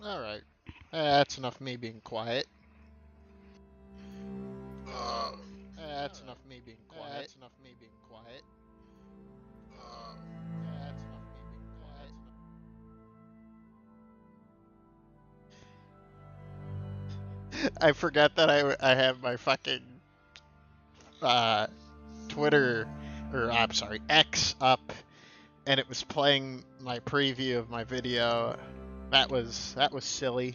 Alright. That's enough me being quiet. That's enough me being quiet. That's enough me being quiet. That's enough me being quiet. I forgot that I have my fucking Twitter, or I'm sorry, X up, and it was playing my preview of my video. That was silly.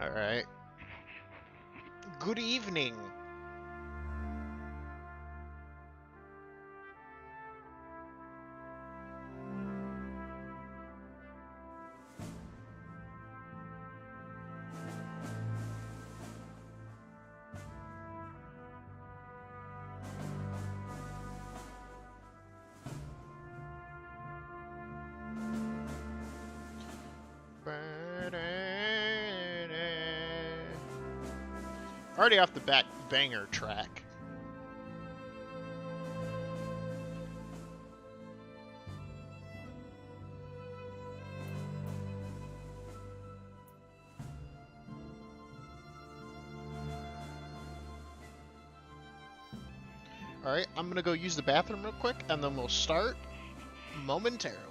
All right. Good evening. Already off the bat, banger track. Alright, I'm gonna go use the bathroom real quick, and then we'll start momentarily.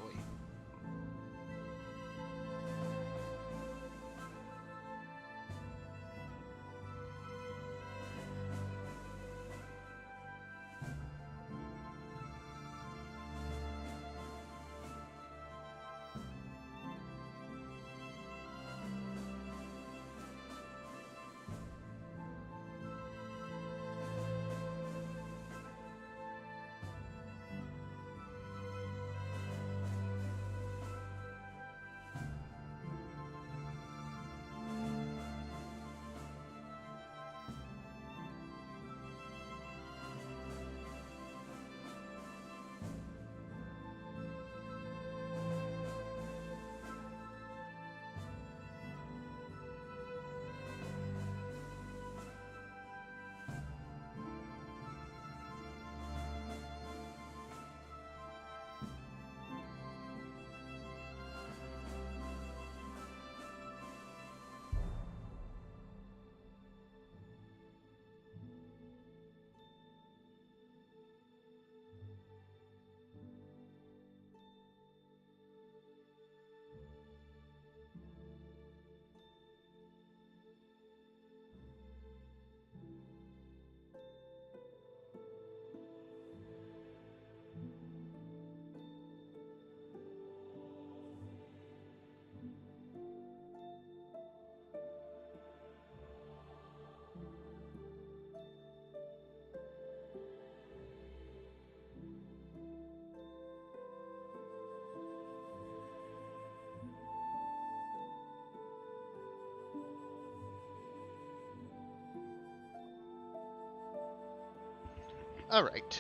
Alright.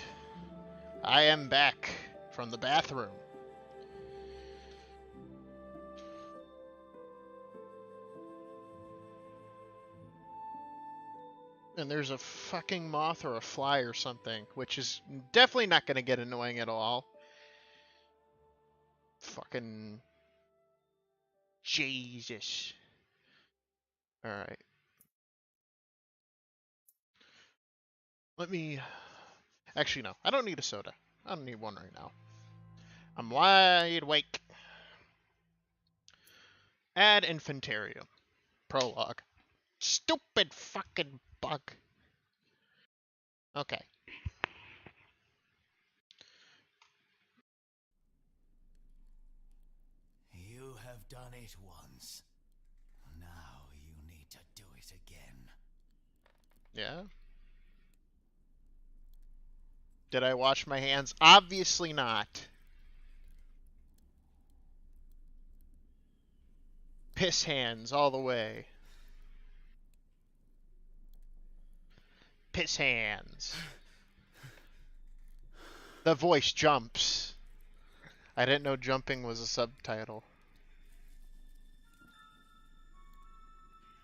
I am back from the bathroom. And there's a fucking moth or a fly or something, which is definitely not going to get annoying at all. Fucking Jesus. Alright. Let me... Actually, no. I don't need a soda. I don't need one right now. I'm wide awake. Add Infinitum. Prologue. Stupid fucking bug. Okay. You have done it once. Now you need to do it again. Yeah? Did I wash my hands? Obviously not. Piss hands all the way. Piss hands. The voice jumps. I didn't know jumping was a subtitle.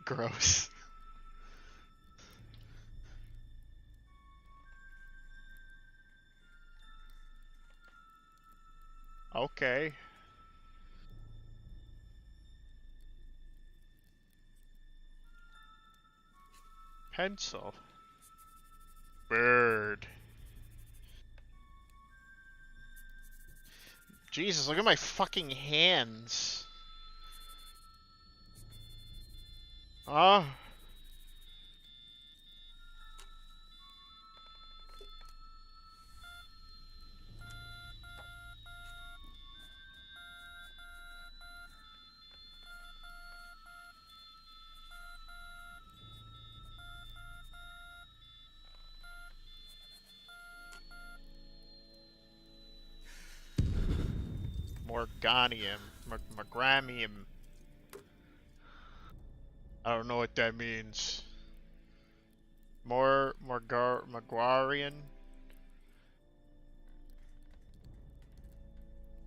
Gross. Okay. Pencil. Bird. Jesus, look at my fucking hands. Oh. Morganium. Magramium. I don't know what that means. Maguarian?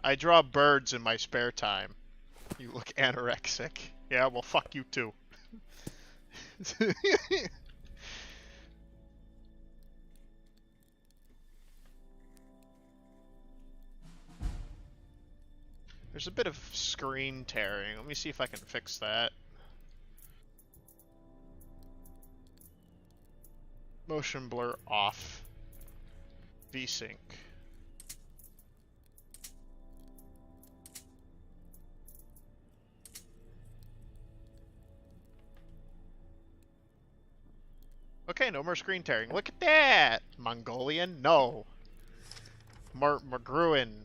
I draw birds in my spare time. You look anorexic. Yeah, well, fuck you too. There's a bit of screen tearing. Let me see if I can fix that. Motion blur off. VSync. Okay, no more screen tearing. Look at that! Mongolian? No. Magruin.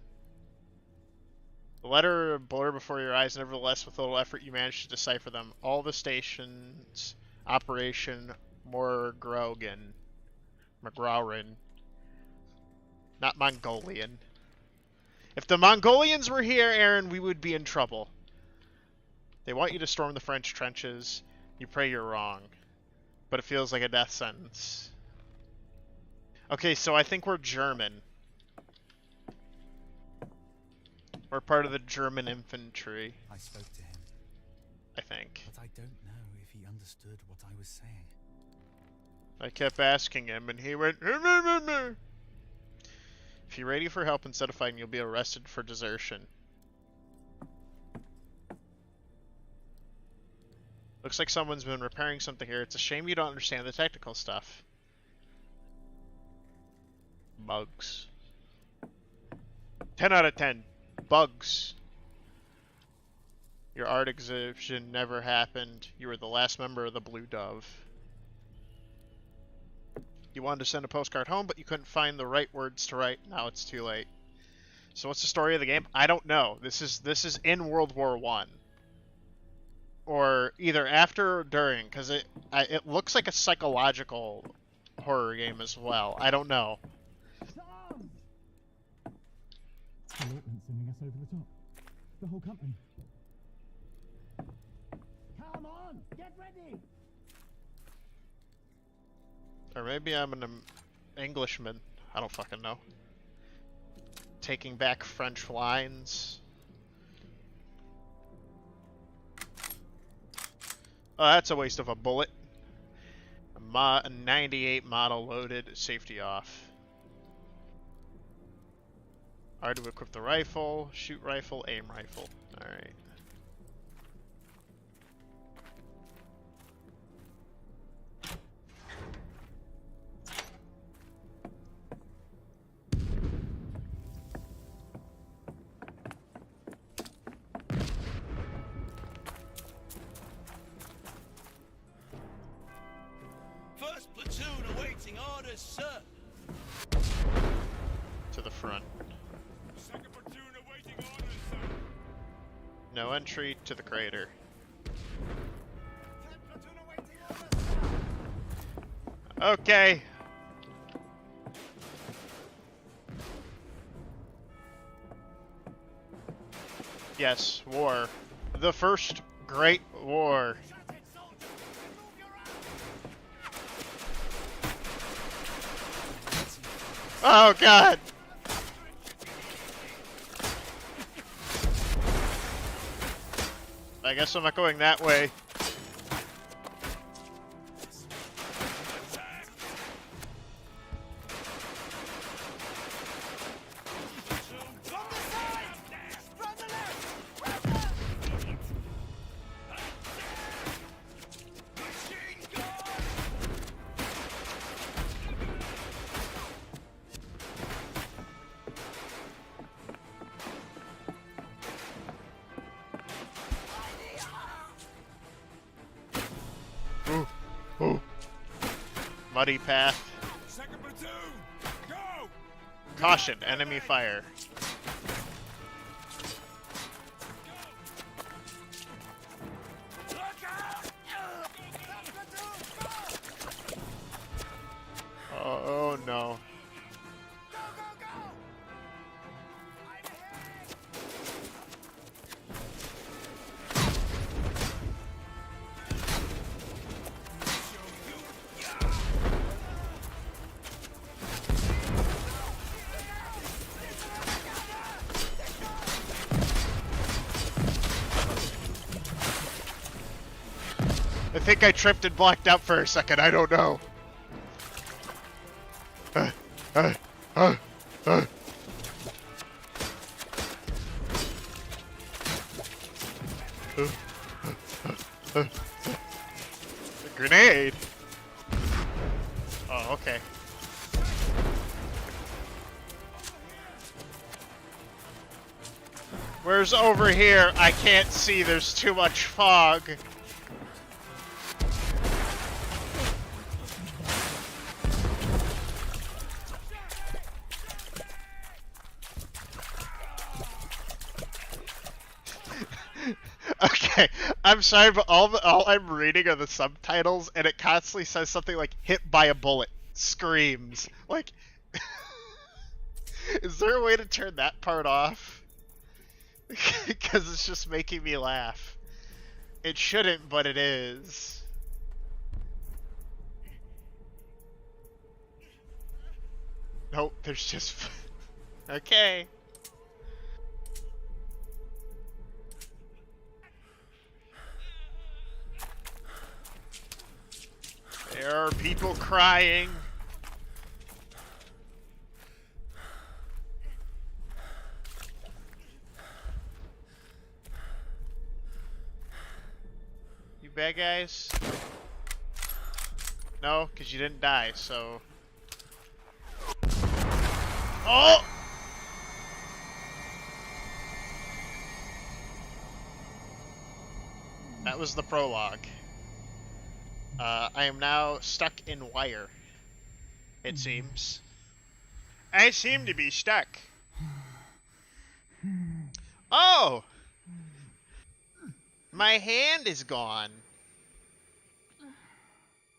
The letter blur before your eyes, nevertheless, with little effort you manage to decipher them. All the stations, Operation Morgrogan. Magraurin. Not Mongolian. If the Mongolians were here, Aaron, we would be in trouble. They want you to storm the French trenches. You pray you're wrong. But it feels like a death sentence. Okay, so I think we're German. We're part of the German infantry. I spoke to him. I think. But I don't know if he understood what I was saying. I kept asking him, and he went... If you're ready for help instead of fighting, you'll be arrested for desertion. Looks like someone's been repairing something here. It's a shame you don't understand the technical stuff. Bugs. 10 out of 10. Bugs. Your art exhibition never happened. You were the last member of the Blue Dove. You wanted to send a postcard home, but you couldn't find the right words to write. Now it's too late. So what's the story of the game? I don't know. This is in World War I. Or either after or during, because it looks like a psychological horror game as well. I don't know. Sending us over the top. The whole company. Come on, get ready. Or maybe I'm an Englishman. I don't fucking know. Taking back French lines. Oh, that's a waste of a bullet. A 98 model loaded, safety off. R to equip the rifle, shoot rifle, aim rifle. Alright. First platoon awaiting orders, sir. To the front. Second platoon awaiting orders, sir. No entry to the crater. Third platoon awaiting orders, sir. Okay. Yes, war. The first great war. Shut it, soldier. Remove your arms. Oh god! I guess I'm not going that way. Ooh. Ooh. Muddy path. Second platoon, go! Caution, enemy fire. Oh no. I think I tripped and blacked out for a second, I don't know. Uh, uh, uh. A grenade? Oh, okay. Where's over here? I can't see, there's too much fog. Okay, I'm sorry, but all I'm reading are the subtitles, and it constantly says something like "hit by a bullet," screams. Like, is there a way to turn that part off? Because it's just making me laugh. It shouldn't, but it is. Nope, there's just. Okay. There are people crying. You bad guys? No, because you didn't die, so... Oh! That was the prologue. I am now stuck in wire, it seems. I seem to be stuck. Oh! My hand is gone.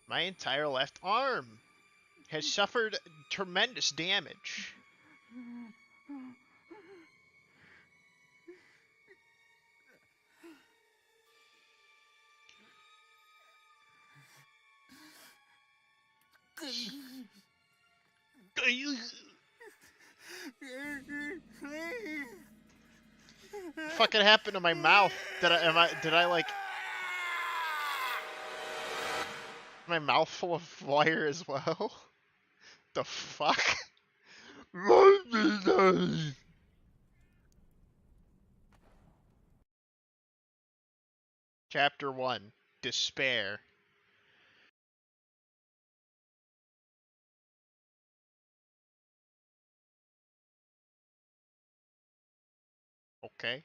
My entire left arm has suffered tremendous damage. What fucking happened to my mouth? Did I like my mouth full of wire as well? The fuck? Chapter 1. Despair. Okay.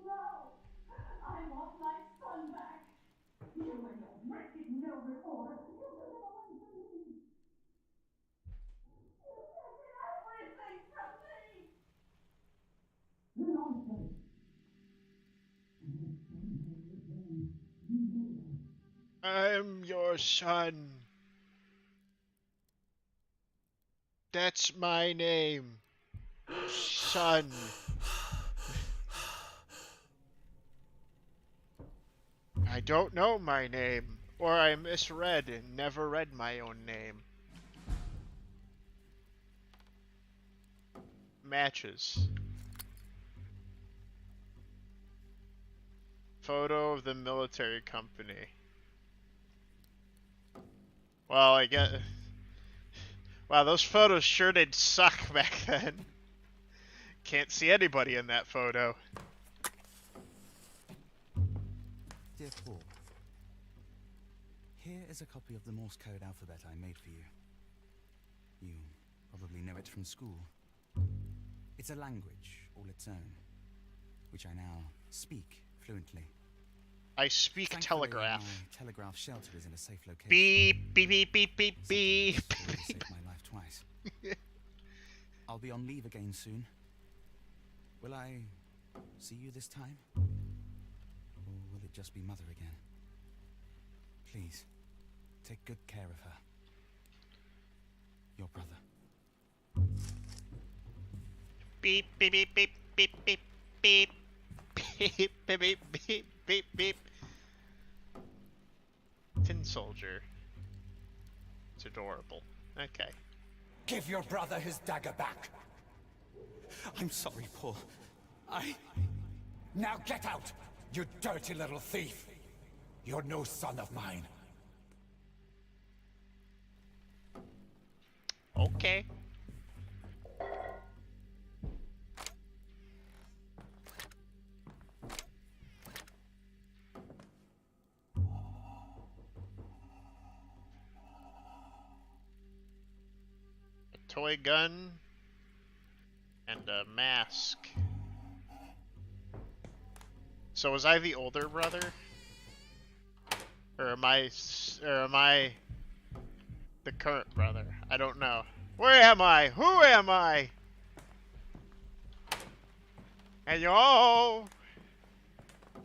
No! I want my son back! You and your wretched mill recorder! You took him away from me! You taken everything from me! Nonsense! I'm your son. That's my name. Son. I don't know my name, or I misread and never read my own name. Matches. Photo of the military company. Well, I guess... Wow, those photos sure did suck back then. Can't see anybody in that photo. Dear Paul, here is a copy of the Morse code alphabet I made for you. You probably know it from school. It's a language all its own. which I now speak fluently. I speak Thankfully, telegraph. my telegraph shelter is in a safe location. Beep, beep, beep, beep, beep, Something beep. that's already saved my life twice. I'll be on leave again soon. Will I see you this time? Or will it just be Mother again? Please, take good care of her. Your brother. Beep, beep, beep, beep, beep, beep, beep. Beep, beep, beep, beep, beep, beep. Tin soldier. It's adorable. Okay. Give your brother his dagger back. I'm sorry, Paul. Now get out, you dirty little thief. You're no son of mine. Okay. A toy gun and a mask. So was I the older brother? Or am I the current brother? I don't know. Where am I? Who am I? Hello?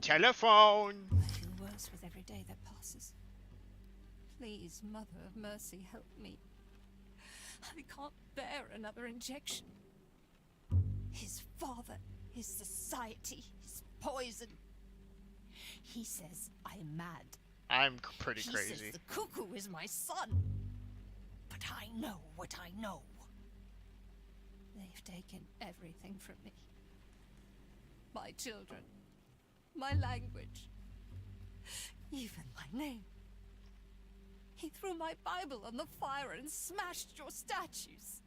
Telephone. I feel worse with every day that passes. Please, Mother of Mercy, help me. I can't bear another injection. His father, his society, his poison. He says I'm mad. I'm pretty He crazy. says the cuckoo is my son. But I know what I know. They've taken everything from me. My children. My language. Even my name. He threw my Bible on the fire and smashed your statues.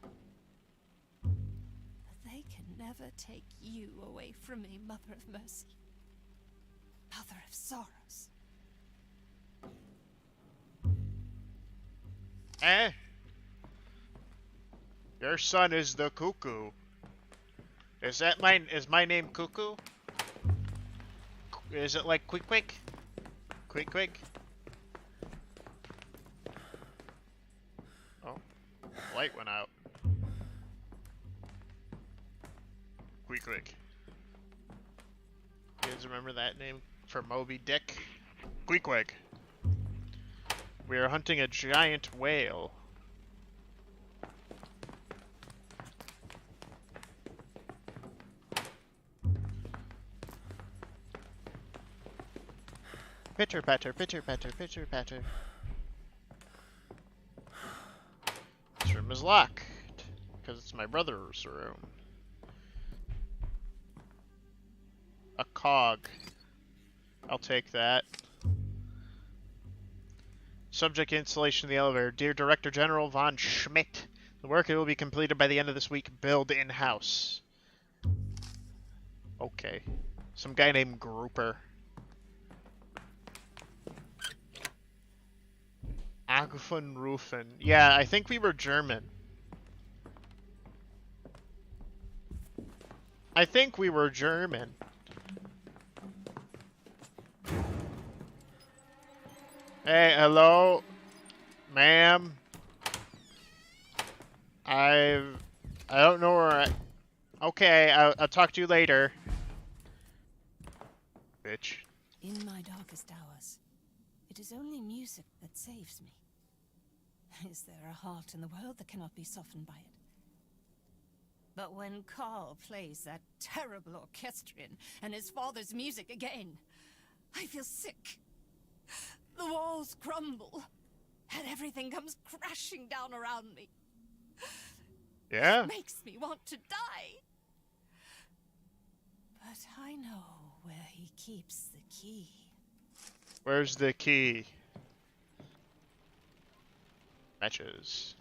But they can never take you away from me, Mother of Mercy. Mother of Sorrows. Eh? Your son is the cuckoo. Is my name Cuckoo? Is it like Quick Quick? Quick Quick? Oh. Light went out. Quick Quick. You guys remember that name for Moby Dick? Quick Quick. We are hunting a giant whale. Pitter patter, pitter patter, pitter patter. This room is locked because it's my brother's room. A cog. I'll take that. Subject installation of the elevator. Dear Director General von Schmidt, the work will be completed by the end of this week. Build in-house. Okay. Some guy named Grouper. Agfenrufen. Yeah, I think we were German. I think we were German. Hey, hello, ma'am. I don't know where I... Okay, I'll talk to you later. Bitch. In my darkest hours, it is only music that saves me. Is there a heart in the world that cannot be softened by it? But when Carl plays that terrible orchestrion and his father's music again, I feel sick. The walls crumble, and everything comes crashing down around me. Yeah? It makes me want to die. But I know where he keeps the key. Where's the key? Matches.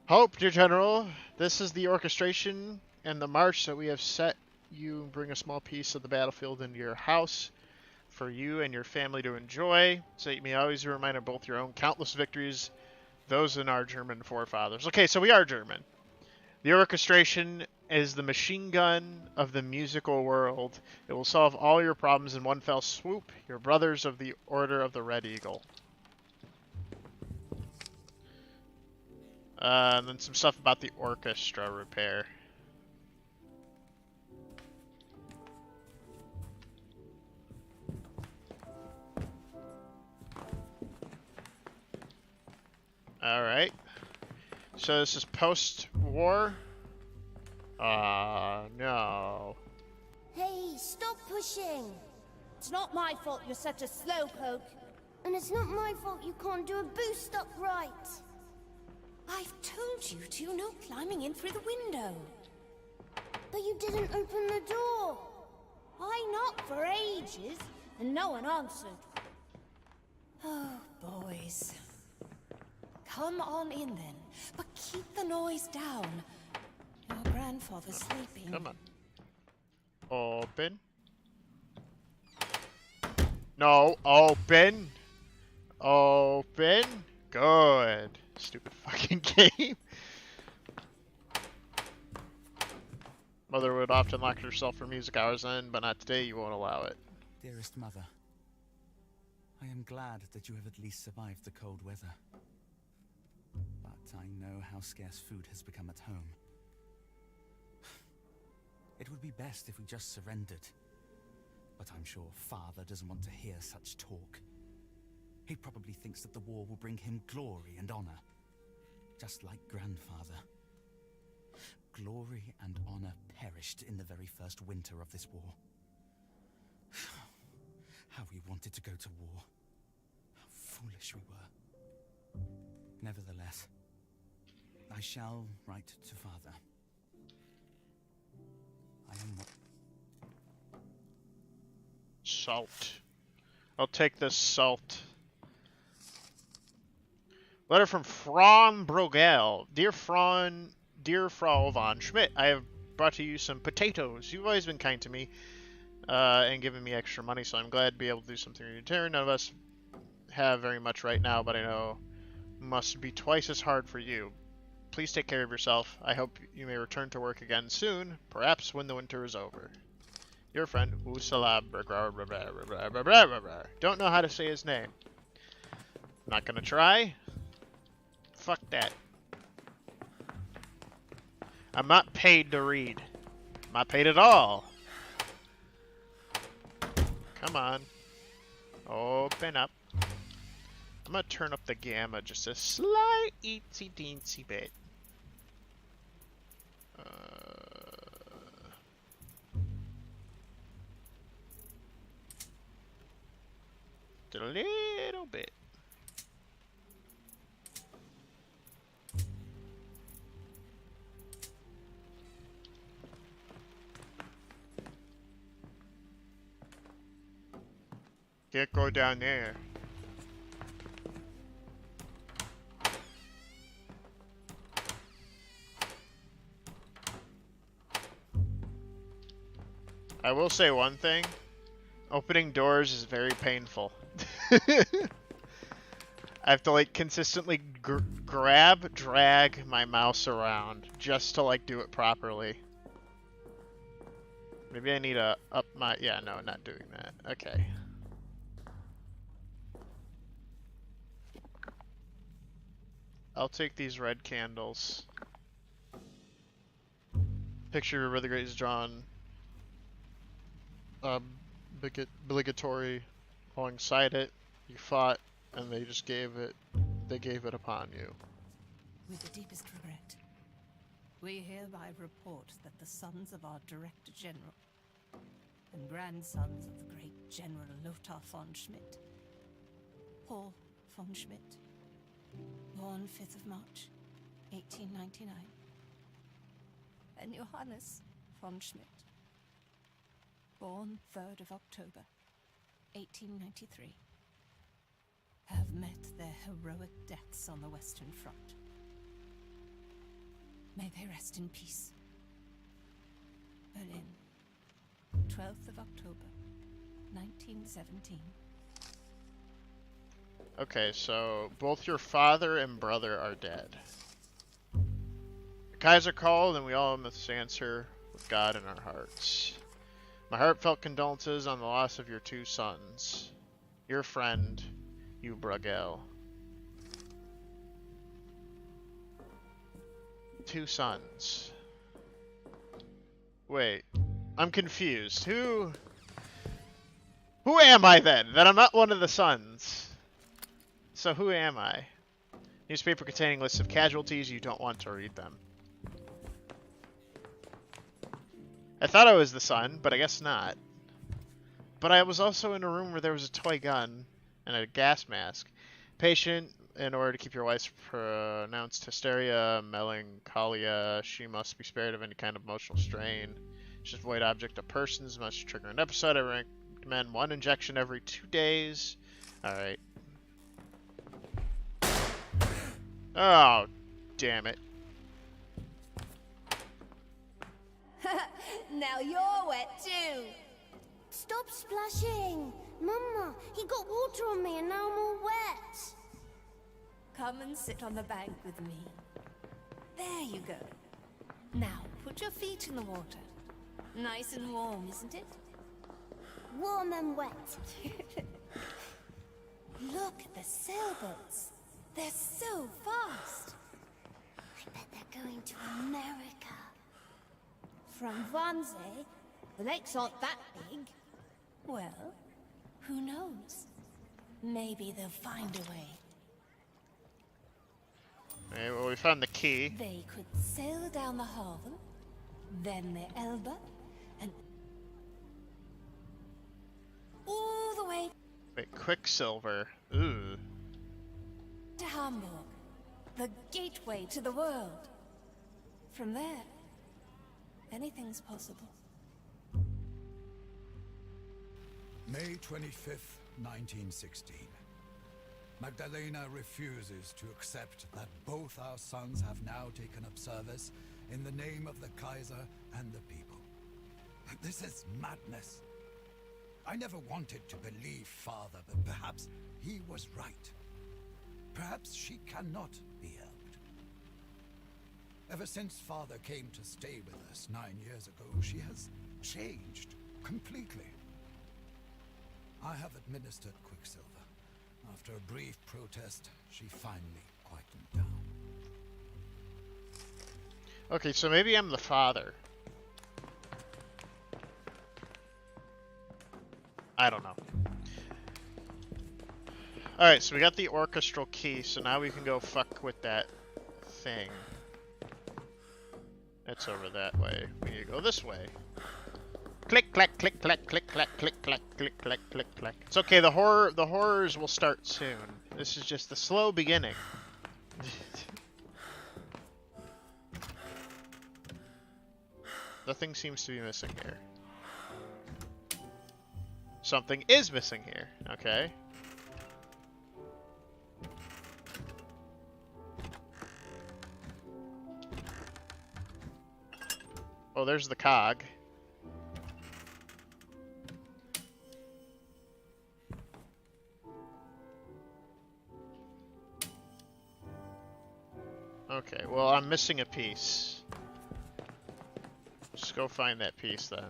Hope, dear General, this is the orchestration and the march that we have set. You bring a small piece of the battlefield into your house. for you and your family to enjoy, so you may always be reminded of both your own countless victories, those in our German forefathers. Okay, so we are German. The orchestration is the machine gun of the musical world. It will solve all your problems in one fell swoop. Your brothers of the Order of the Red Eagle. And then some stuff about the orchestra repair. Alright. So this is post-war? No. Hey, stop pushing! It's not my fault you're such a slowpoke. And it's not my fault you can't do a boost up right. I've told you to, no climbing in through the window. But you didn't open the door. I knocked for ages, and no one answered. Oh, boys. Come on in then, but keep the noise down. Your grandfather's sleeping. Come on. Open. No, open. Open. Good. Stupid fucking game. Mother would often lock herself for music hours in, but not today. You won't allow it. Dearest mother, I am glad that you have at least survived the cold weather. But I know how scarce food has become at home. It would be best if we just surrendered. But I'm sure Father doesn't want to hear such talk. He probably thinks that the war will bring him glory and honor. Just like Grandfather. Glory and honor perished in the very first winter of this war. How we wanted to go to war. How foolish we were. Nevertheless, I shall write to Father. I am what... Salt. I'll take this salt. Letter from Frau Brogel. Dear Frau von Schmidt, I have brought to you some potatoes. You've always been kind to me and given me extra money, so I'm glad to be able to do something in return. None of us have very much right now, but I know must be twice as hard for you. Please take care of yourself. I hope you may return to work again soon, perhaps when the winter is over. Your friend, Usala. Don't know how to say his name. Not gonna try. Fuck that. I'm not paid to read. I'm not paid at all. Come on. Open up. I'm gonna turn up the gamma just a slight itsy teensy bit. A little bit. Can't go down there. I will say one thing. Opening doors is very painful. I have to like consistently drag my mouse around just to like do it properly. Maybe I need to up my, yeah, no, not doing that. Okay. I'll take these red candles. Picture of really great is drawn. Obligatory alongside it. You fought, and they just gave it upon you. With the deepest regret, we hereby report that the sons of our Director General and grandsons of the great General Lothar von Schmidt, Paul von Schmidt, born 5th of March, 1899, and Johannes von Schmidt, born 3rd of October, 1893, have met their heroic deaths on the Western Front. May they rest in peace. Berlin, 12th of October, 1917. Okay, so both your father and brother are dead. The Kaiser called, and we all must answer with God in our hearts. My heartfelt condolences on the loss of your 2 sons. Your friend, you Brugel. 2 sons. Wait, I'm confused. Who am I then? That I'm not one of the sons. So who am I? Newspaper containing lists of casualties, you don't want to read them. I thought I was the son, but I guess not. But I was also in a room where there was a toy gun and a gas mask. Patient, in order to keep your wife's pronounced hysteria, melancholia, she must be spared of any kind of emotional strain. Just void object of persons must trigger an episode. I recommend 1 injection every 2 days. Alright. Oh, damn it. Now you're wet too. Stop splashing! Mama, he got water on me and now I'm all wet. Come and sit on the bank with me. There you go. Now, put your feet in the water. Nice and warm, isn't it? Warm and wet. Look at the sailboats. They're so fast. I bet they're going to America. From Wannsee, the lakes aren't that big. Well, who knows? Maybe they'll find a way. Okay, well, we found the key. They could sail down the Havel, then the Elbe, and all the way Wait, Quicksilver. Ooh. to Hamburg, the gateway to the world. From there, anything's possible. May 25th, 1916. Magdalena refuses to accept that both our sons have now taken up service in the name of the Kaiser and the people. This is madness. I never wanted to believe Father, but perhaps he was right. Perhaps she cannot be helped. Ever since Father came to stay with us 9 years ago, she has changed completely. I have administered Quicksilver. After a brief protest, she finally quietened down. Okay, so maybe I'm the father. I don't know. Alright, so we got the orchestral key, so now we can go fuck with that thing. It's over that way. We need to go this way. Click, clack, click, clack, click, clack, click, clack, click, clack, click, clack. It's okay, the horrors will start soon. This is just the slow beginning. Nothing seems to be missing here. Something is missing here. Okay. Oh, there's the cog. Okay, well, I'm missing a piece. Just go find that piece then.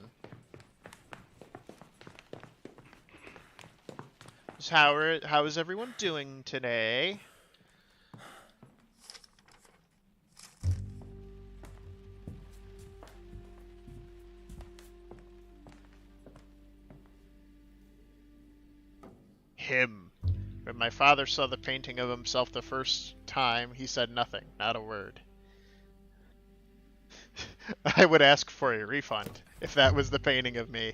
So how is everyone doing today? Him. When my father saw the painting of himself the first time, he said nothing, not a word. I would ask for a refund if that was the painting of me.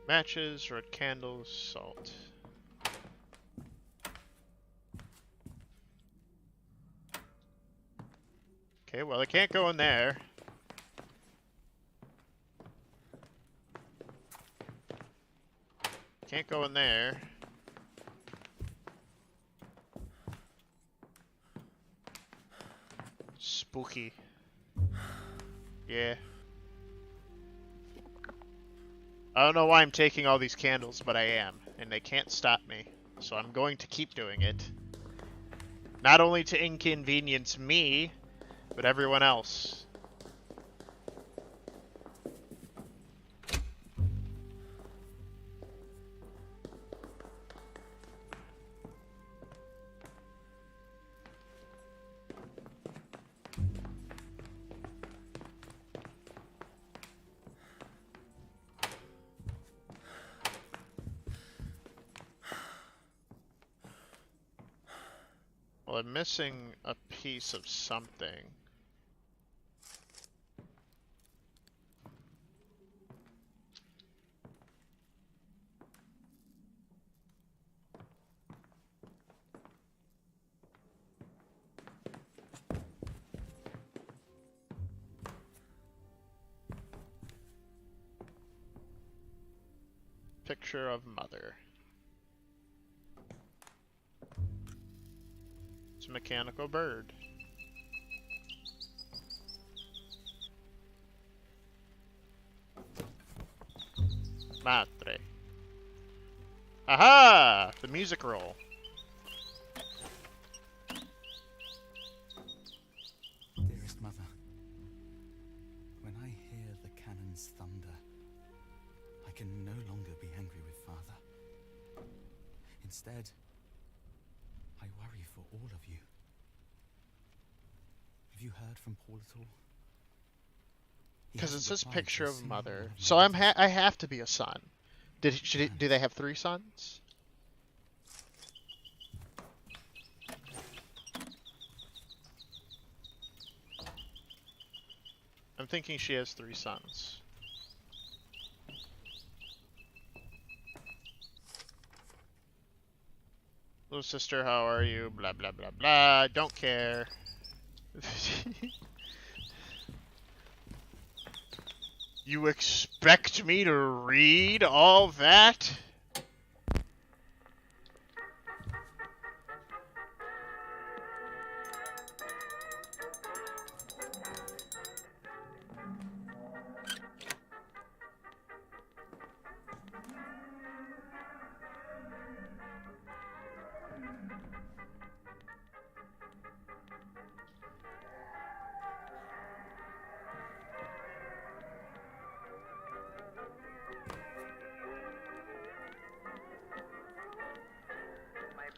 Matches, red candles, salt. Okay, well, I can't go in there. Can't go in there. Spooky. Yeah. I don't know why I'm taking all these candles, but I am. And they can't stop me. So I'm going to keep doing it. Not only to inconvenience me, but everyone else. Well, I'm missing a piece of something. Picture of mother. It's a mechanical bird. Madre. Aha! The music roll. Dearest mother, when I hear the cannon's thunder, I can no longer be angry with father. Instead, I worry for all of you. Have you heard from Paul at all? Because it says picture of mother. So I have to be a son. Do they have 3 sons? I'm thinking she has 3 sons. Little sister, how are you? Blah, blah, blah, blah. Don't care. You expect me to read all that?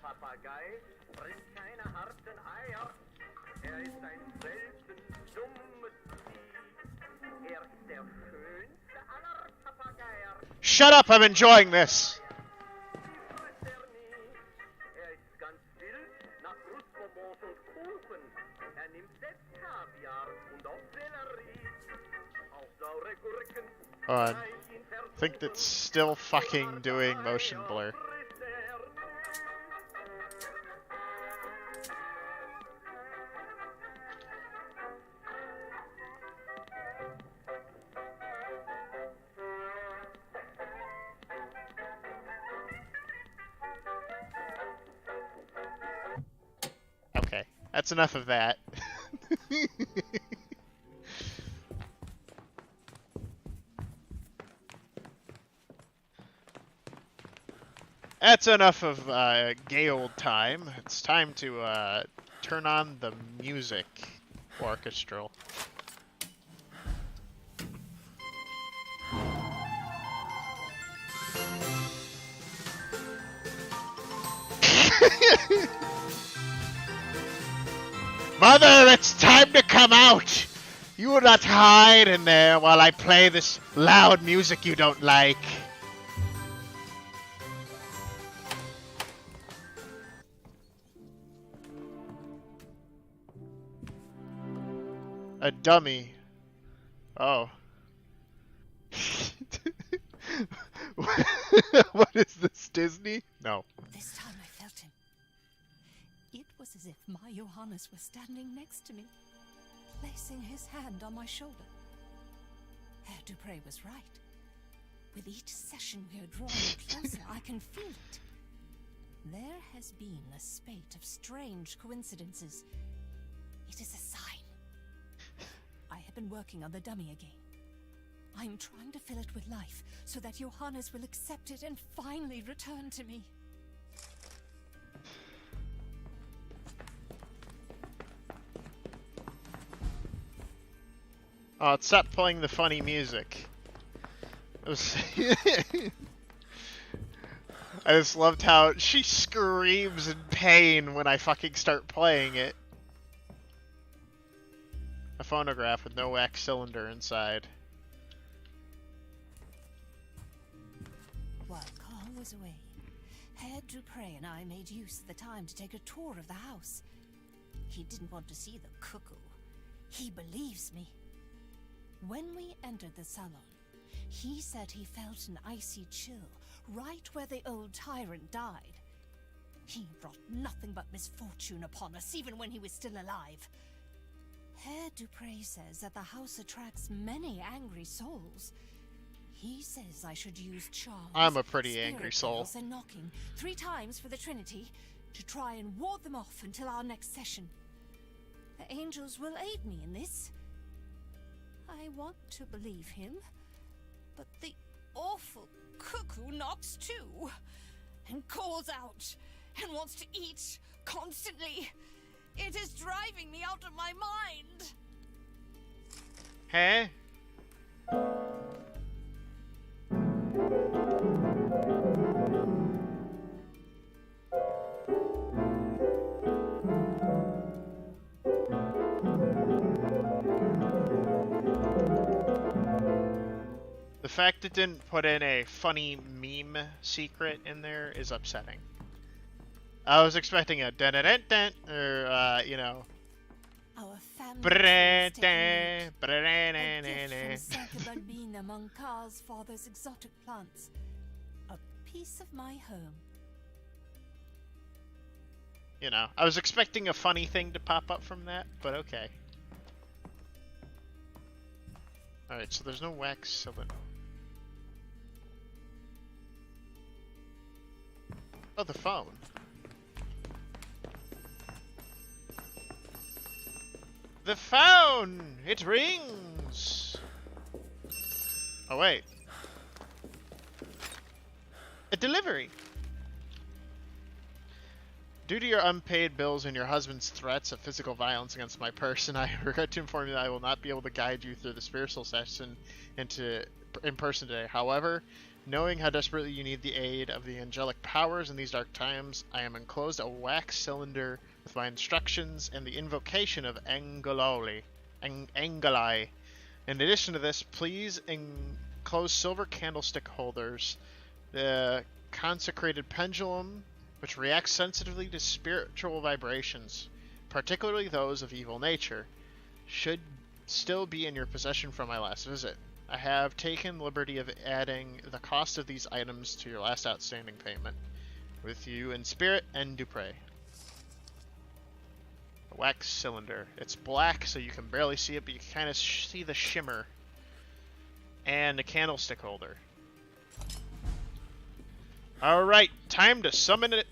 Papagei frisst keine harten Eier. Ist ein selten dummes Vieh. Ist der schönste aller Papageier. Shut up, I'm enjoying this. Frisst nie. Ist ganz wild nach Brustbonbons und Kuchen. Nimmt selbst Kaviar und auch Sellerie. Auch saure Gurken. I think that's still fucking doing motion blur. Okay, that's enough of that. That's enough of gay old time. It's time to turn on the music orchestral. Mother, it's time to come out! You will not hide in there while I play this loud music you don't like. A dummy. Oh. What is this, Disney? No. This time I felt him. It was as if my Johannes was standing next to me, placing his hand on my shoulder. Herr Dupre was right. With each session we are drawing closer, I can feel it. There has been a spate of strange coincidences. It is a sign. I have been working on the dummy again. I'm trying to fill it with life, so that Johannes will accept it and finally return to me. Oh, it stopped playing the funny music. It was I just loved how she screams in pain when I fucking start playing it. A phonograph with no wax cylinder inside. While Carl was away, Herr Dupre and I made use of the time to take a tour of the house. He didn't want to see the cuckoo. He believes me. When we entered the salon, he said he felt an icy chill right where the old tyrant died. He brought nothing but misfortune upon us, even when he was still alive. Herr Dupre says that the house attracts many angry souls. He says I should use charms, I'm a pretty angry soul, bells, and knocking 3 times for the Trinity to try and ward them off until our next session. The angels will aid me in this. I want to believe him, but the awful cuckoo knocks too, and calls out, and wants to eat constantly. It is driving me out of my mind. Hey? The fact it didn't put in a funny meme secret in there is upsetting. I was expecting a dun dun dun dun, or you know. Our family tree is taking root. A gift from Santa Barbina among Carl's father's exotic plants. A piece of my home. You know, I was expecting a funny thing to pop up from that, but okay. Alright, so there's no wax cylinder. Oh, the phone. The phone! It rings! Oh, wait. A delivery! Due to your unpaid bills and your husband's threats of physical violence against my person, I regret to inform you that I will not be able to guide you through the spiritual session in person today. However, knowing how desperately you need the aid of the angelic powers in these dark times, I am enclosed a wax cylinder with my instructions and the invocation of Angeli. In addition to this, please enclose silver candlestick holders, the consecrated pendulum, which reacts sensitively to spiritual vibrations, particularly those of evil nature, should still be in your possession from my last visit. I have taken liberty of adding the cost of these items to your last outstanding payment. With you in spirit and Dupre. A wax cylinder. It's black, so you can barely see it, but you can kind of see the shimmer. And a candlestick holder. Alright, time to summon it.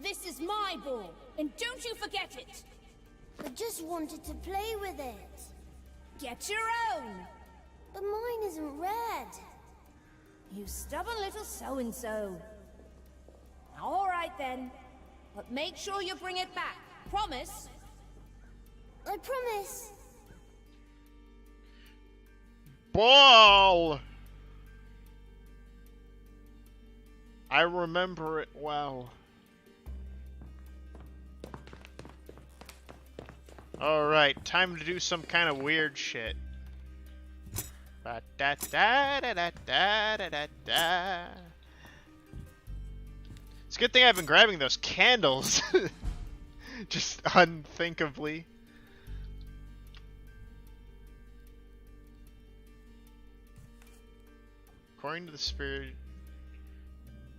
This is my ball, and don't you forget it! I just wanted to play with it. Get your own! But mine isn't red. You stubborn little so-and-so. All right then, but make sure you bring it back. Promise? I promise. Ball! I remember it well. Alright, time to do some kind of weird shit. Ba da da da da da da da da. It's a good thing I've been grabbing those candles. Just unthinkably. According to the spirit,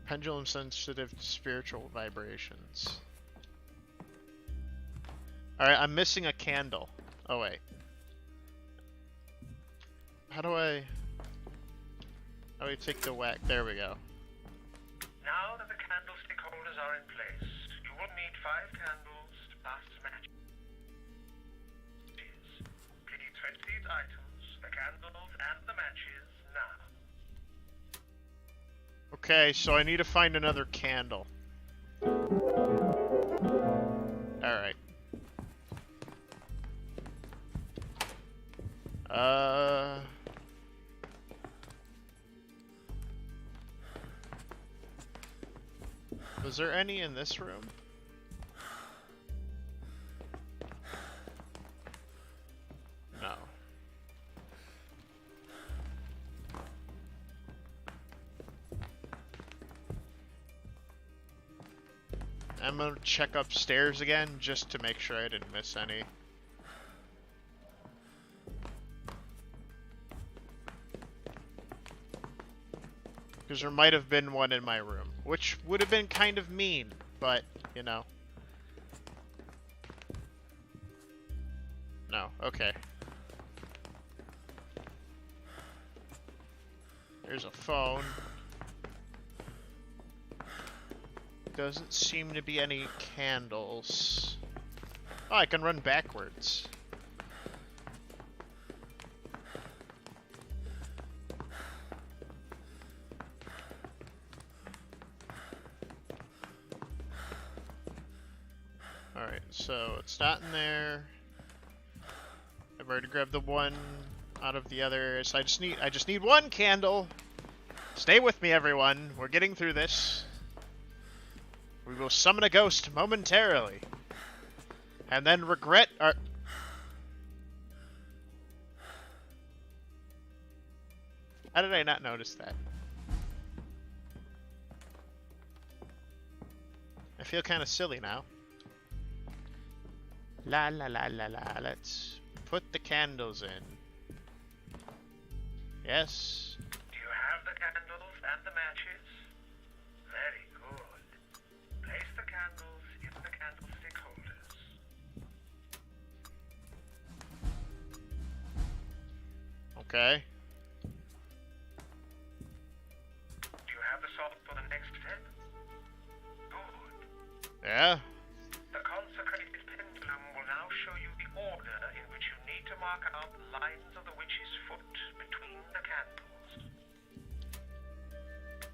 pendulum sensitive to spiritual vibrations. Alright, I'm missing a candle. Oh wait. How do I take the whack? There we go. Now that the candlestick holders are in place, you will need 5 candles to pass the match. Please fetch these items, the candles and the matches, now. Okay, so I need to find another candle. Alright. Was there any in this room? No. I'm gonna check upstairs again just to make sure I didn't miss any. Because there might have been one in my room, which would have been kind of mean, but, you know. No, okay. There's a phone. Doesn't seem to be any candles. Oh, I can run backwards. Alright, so it's not in there. I've already grabbed the one out of the other, so I just need one candle. Stay with me, everyone. We're getting through this. We will summon a ghost momentarily. And then regret our... How did I not notice that? I feel kind of silly now. La la la la la. Let's put the candles in. Yes. Do you have the candles and the matches? Very good. Place the candles in the candlestick holders. Okay. Do you have the salt for the next step? Good. Yeah. The consecrated pendulum will now show you the order in which you need to mark out the lines of the witch's foot between the candles.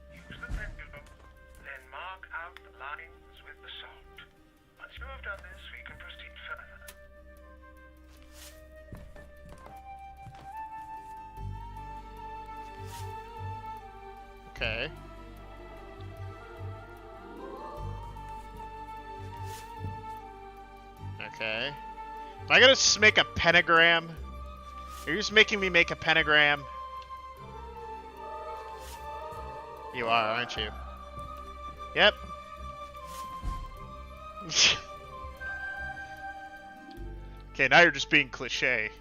Use the pendulum, then mark out the lines with the salt. Once you have done this, we can proceed further. Okay. Okay. Am I gonna make a pentagram? Are you just making me make a pentagram? You are, aren't you? Yep. Okay, now you're just being cliche.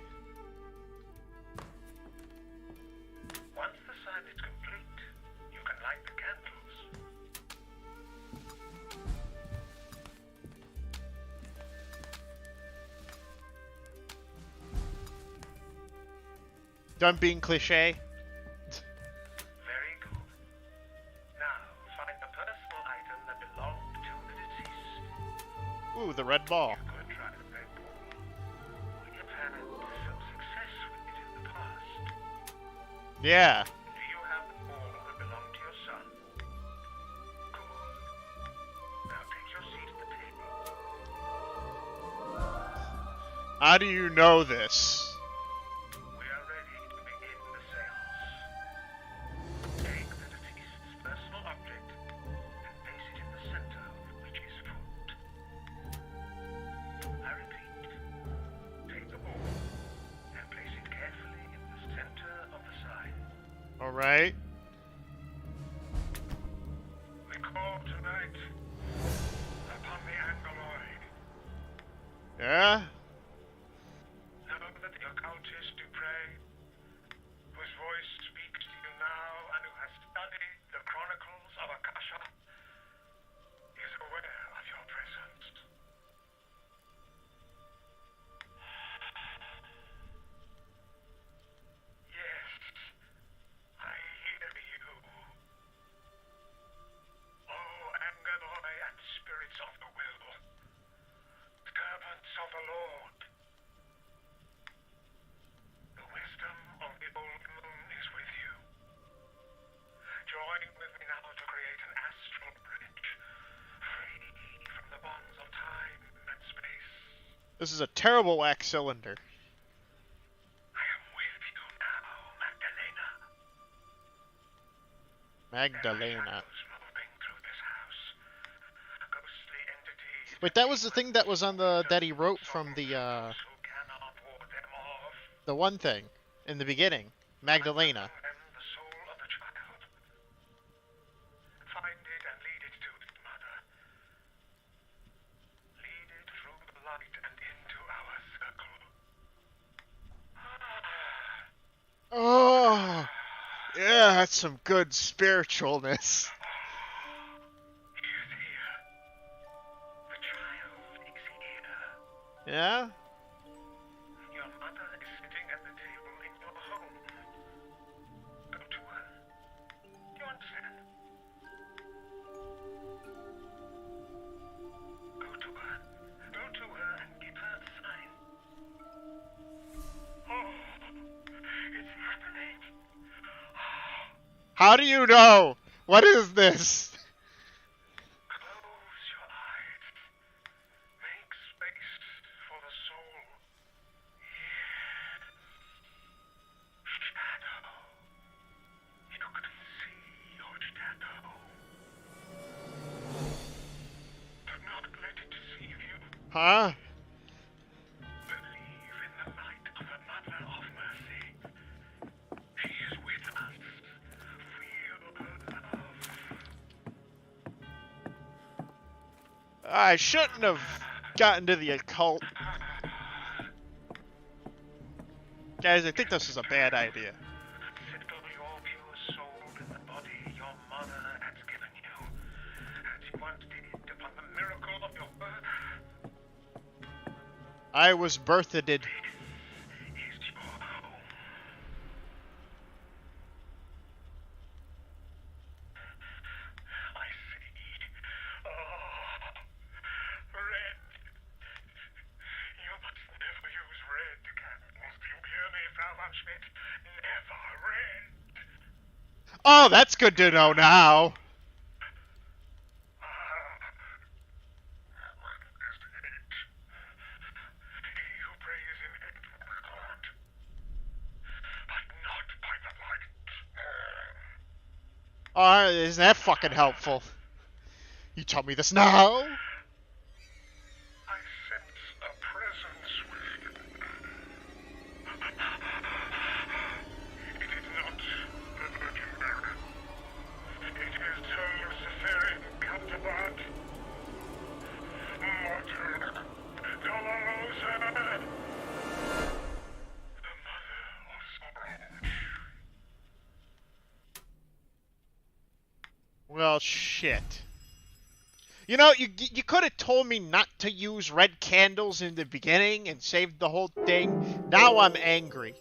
Once the sign is complete, you can light the candles. Done being cliche. Very good. Now, find the personal item that belonged to the deceased. Ooh, the red ball. You could try the red ball. We have had some success with it in the past. Yeah. Do you have the ball that belonged to your son? Good. Now take your seat at the table. How do you know this? We are ready to begin the seance. Take the deceased's personal object and place it in the center of the witch's foot. I repeat, take the ball and place it carefully in the center of the sign. Alright. We call tonight upon the Angeloi. Yeah? Know that the occultist Dupre, whose voice speaks to you now and who has studied the chronicles of Akasha, is aware of your presence. Yes, This is a terrible wax cylinder. I am with you now, Magdalena. Magdalena. Shadows moving through this house. Ghostly entities. Wait, that was the thing that was on the that he wrote from the Who cannot ward them off. the one thing in the beginning. Magdalena. Them the soul of the child. Find it and lead it to its mother. Lead it through the light and into our circle. Oh, yeah, that's some good spiritualness. He is here. The child is here. Yeah? Your mother is sitting at the table in your home. Go to her. Do you understand? Go to her. Go to her and give her a sign. Oh, it's happening. How do you know? What is this? Close your eyes. Make space for the soul. Yes. Shadow. You can see your shadow. Do not let it deceive you. Huh? Believe in the light of the Mother of Mercy. She is with us. Feel her love. I shouldn't have gotten to the occult. Guys, I think this is a bad idea. Settle your pure soul in the body your mother has given you, as you once did upon the miracle of your birth. I was birthed. This is your home. I see. Oh, red. You must never use red candles. Do you hear me, Frau von Schmidt? Never red. Oh, that's good to know now. What is hate? He who prays in hate will be caught, but not by the light. Oh, isn't that fucking helpful? You tell me this now? I sense a presence within. It is not the Virgin Mary. It is her Luciferian counterpart. Mater Dolorosa. The Mother of Sorrow. Well, shit. You know, you could have told me not to use red candles in the beginning and saved the whole thing. Now I'm angry.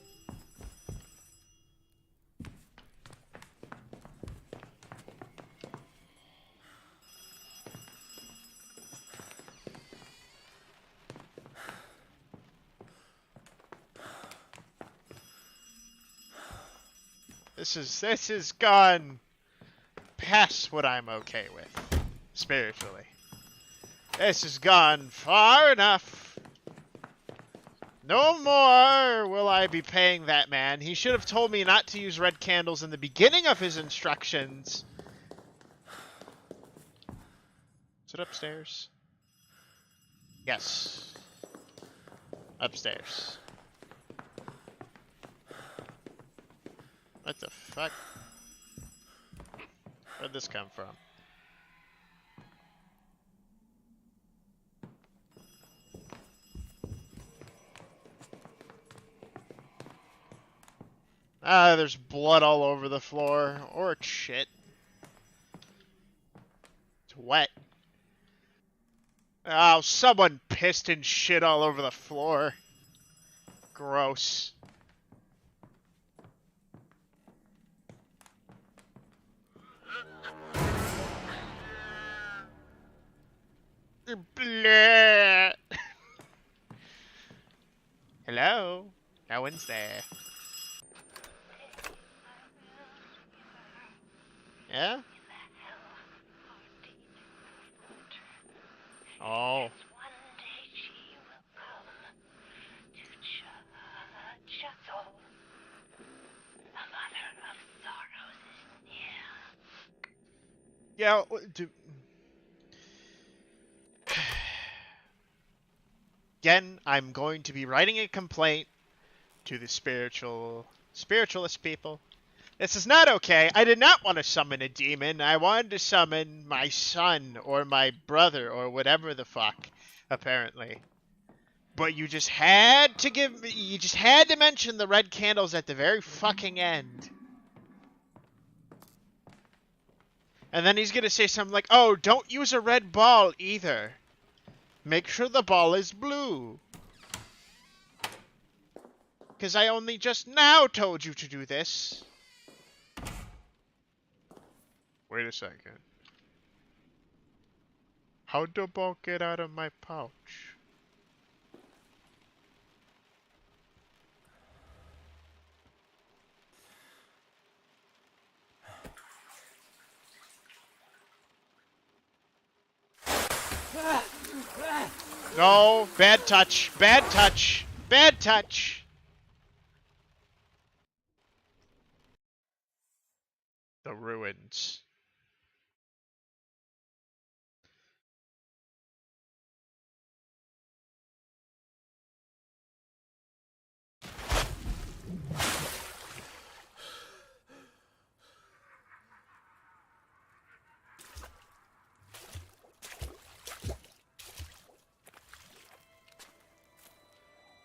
This is gone past what I'm okay with, spiritually. This has gone far enough. No more will I be paying that man. He should have told me not to use red candles in the beginning of his instructions. Is it upstairs? Yes. Upstairs. What the fuck? Where'd this come from? Ah, there's blood all over the floor. Or shit. It's wet. Oh, someone pissed and shit all over the floor. Gross. Bleh. Hello? No one's there. Yeah? Oh. Yeah, again, I'm going to be writing a complaint to the spiritualist people. This is not okay. I did not want to summon a demon. I wanted to summon my son or my brother or whatever the fuck, apparently. But you just had to mention the red candles at the very fucking end. And then he's gonna say something like, oh, don't use a red ball either. Make sure the ball is blue. Because I only just now told you to do this. Wait a second. How'd the ball get out of my pouch? No, bad touch, bad touch, bad touch. The ruins.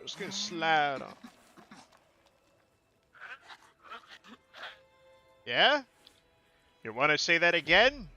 Just gonna slide on. Yeah? You want to say that again?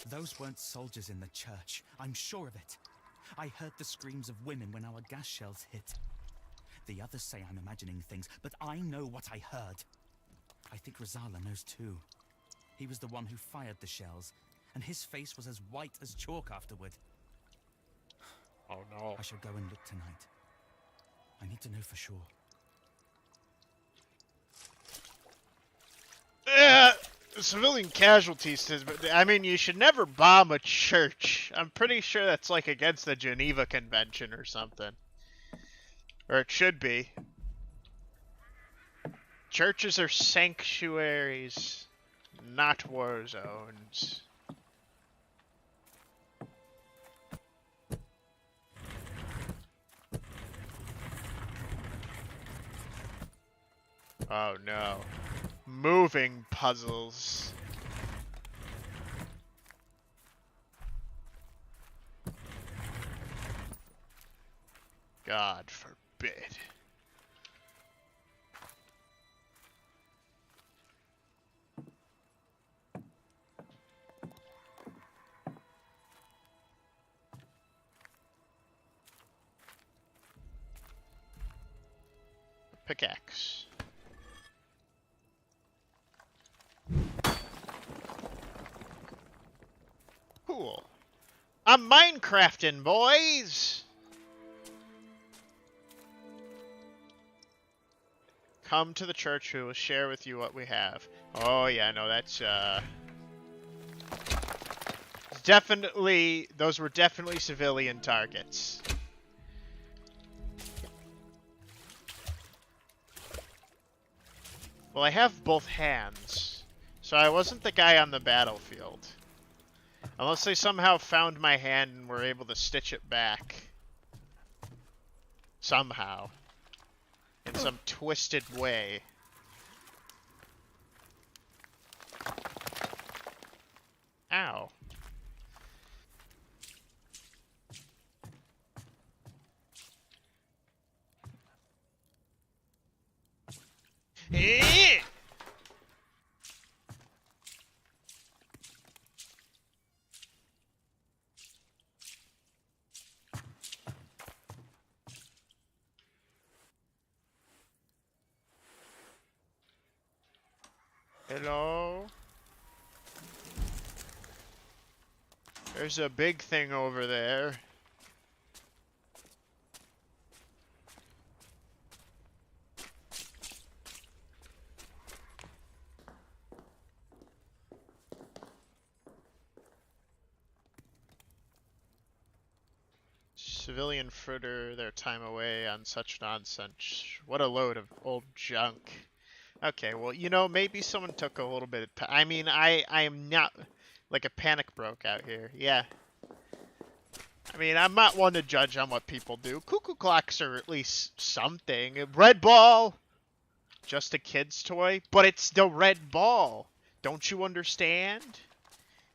Those weren't soldiers in the church. I'm sure of it. I heard the screams of women when our gas shells hit. The others say I'm imagining things, but I know what I heard. I think Rosala knows too. He was the one who fired the shells, and his face was as white as chalk afterward. Oh no. I shall go and look tonight. I need to know for sure. Civilian casualties, I mean, you should never bomb a church. I'm pretty sure that's like against the Geneva Convention or something. Or it should be. Churches are sanctuaries, not war zones. Oh no. Moving puzzles. God forbid. Pickaxe. Cool. I'm Minecrafting, boys! Come to the church, we will share with you what we have. Oh yeah, no, that's, definitely, those were definitely civilian targets. Well, I have both hands, so I wasn't the guy on the battlefield. Unless they somehow found my hand and were able to stitch it back. Somehow. In some twisted way. Ow. Eh! Hello? There's a big thing over there. Civilian fritter their time away on such nonsense. What a load of old junk. Okay, well, you know, maybe someone took a little bit of I mean, I am not... Like a panic broke out here. Yeah. I mean, I'm not one to judge on what people do. Cuckoo clocks are at least something. Red ball! Just a kid's toy? But it's the red ball. Don't you understand?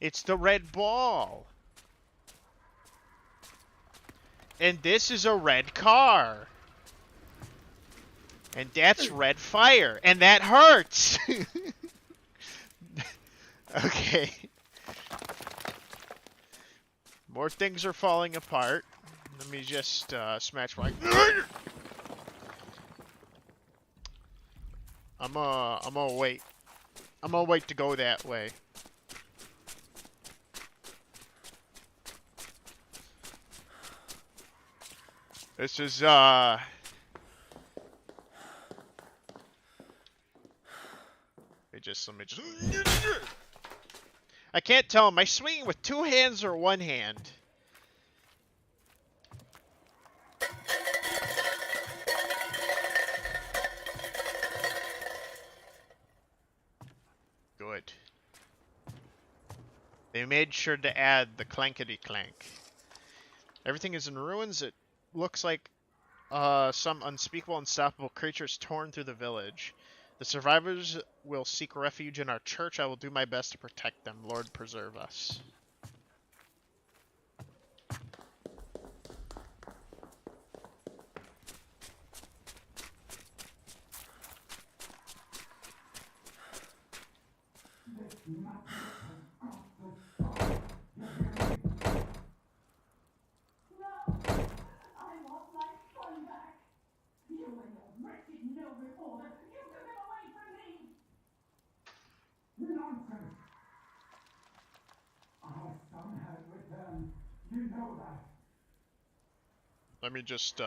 It's the red ball. And this is a red car. And that's red fire. And that hurts. Okay. More things are falling apart. Let me just smash my... I'm gonna wait. I'm gonna wait to go that way. This is, let me just... I can't tell, am I swinging with two hands or one hand? Good. They made sure to add the clankety clank. Everything is in ruins. It looks like some unspeakable, unstoppable creatures torn through the village. The survivors will seek refuge in our church. I will do my best to protect them. Lord, preserve us. Nonsense! Our son has returned. You know that. Let me just,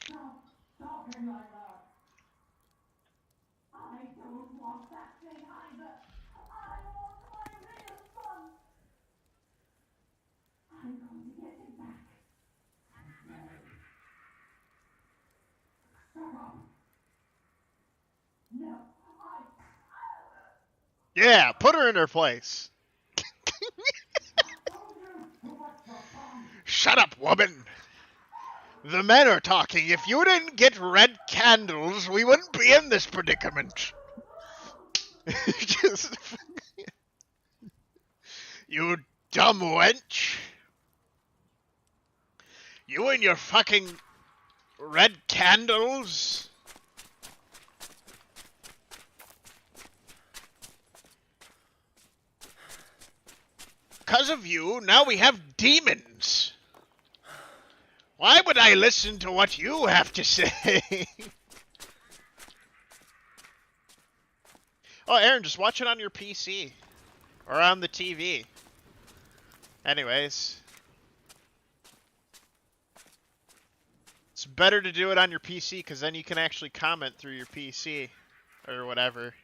Stop talking like that. I don't want that thing either. I want my real son. I'm going to get him back. Shut up. No, yeah, put her in her place. Shut up, woman. The men are talking. If you didn't get red candles, we wouldn't be in this predicament. Just... You dumb wench. You and your fucking red candles. 'Cause of you, now we have demons. Why would I listen to what you have to say? Oh, Aaron, just watch it on your PC. Or on the TV. Anyways. It's better to do it on your PC, because then you can actually comment through your PC. Or whatever.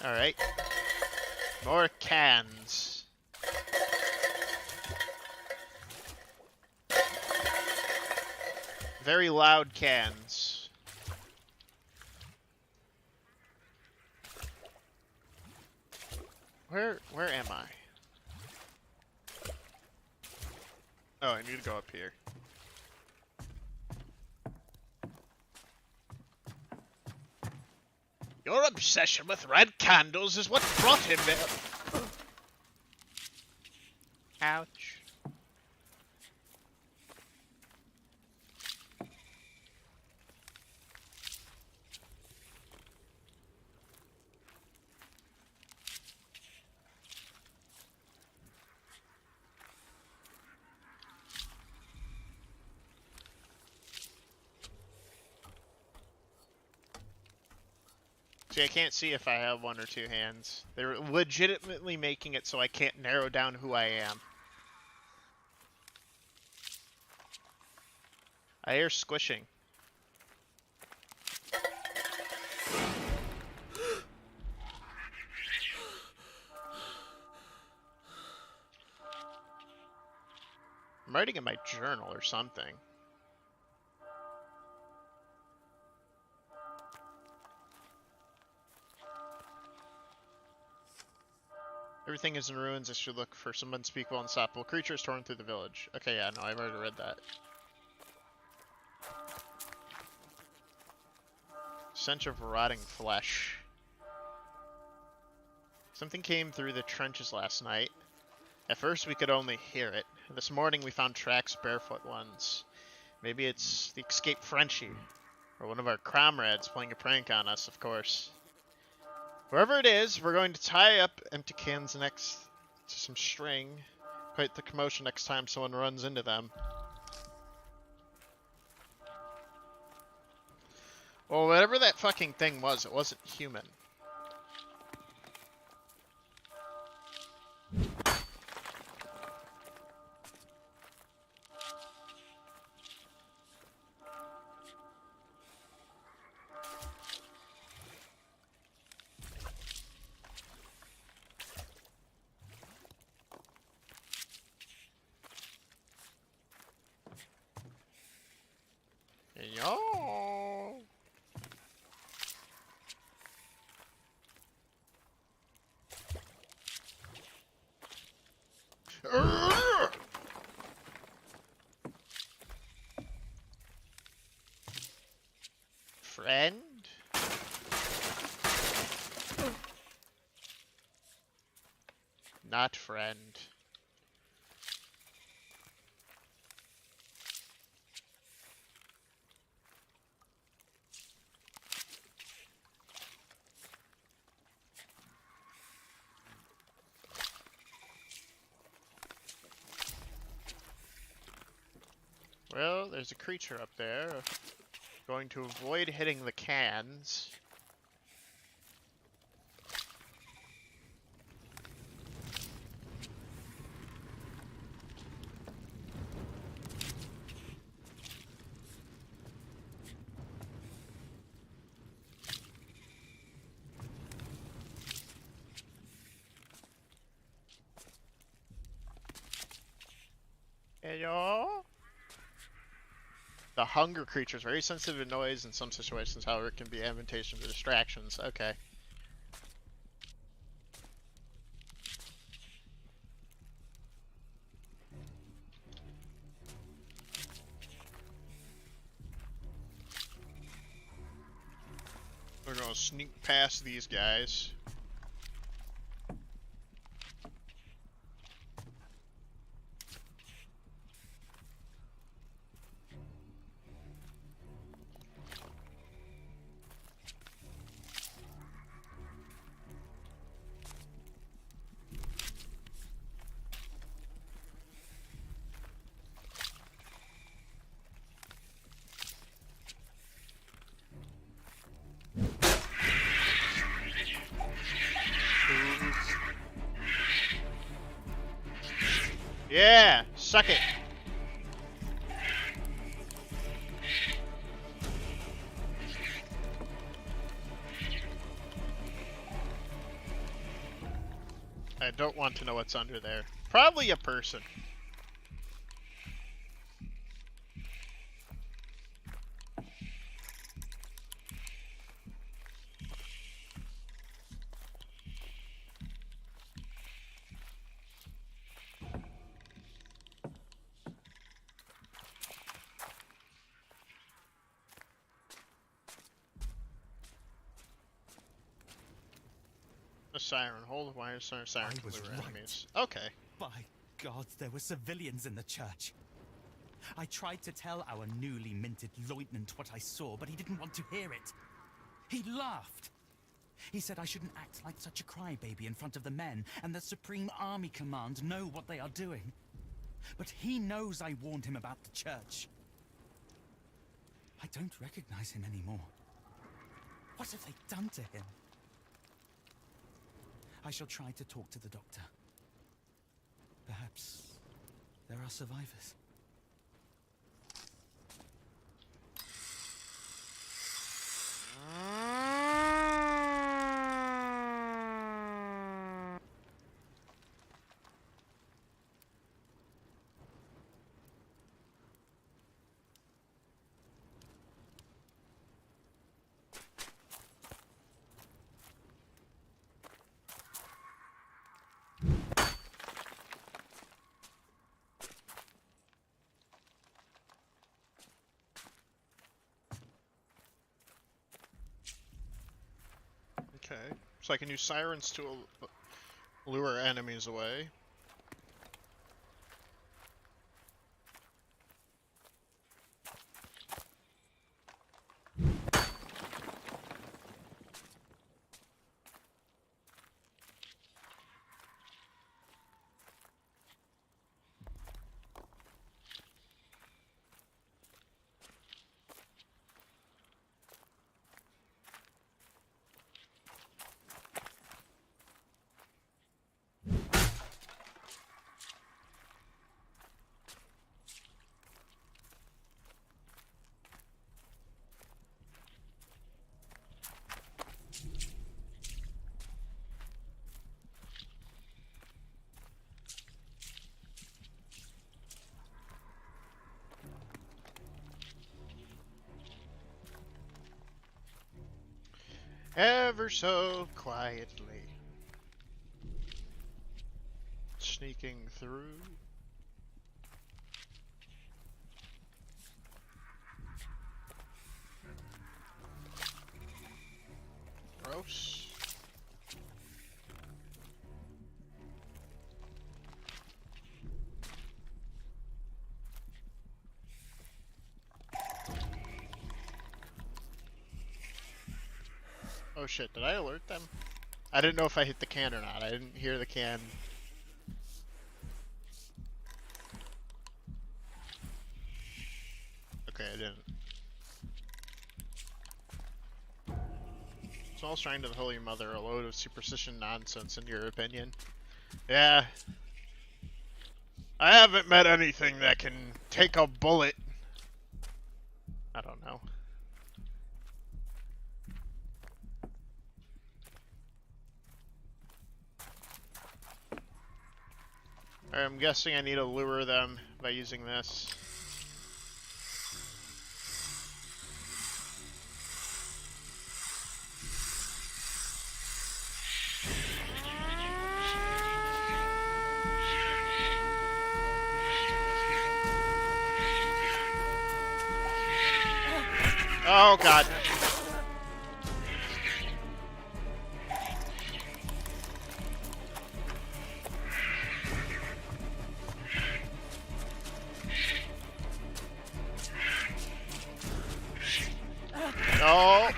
Alright. More cans. Very loud cans. Where am I? Oh, I need to go up here. Your obsession with red candles is what brought him there. Ouch. See, I can't see if I have one or two hands. They're legitimately making it so I can't narrow down who I am. I hear squishing. I'm writing in my journal or something. Everything is in ruins. I should look for some unspeakable, unstoppable creatures torn through the village. Okay, yeah, no, I've already read that. Stench of rotting flesh. Something came through the trenches last night. At first we could only hear it. This morning we found tracks, barefoot ones. Maybe it's the escaped Frenchie. Or one of our comrades playing a prank on us, of course. Whoever it is, we're going to tie up empty cans next to some string. Quite the commotion next time someone runs into them. Well, whatever that fucking thing was, it wasn't human. Yo. Friend? Not friend. Well, there's a creature up there. Going to avoid hitting the cans. Hello? The hunger creature is very sensitive to noise in some situations, however, it can be advantageous for distractions. Okay. We're gonna sneak past these guys. Yeah, suck it. I don't want to know what's under there. Probably a person. A siren. Hold the wire, siren I was deliver right. enemies. Okay. By God, there were civilians in the church. I tried to tell our newly minted lieutenant what I saw, but he didn't want to hear it. He laughed. He said I shouldn't act like such a crybaby in front of the men, and the Supreme Army Command know what they are doing. But he knows I warned him about the church. I don't recognize him anymore. What have they done to him? I shall try to talk to the doctor. Perhaps there are survivors. Okay, so I can use sirens to lure enemies away. Ever so quietly. Sneaking through. Gross. Oh shit, did I alert them? I didn't know if I hit the can or not. I didn't hear the can. Okay, I didn't. Small shrine to the Holy Mother, a load of superstition nonsense in your opinion. Yeah. I haven't met anything that can take a bullet. I don't know. I'm guessing I need to lure them by using this. Oh god. No.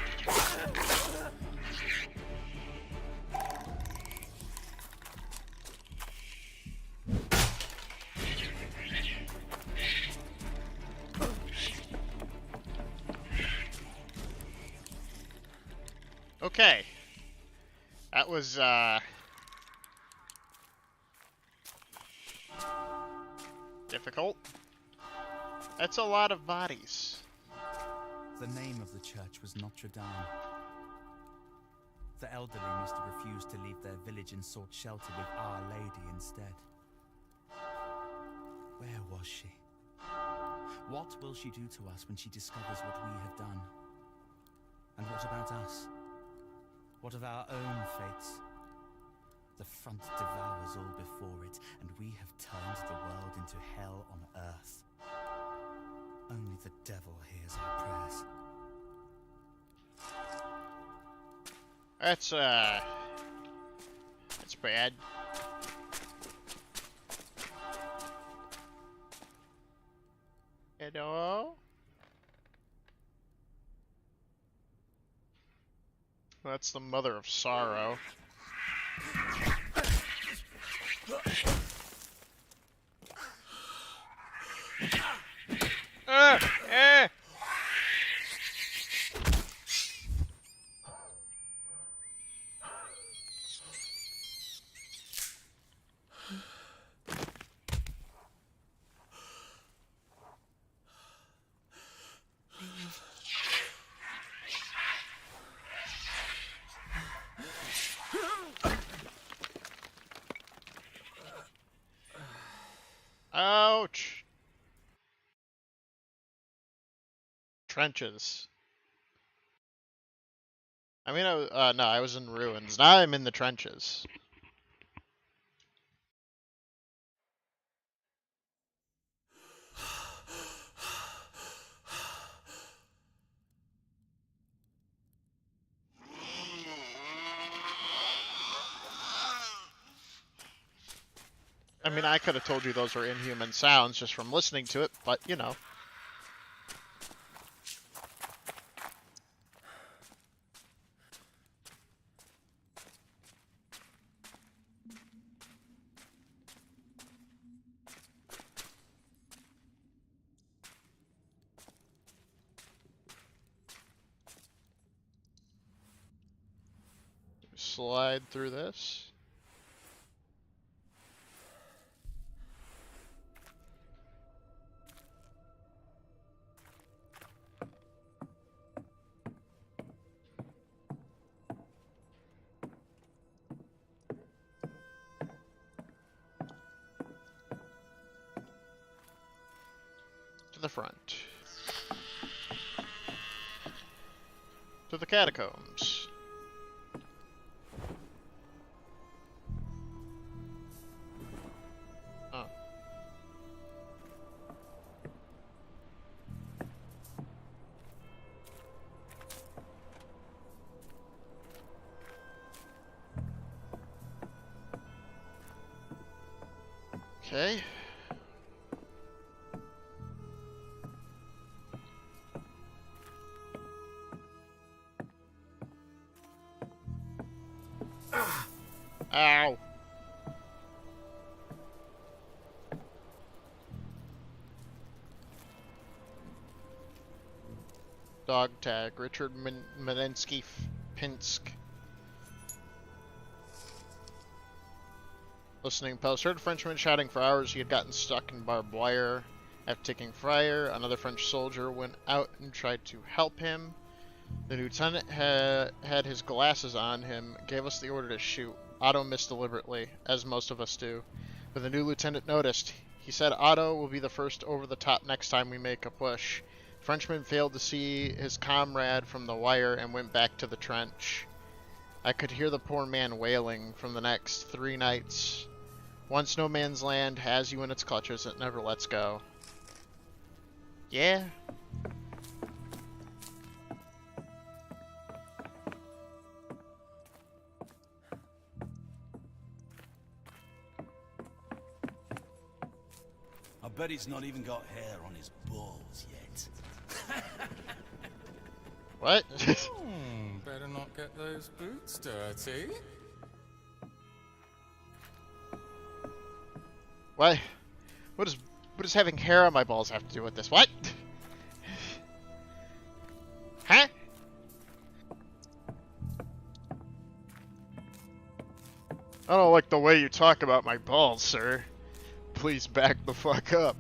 Okay. That was, difficult. That's a lot of bodies. The name of the church was Notre Dame. The elderly must have refused to leave their village and sought shelter with Our Lady instead. Where was she? What will she do to us when she discovers what we have done? And what about us? What of our own fates? The front devours all before it, and we have turned the world into hell on earth. Only the devil hears our prayers. That's bad. Hello? That's the mother of sorrow. trenches. I mean, no, I was in ruins. Now I'm in the trenches. I mean, I could have told you those were inhuman sounds just from listening to it, but, you know. Slide through this. To the front. To the catacombs. Oh. Okay. Ow. Dog tag. Richard Malinsky Pinsk. Listening post. Heard a Frenchman shouting for hours he had gotten stuck in barbed wire. After taking fire, another French soldier went out and tried to help him. The lieutenant had his glasses on him, gave us the order to shoot. Otto missed deliberately, as most of us do. But the new lieutenant noticed. He said Otto will be the first over the top next time we make a push. Frenchman failed to see his comrade from the wire and went back to the trench. I could hear the poor man wailing from the next 3 nights. Once no man's land has you in its clutches, it never lets go. Yeah. I bet he's not even got hair on his balls yet. What? Better not get those boots dirty. Why? What does having hair on my balls have to do with this? What? Huh? I don't like the way you talk about my balls, sir. Please back the fuck up.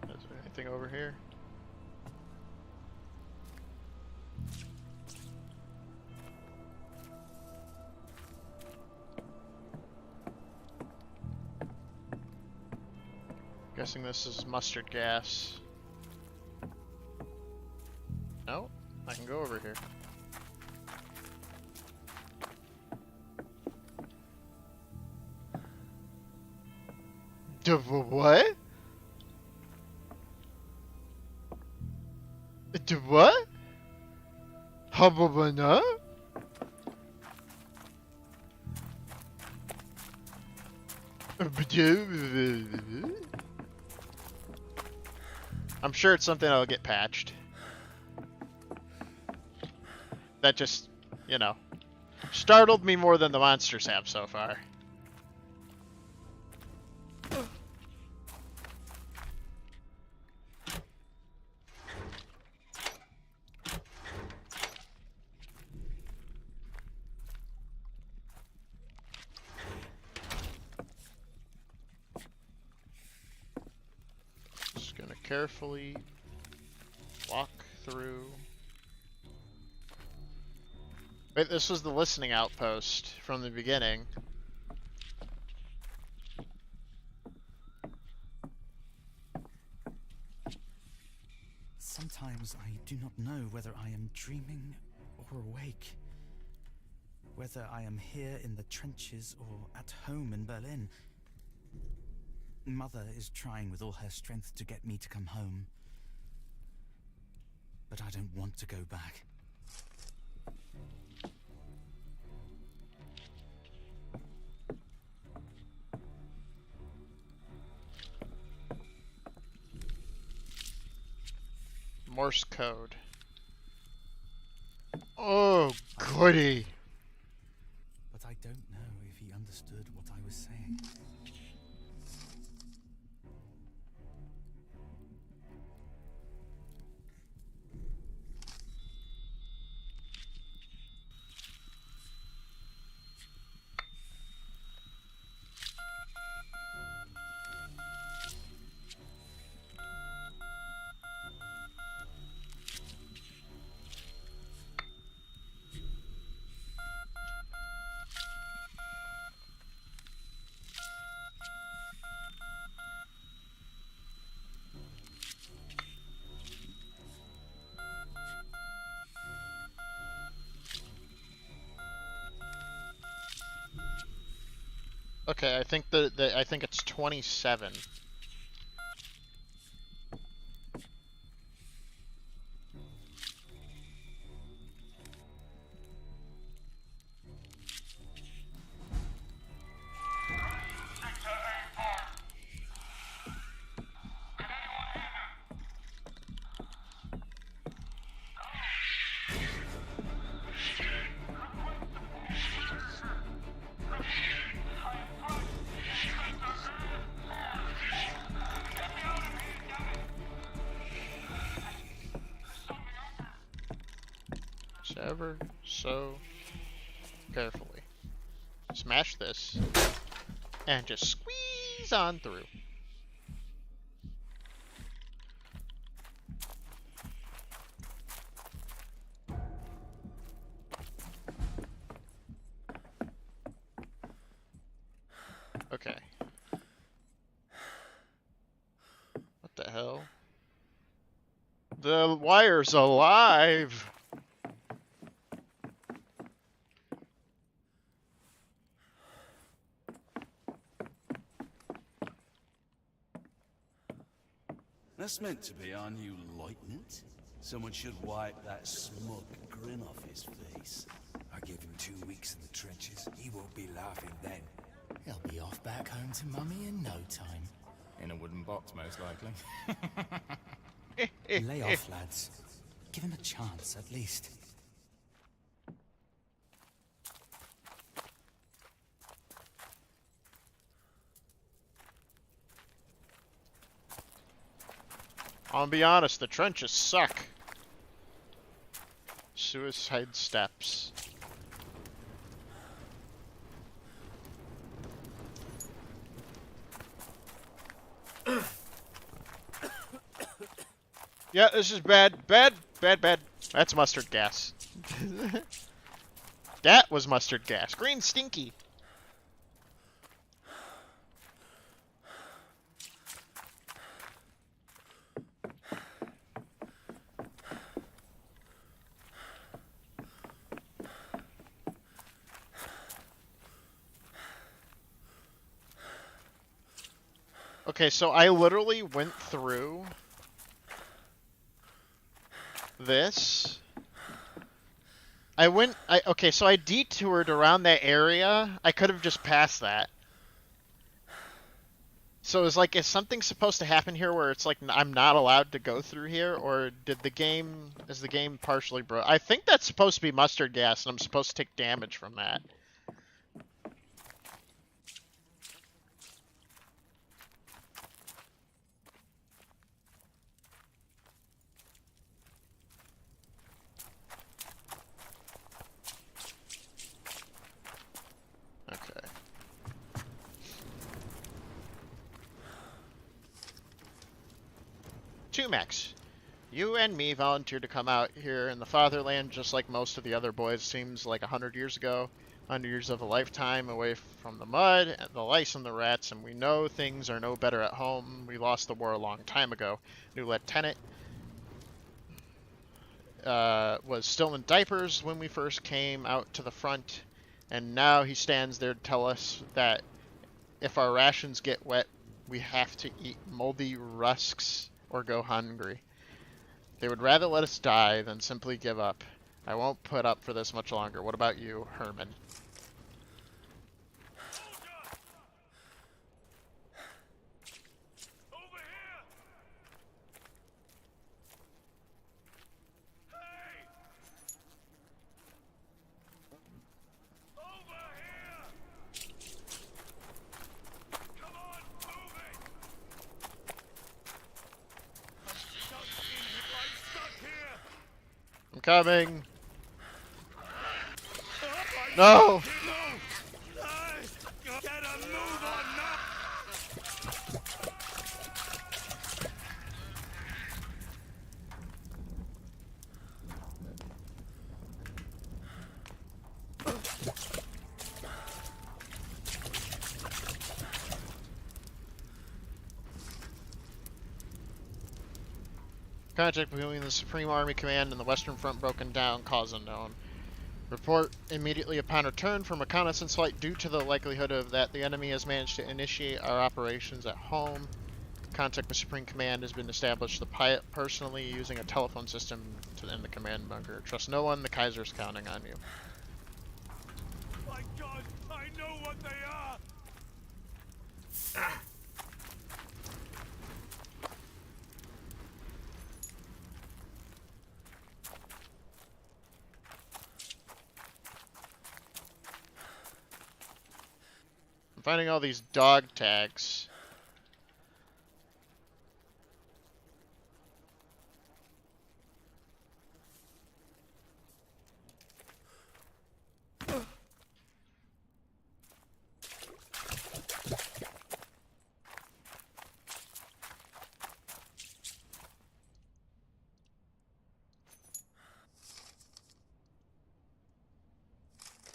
Is there anything over here? Guessing this is mustard gas. No, I can go over here. What? What? Hababana? I'm sure it's something that'll get patched. That just, you know, startled me more than the monsters have so far. Just gonna carefully walk through. Wait, this was the listening outpost from the beginning. times I do not know whether I am dreaming or awake. Whether I am here in the trenches or at home in Berlin. Mother is trying with all her strength to get me to come home. But I don't want to go back. Morse code. Oh, goody. But I don't know if he understood what I was saying. Okay, I think I think it's 27. Ever so carefully. Smash this and just squeeze on through. Okay. What the hell? The wire's alive! That's meant to be our new lieutenant. Someone should wipe that smug grin off his face. I give him 2 weeks in the trenches. He won't be laughing then. He'll be off back home to Mummy in no time. In a wooden box, most likely. Lay off, lads. Give him a chance, at least. I'll be honest, the trenches suck. Suicide steps. Yeah, this is bad. Bad. That's mustard gas. That was mustard gas. Green stinky. Okay, so I literally went through this. Okay, so I detoured around that area. I could have just passed that. So it's like, is something supposed to happen here where it's like I'm not allowed to go through here, or is the game partially broke? I think that's supposed to be mustard gas, and I'm supposed to take damage from that. Max, you and me volunteered to come out here in the fatherland just like most of the other boys. Seems like 100 years ago, 100 years of a lifetime away from the mud and the lice and the rats, and we know things are no better at home. We lost the war a long time ago. New lieutenant, was still in diapers when we first came out to the front, and now he stands there to tell us that if our rations get wet, we have to eat moldy rusks or go hungry. They would rather let us die than simply give up. I won't put up for this much longer. What about you, Herman? I'm coming. No! Contact between the Supreme Army Command and the Western Front broken down, cause unknown. Report immediately upon return from reconnaissance flight due to the likelihood of that the enemy has managed to initiate our operations at home. Contact with Supreme Command has been established. The pilot personally using a telephone system in the command bunker. Trust no one, the Kaiser's counting on you. My God, I know what they are! I'm finding all these dog tags.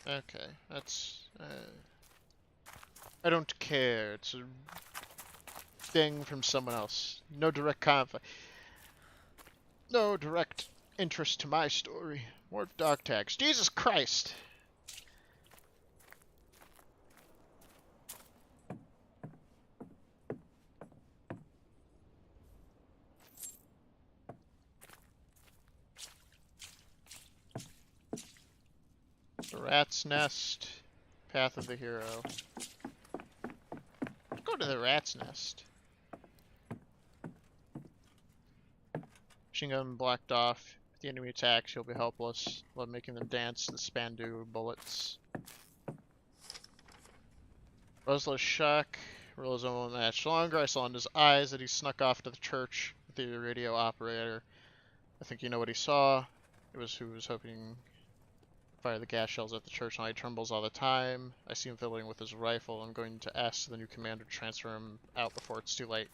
Okay, that's... I don't care. It's a thing from someone else. No direct conflict. No direct interest to my story. More dog tags. Jesus Christ! The Rat's Nest. Path of the Hero. Go to the Rat's Nest. Machine gun blocked off. If the enemy attacks, you'll be helpless. Love making them dance the Spandu bullets. Roseless shock. Roseless won't match longer. I saw in his eyes that he snuck off to the church with the radio operator. I think you know what he saw. It was who was hoping fire the gas shells at the church, and he trembles all the time. I see him fiddling with his rifle. I'm going to ask the new commander to transfer him out before it's too late.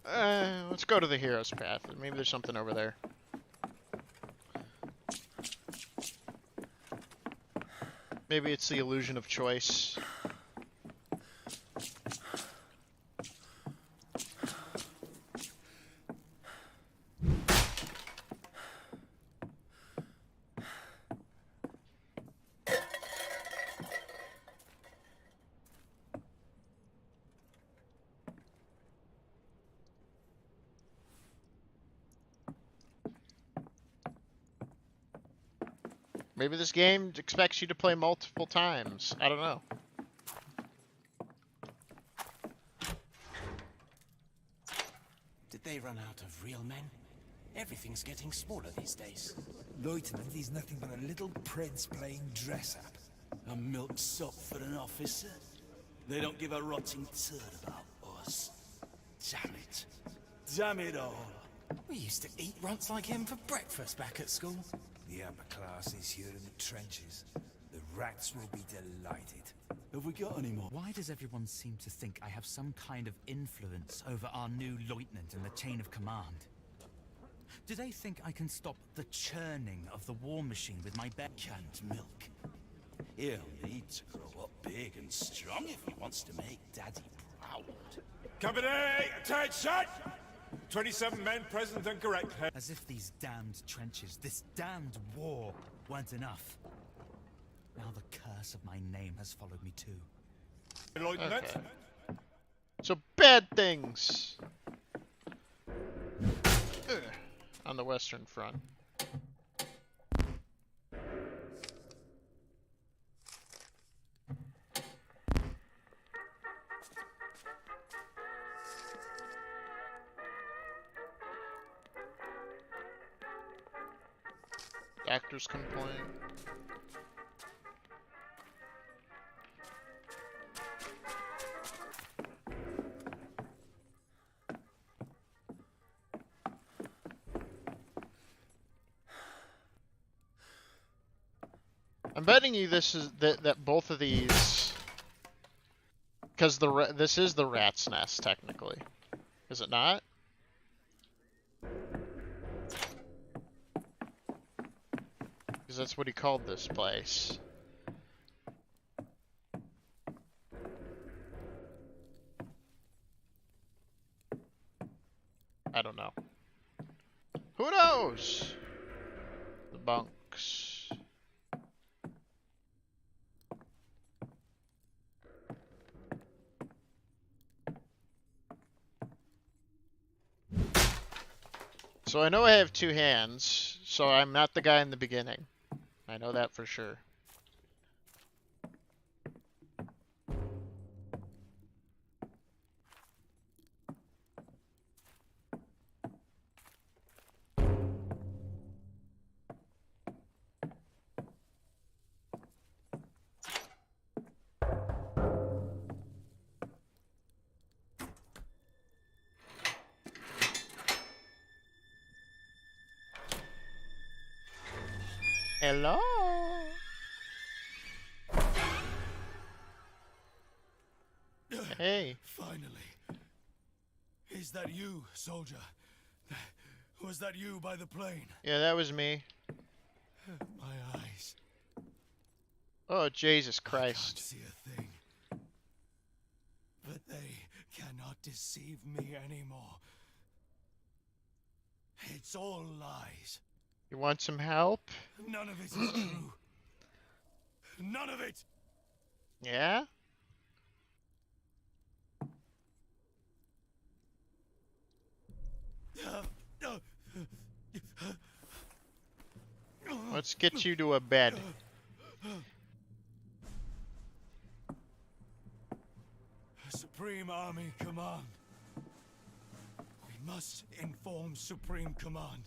Let's go to the hero's path. Maybe there's something over there. Maybe it's the illusion of choice. Maybe this game expects you to play multiple times. I don't know. Did they run out of real men? Everything's getting smaller these days. Lieutenant is nothing but a little prince playing dress-up. A milksop for an officer? They don't give a rotting turd about us. Damn it. Damn it all. We used to eat runts like him for breakfast back at school. The upper classes here in the trenches. The rats will be delighted. Have we got any more? Why does everyone seem to think I have some kind of influence over our new lieutenant in the chain of command? Do they think I can stop the churning of the war machine with my bare canned milk? He'll need to grow up big and strong if he wants to make Daddy Company, attention! 27 men present and correct. As if these damned trenches, this damned war, weren't enough. Now the curse of my name has followed me too. Okay. So bad things on the Western Front. Doctor's complaint. I'm betting you this is that both of these, because this is the rat's nest technically, is it not? Because that's what he called this place. I don't know. Who knows? The bunks. So I know I have two hands, so I'm not the guy in the beginning. I know that for sure. Hello? Hey. Finally. Is that you, soldier? Was that you by the plane? Yeah, that was me. My eyes. Oh, Jesus Christ. I can't see a thing. But they cannot deceive me anymore. It's all lies. You want some help? None of it is true. None of it! Yeah? Let's get you to a bed. Supreme Army Command. We must inform Supreme Command.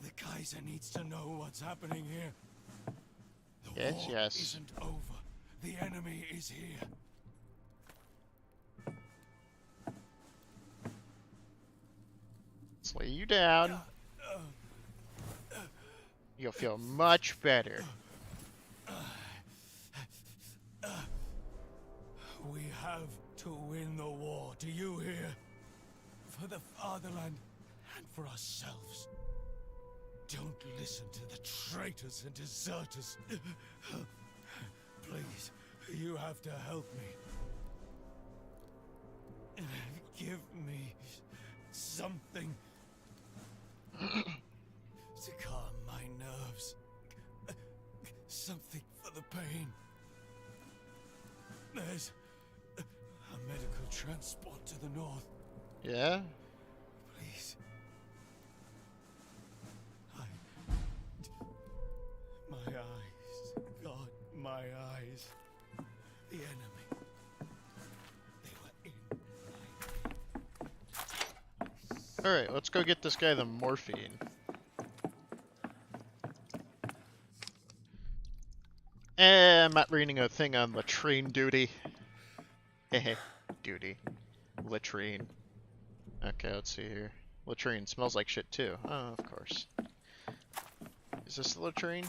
The Kaiser needs to know what's happening here. The war isn't over. The enemy is here. Let's lay you down. You'll feel much better. We have to win the war. Do you hear? For the fatherland and for ourselves. Don't listen to the traitors and deserters. Please, you have to help me. Give me something to calm my nerves. Something for the pain. There's a medical transport to the north. Yeah? Please. My eyes. God, my eyes. The enemy. They were in. Alright, let's go get this guy the morphine. I'm not reading a thing on latrine duty. Hehe. Duty. Latrine. Okay, let's see here. Latrine smells like shit too. Oh, of course. Is this the latrine?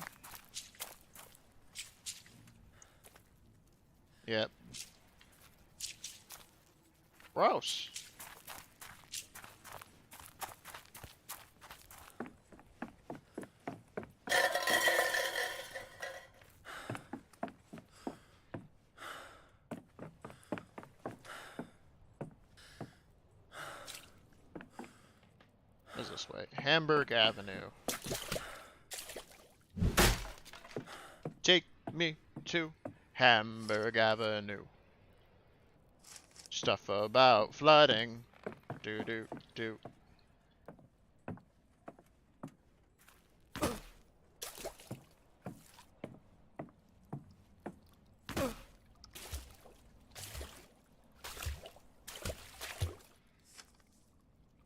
Yep. Gross. this way. Hamburg Avenue. Take me to Hamburg Avenue. Stuff about flooding. Do do do.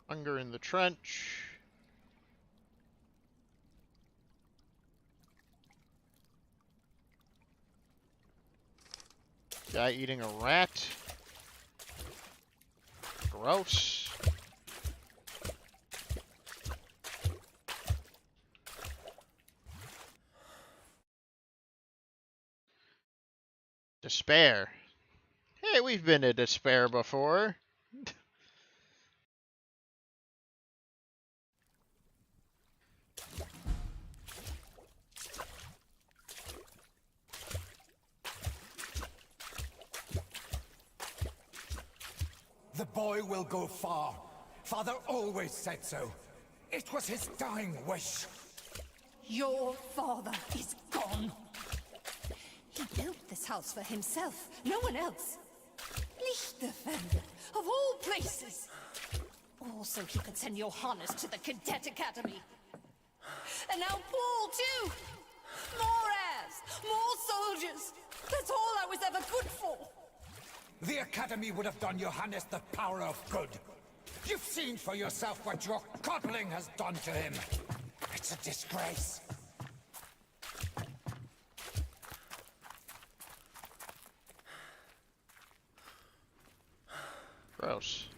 Hunger in the trench. Guy eating a rat. Gross. Despair. Hey, we've been to despair before. The boy will go far. Father always said so. It was his dying wish. Your father is gone. He built this house for himself, no one else. Lichterfeld, of all places. Also, he could send Johannes to the Cadet Academy. And now Paul, too. More heirs, more soldiers. That's all I was ever good for. The Academy would have done Johannes the power of good. You've seen for yourself what your coddling has done to him. It's a disgrace. Gross.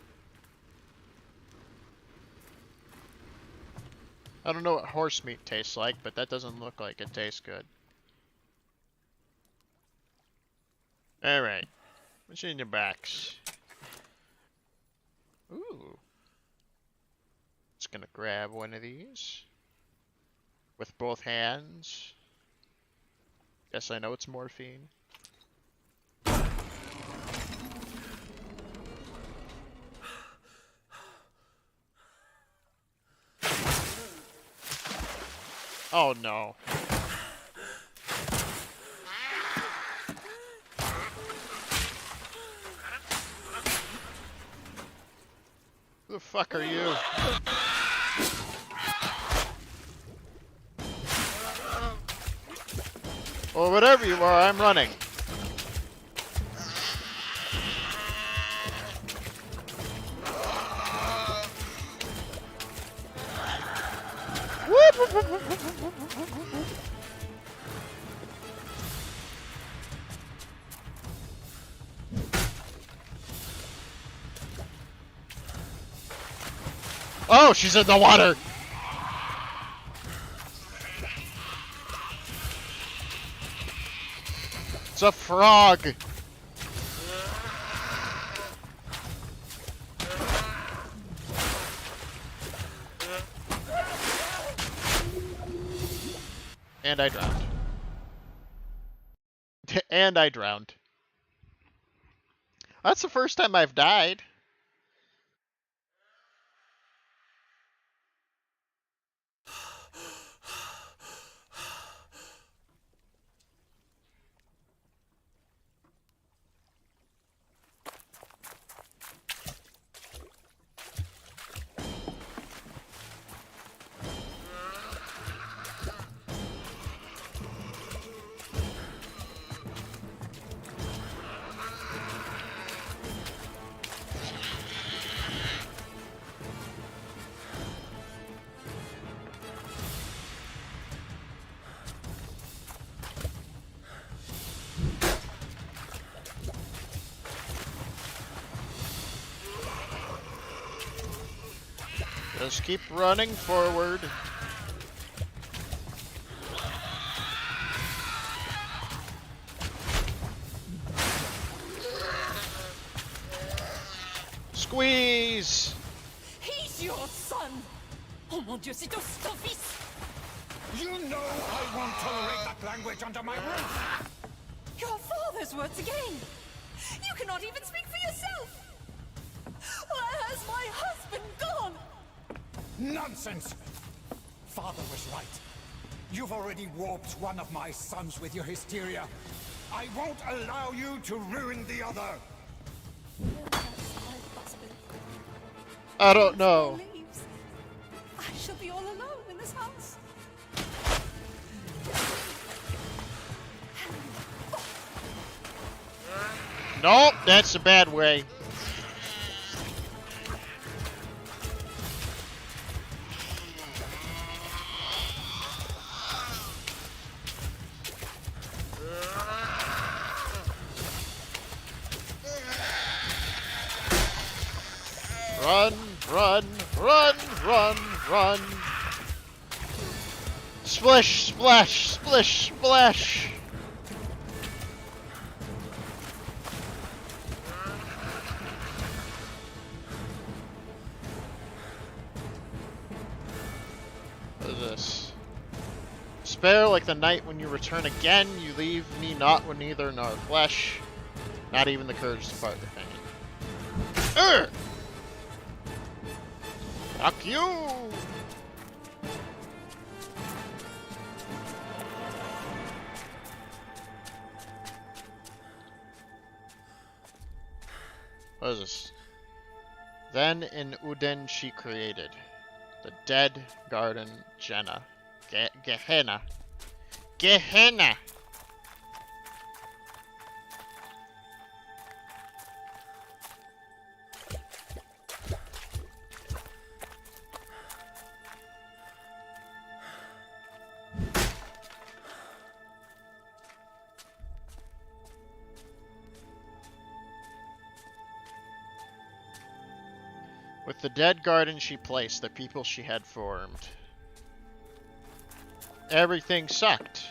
I don't know what horse meat tastes like, but that doesn't look like it tastes good. Alright. What's in your box? Ooh. Just gonna grab one of these. With both hands. Guess I know it's morphine. Oh no. Who the fuck are you? Or whatever you are, I'm running. Oh, she's in the water! It's a frog! And I drowned. And I drowned. That's the first time I've died. Just keep running forward. Squeeze! He's your son! Oh mon Dieu, c'est aussi ton fils! You know I won't tolerate that language under my roof! Your father's words again! You cannot even speak for yourself! Where has my husband gone? Nonsense! Father was right. You've already warped one of my sons with your hysteria. I won't allow you to ruin the other! I don't know. I shall be all alone in this house. Nope, that's a bad way. Run, run, run, run, run. Splish, splash, splish, splash. What is this? Spare like the night when you return again, you leave me not with neither nor flesh, not even the courage to part the pain. Fuck you! What is this? Then in Uden she created the dead garden Gehenna. Gehenna. Gehenna! With the dead garden she placed the people she had formed. Everything sucked.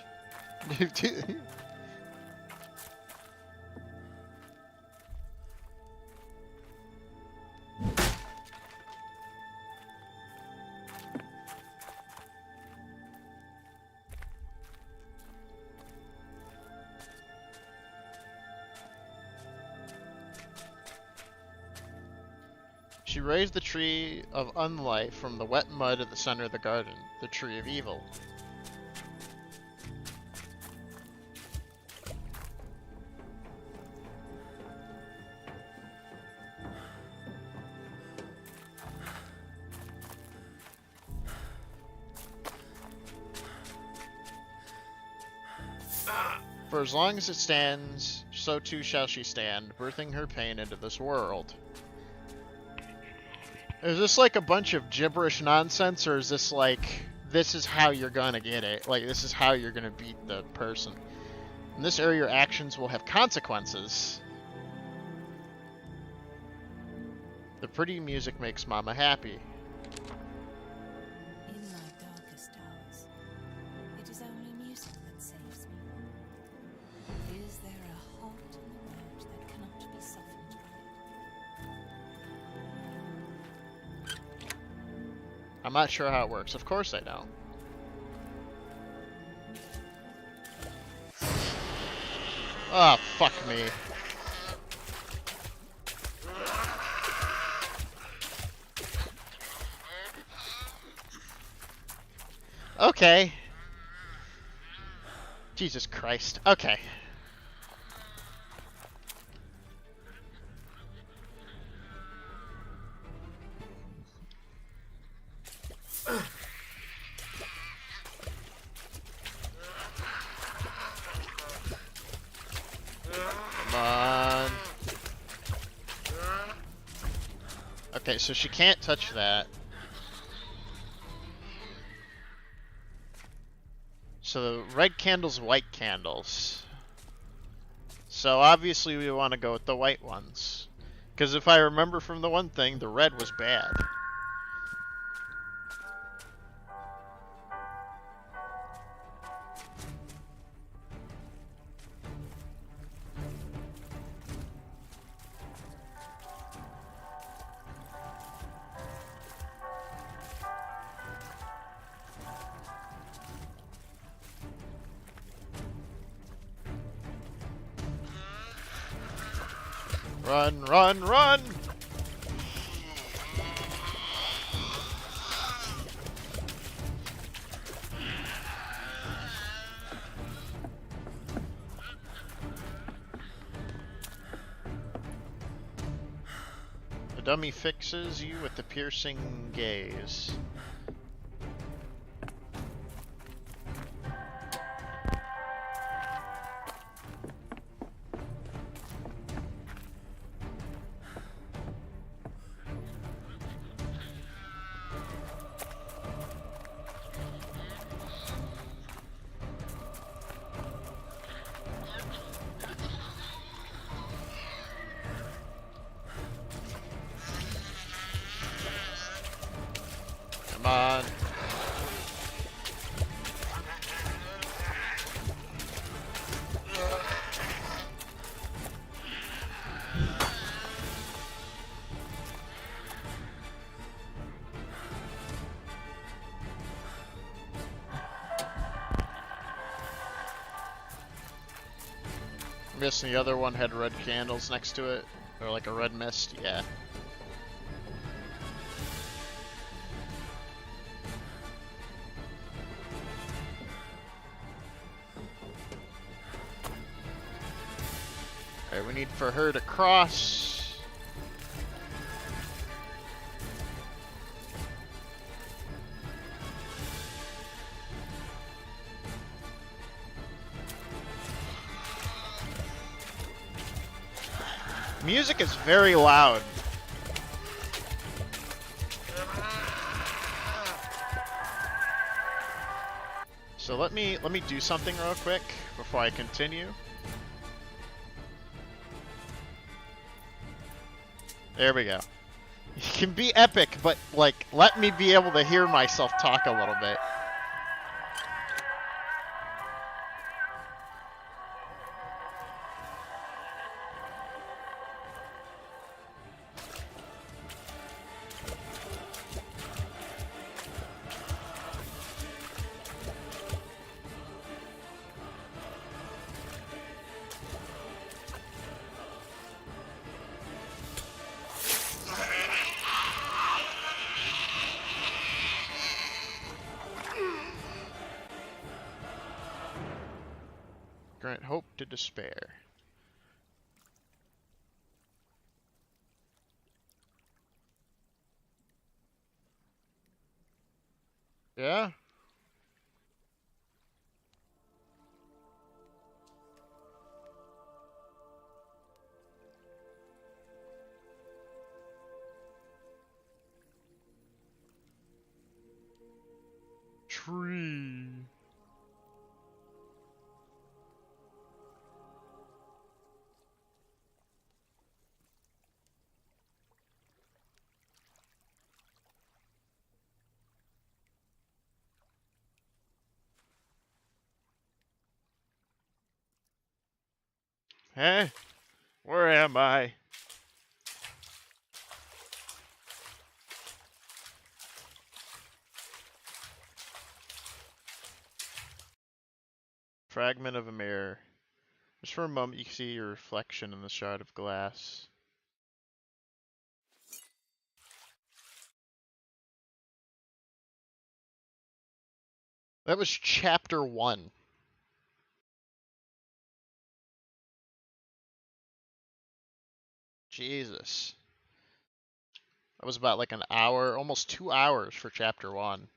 She raised the tree of unlife from the wet mud at the center of the garden, the tree of evil. For as long as it stands, so too shall she stand, birthing her pain into this world. Is this like a bunch of gibberish nonsense, or is this like, this is how you're gonna get it? Like, this is how you're gonna beat the person. In this area, your actions will have consequences. The pretty music makes Mama happy. In my darkest hours, it is only music that saves me. Is there a heart in the world that cannot be softened by it? I'm not sure how it works. Of course I don't. Ah, fuck me. Okay. Jesus Christ. Okay. Come on. Okay, so she can't touch that. So red candles, white candles. So obviously we want to go with the white ones. Because if I remember from the one thing, the red was bad. Run, run, run! dummy fixes you with the piercing gaze. Come on. I'm guessing the other one had red candles next to it, or like a red mist, yeah. Alright, we need for her to cross. Music is very loud. So let me do something real quick before I continue. There we go. It can be epic, but like let me be able to hear myself talk a little bit. Grant hope to despair. Yeah? Tree. Eh? Where am I? Fragment of a mirror. Just for a moment, you can see your reflection in the shard of glass. That was chapter 1. Jesus. That was about like an hour, almost 2 hours for chapter 1.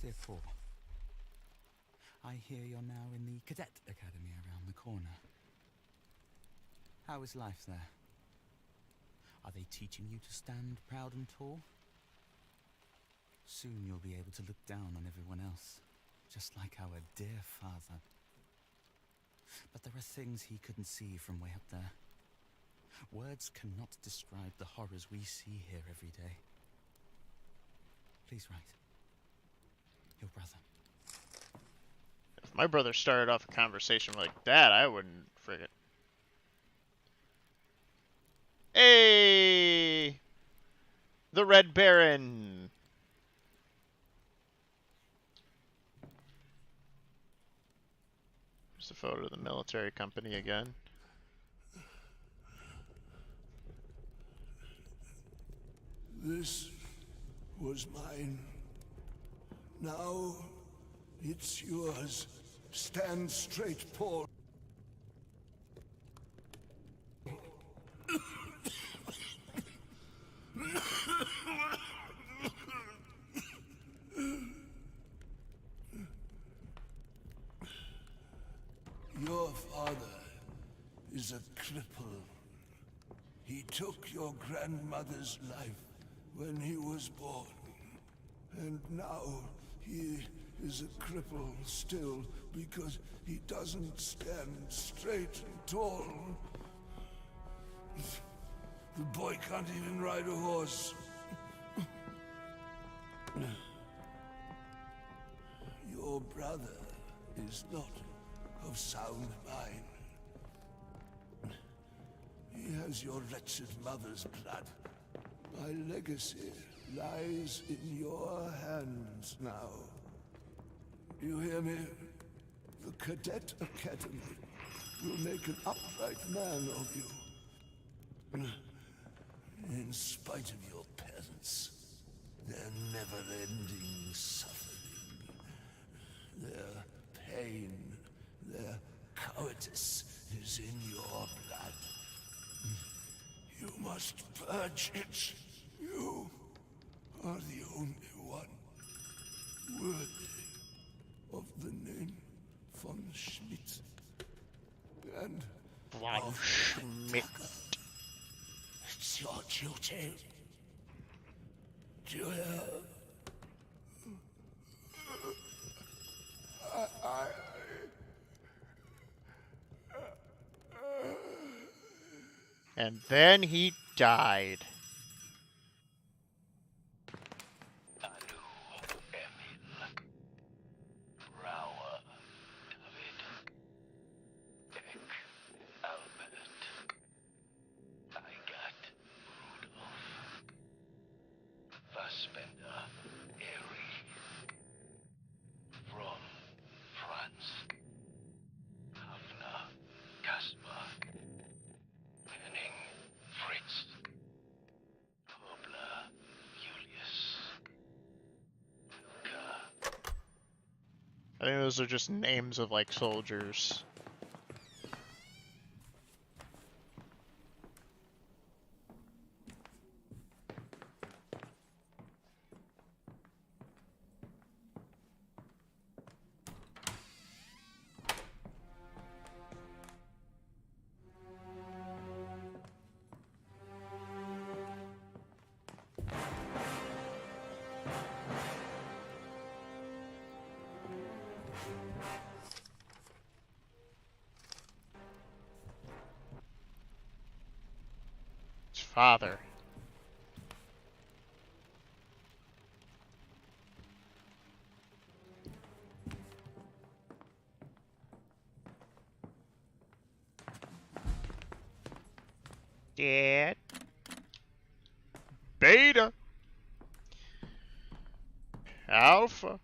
Dear Paul, I hear you're now in the Cadet Academy around the corner. How is life there? Are they teaching you to stand proud and tall? Soon you'll be able to look down on everyone else, just like our dear father. But there are things he couldn't see from way up there. Words cannot describe the horrors we see here every day. Please write. Your brother. If my brother started off a conversation like that, I wouldn't frigate. Hey! The Red Baron! There's a photo of the military company again. This was mine. Now it's yours. Stand straight, Paul. Your father is a cripple. He took your grandmother's life when he was born. And now he is a cripple still because he doesn't stand straight and tall. The boy can't even ride a horse. Your brother is not of sound mind. He has your wretched mother's blood. My legacy lies in your hands now. You hear me? The Cadet Academy will make an upright man of you. In spite of your parents, their never-ending suffering, their pain, their cowardice is in your blood. You must purge it. You are the only one worthy of the name von Schmidt. And Von Schmidt. It's your duty to help. And then he died. I think those are just names of, like, soldiers. Father. Dad. Beta. Alpha.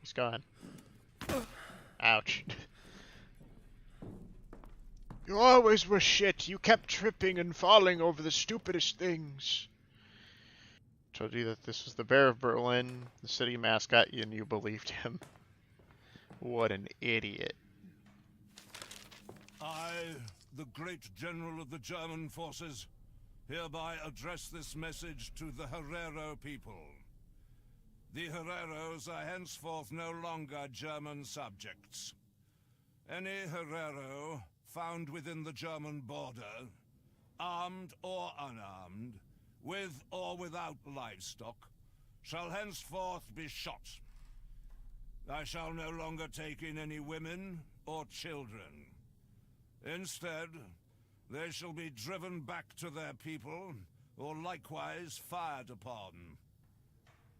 He's gone. Ouch. You always were shit. You kept tripping and falling over the stupidest things. Told you that this was the Bear of Berlin, the city mascot, and you believed him. What an idiot. I, the great general of the German forces, hereby address this message to the Herero people. The Hereros are henceforth no longer German subjects. Any Herero found within the German border, armed or unarmed, with or without livestock, shall henceforth be shot. I shall no longer take in any women or children. Instead, They shall be driven back to their people, or likewise fired upon.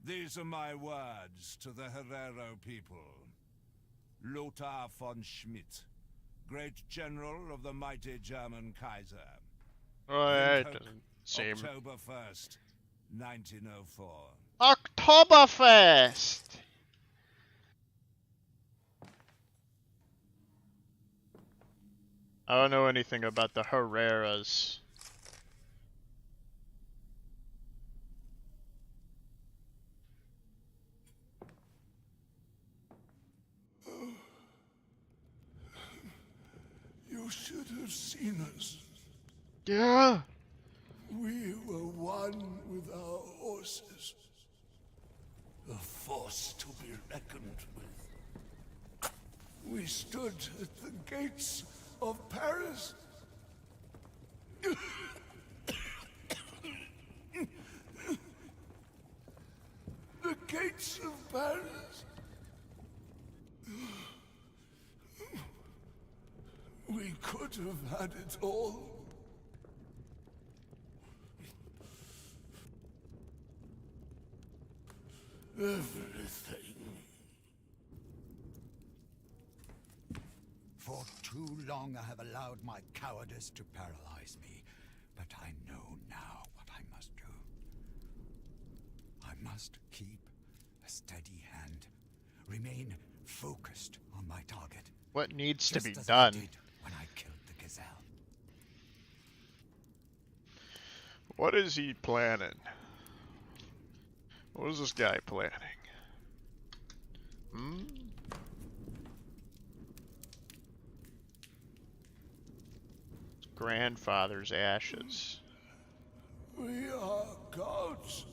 These are my words to the Herero people. Lothar von Schmidt, great general of the mighty German Kaiser. Well, it doesn't seem... October 1st, 1904. Oktoberfest! I don't know anything about the Herreras. You should have seen us. Yeah. We were one with our horses. A force to be reckoned with. We stood at the gates of Paris. The gates of Paris. We could have had it all. Everything. For too long I have allowed my cowardice to paralyze me, but I know now what I must do. I must keep a steady hand, remain focused on my target. What needs to be Just as done? I did when I killed the gazelle. What is he planning? What is this guy planning? Hmm? Grandfather's ashes. We are gods.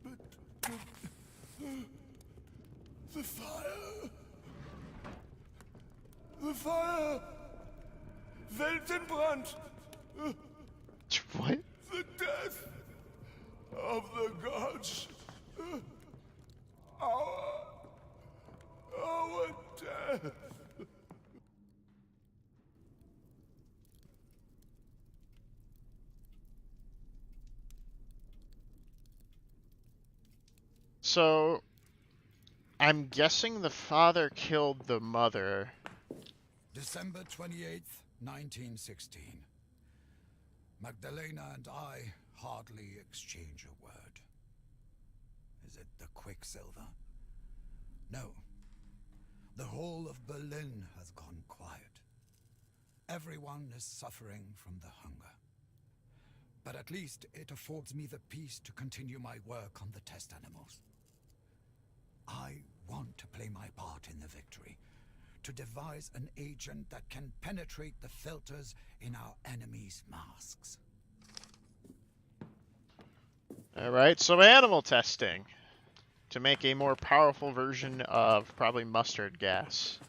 But the fire. The fire. Weltenbrand. What? The death of the gods. Our death. So, I'm guessing the father killed the mother. December 28th, 1916. Magdalena and I hardly exchange a word. Is it the quicksilver? No. The whole of Berlin has gone quiet. Everyone is suffering from the hunger. But at least it affords me the peace to continue my work on the test animals. I want to play my part in the victory, to devise an agent that can penetrate the filters in our enemies' masks. Alright, so animal testing. To make a more powerful version of probably mustard gas.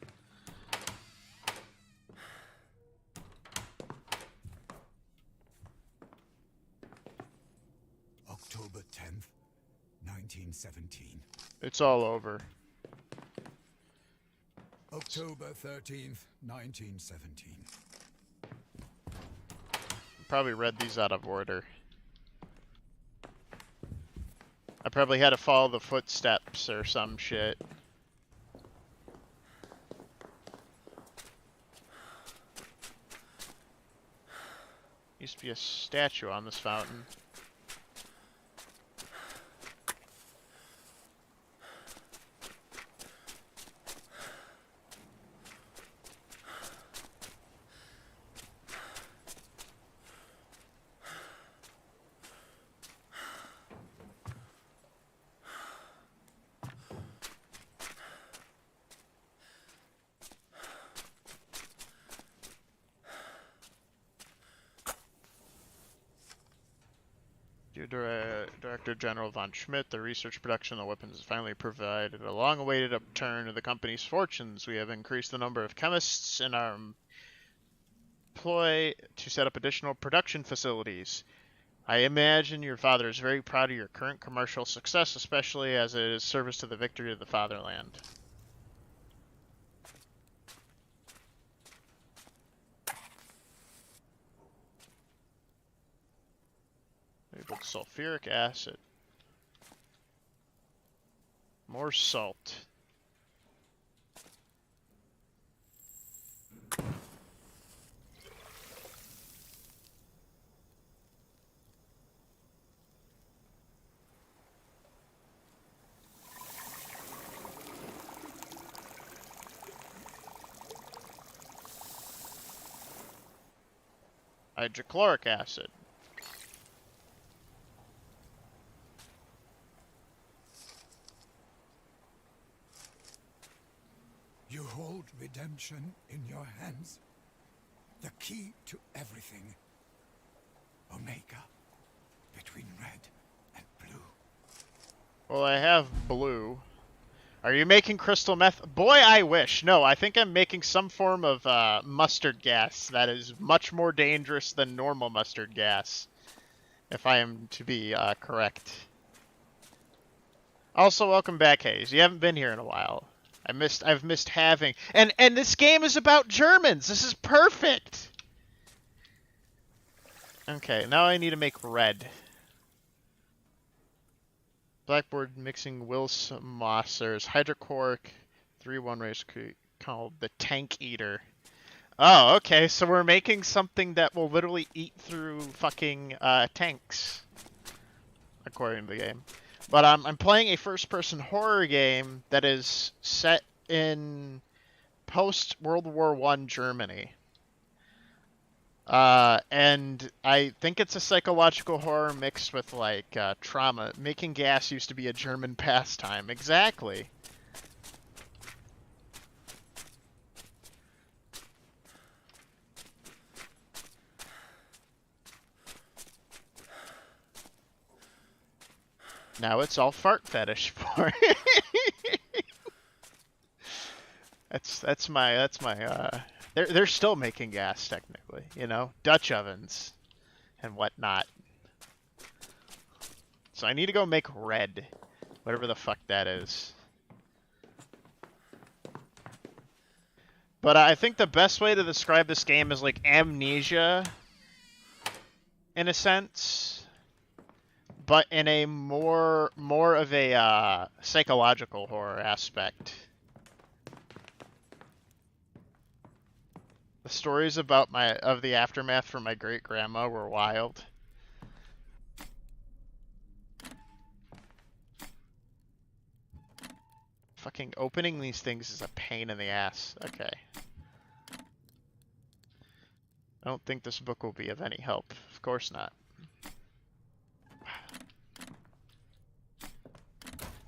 October 10th, 1917. It's all over. October 13th, 1917. Probably read these out of order. I probably had to follow the footsteps or some shit. Used to be a statue on this fountain. Dear Director General von Schmidt, the research production of the weapons has finally provided a long-awaited upturn of the company's fortunes. We have increased the number of chemists in our employ to set up additional production facilities. I imagine your father is very proud of your current commercial success, especially as it is service to the victory of the fatherland. Sulfuric acid. More salt. Hydrochloric acid. You hold redemption in your hands. The key to everything. Omega. Between red and blue. Well, I have blue. Are you making crystal meth? Boy, I wish. No, I think I'm making some form of mustard gas that is much more dangerous than normal mustard gas, if I am to be correct. Also, welcome back, Hayes. You haven't been here in a while. I've missed having, and this game is about Germans. This is perfect. Okay, now I need to make red. Blackboard mixing Wilson Mosser's hydrochloric 3-1 race called the Tank Eater. Oh, okay, so we're making something that will literally eat through fucking tanks, according to the game. But I'm playing a first-person horror game that is set in post-World War I Germany. And I think it's a psychological horror mixed with, like, trauma. Making gas used to be a German pastime. Exactly. Now it's all fart fetish for. That's my they're still making gas technically, you know, Dutch ovens and whatnot. So I need to go make red, whatever the fuck that is. But I think the best way to describe this game is like Amnesia, in a sense, but in a more of a psychological horror aspect. The stories about the aftermath from my great grandma were wild. Fucking opening these things is a pain in the ass. Okay. I don't think this book will be of any help. Of course not.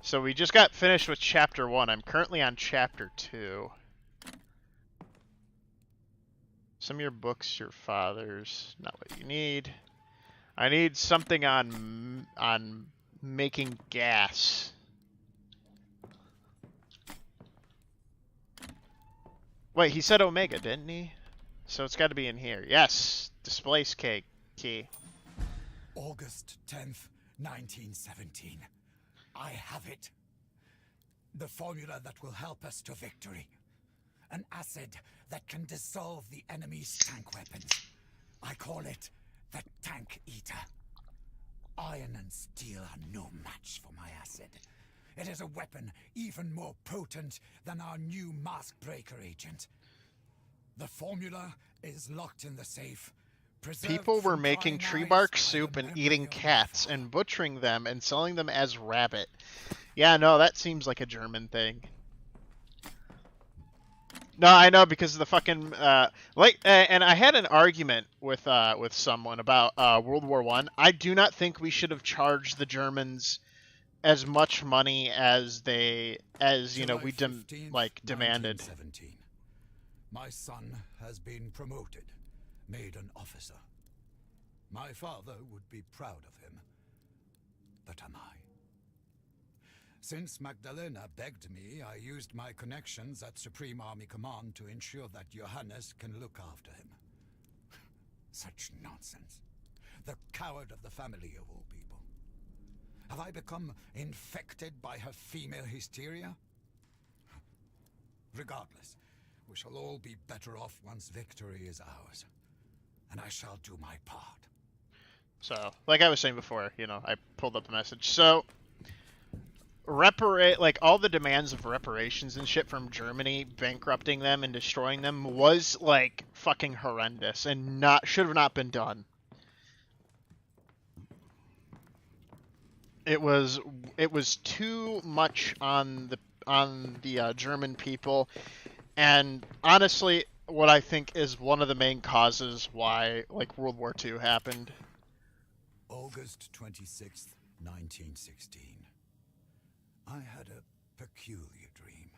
So we just got finished with chapter 1. I'm currently on chapter 2. Some of your books, your father's, not what you need. I need something on making gas. Wait, he said Omega, didn't he? So it's got to be in here. Yes, displace key. August 10th, 1917. I have it. The formula that will help us to victory. An acid that can dissolve the enemy's tank weapons. I call it the Tank Eater. Iron and steel are no match for my acid. It is a weapon even more potent than our new mask breaker agent. The formula is locked in the safe. People were making tree bark soup and eating cats and butchering them and selling them as rabbit. Yeah, no, that seems like a German thing. No, I know, because of the fucking and I had an argument with someone about World War I. I do not think we should have charged the Germans as much money as we demanded. My son has been promoted, made an officer. My father would be proud of him, but am I? Since Magdalena begged me, I used my connections at Supreme Army Command to ensure that Johannes can look after him. Such nonsense. The coward of the family of all people. Have I become infected by her female hysteria? Regardless, we shall all be better off once victory is ours. And I shall do my part. So, like I was saying before, you know, I pulled up the message. So, like all the demands of reparations and shit from Germany, bankrupting them and destroying them was like fucking horrendous and should have not been done. It was too much on the German people, and honestly, what I think is one of the main causes why like World War II happened. August 26th, 1916. I had a peculiar dream.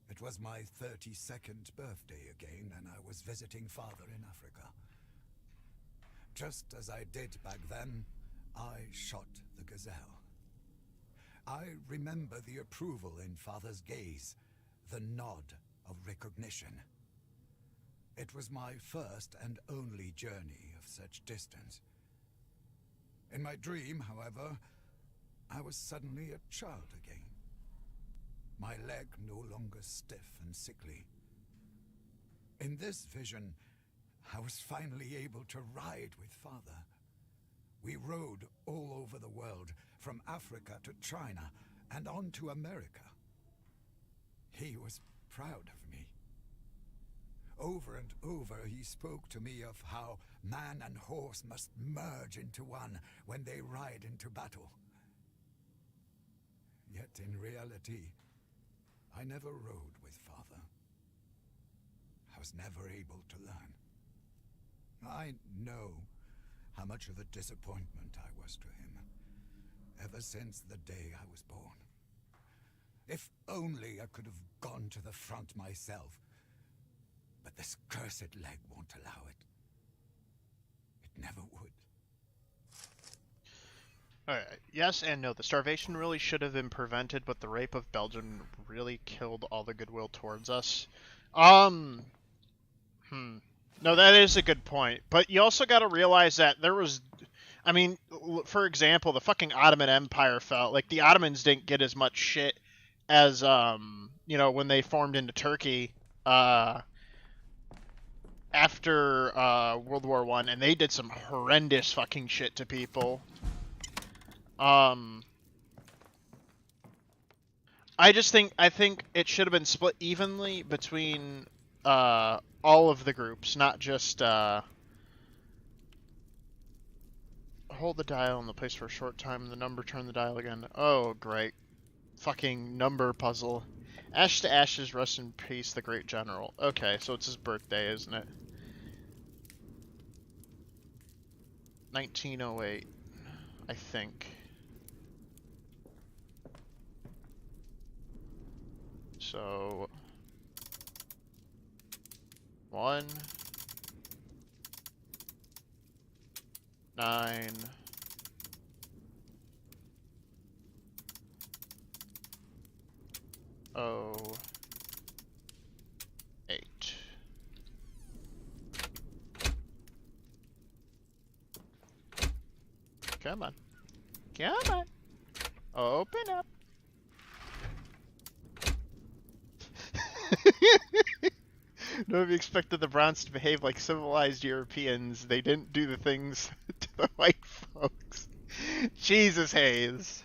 It was my 32nd birthday again, and I was visiting Father in Africa. Just as I did back then, I shot the gazelle. I remember the approval in Father's gaze, the nod of recognition. It was my first and only journey of such distance. In my dream, however, I was suddenly a child again. My leg no longer stiff and sickly. In this vision, I was finally able to ride with Father. We rode all over the world, from Africa to China, and on to America. He was proud of me. Over and over he spoke to me of how man and horse must merge into one when they ride into battle. Yet in reality, I never rode with Father. I was never able to learn. I know how much of a disappointment I was to him, ever since the day I was born. If only I could have gone to the front myself, but this cursed leg won't allow it. It never would. Alright, yes and no. The starvation really should have been prevented, but the rape of Belgium really killed all the goodwill towards us. No, that is a good point. But you also gotta realize that there was... I mean, for example, the fucking Ottoman Empire fell. Like, the Ottomans didn't get as much shit as, you know, when they formed into Turkey, after, World War I, and they did some horrendous fucking shit to people. I think it should have been split evenly between all of the groups, not just hold the dial in the place for a short time and the number turn the dial again. Oh great. Fucking number puzzle. Ash to ashes, rest in peace, the great general. Okay, so it's his birthday, isn't it? 1908, I think. So 1 9 0 8. Come on. Come on. Open up. Nobody expected the Browns to behave like civilized Europeans. They didn't do the things to the white folks. Jesus, Hayes.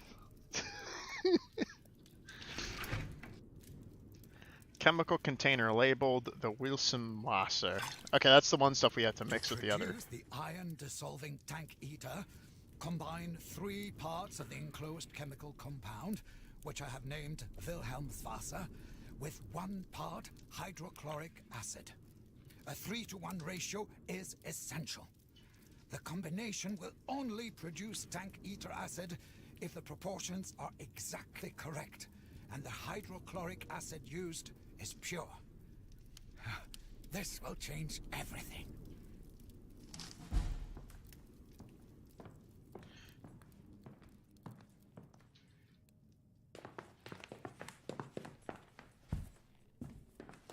Chemical container labeled the Wilson Wasser. Okay, that's the one stuff we had to mix with the other. The iron-dissolving tank eater. Combine 3 parts of the enclosed chemical compound, which I have named Wilhelmswasser, with 1 part hydrochloric acid. A 3-to-1 ratio is essential. The combination will only produce tank eater acid if the proportions are exactly correct, and the hydrochloric acid used is pure. This will change everything.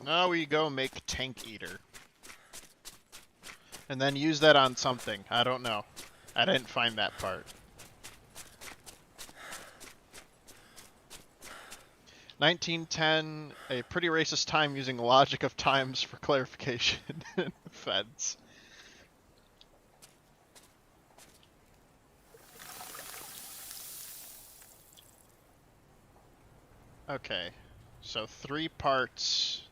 Now we go make tank eater. And then use that on something. I don't know. I didn't find that part. 1910, a pretty racist time using logic of times for clarification. Feds. Okay, so 3 parts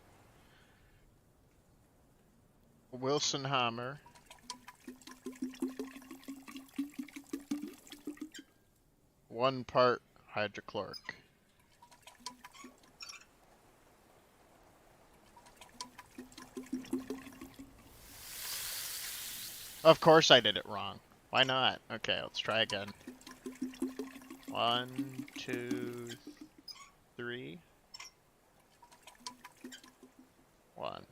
Wilson Hammer. One part hydrochloric. Of course I did it wrong. Why not? Okay, let's try again. 1, 2, 3. 1.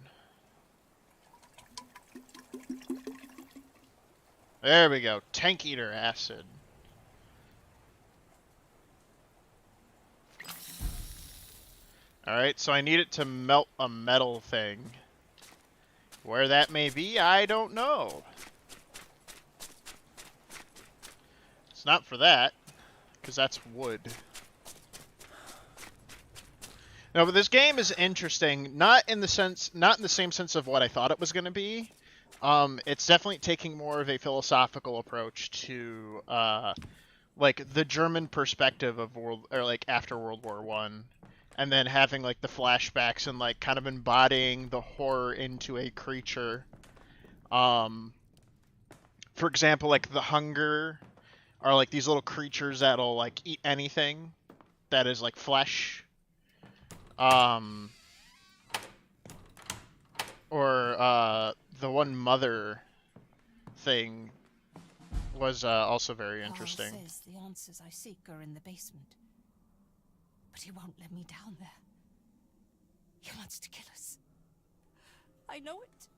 There we go. Tank Eater acid. Alright, so I need it to melt a metal thing. Where that may be, I don't know. It's not for that, because that's wood. No, but this game is interesting, not in the same sense of what I thought it was going to be. It's definitely taking more of a philosophical approach to, like, the German perspective of after World War One. And then having, like, the flashbacks and, like, kind of embodying the horror into a creature. For example, like, the hunger are, like, these little creatures that'll, like, eat anything that is, like, flesh. The one mother thing was also very interesting. Carl says the answers I seek are in the basement. But he won't let me down there. He wants to kill us. I know it.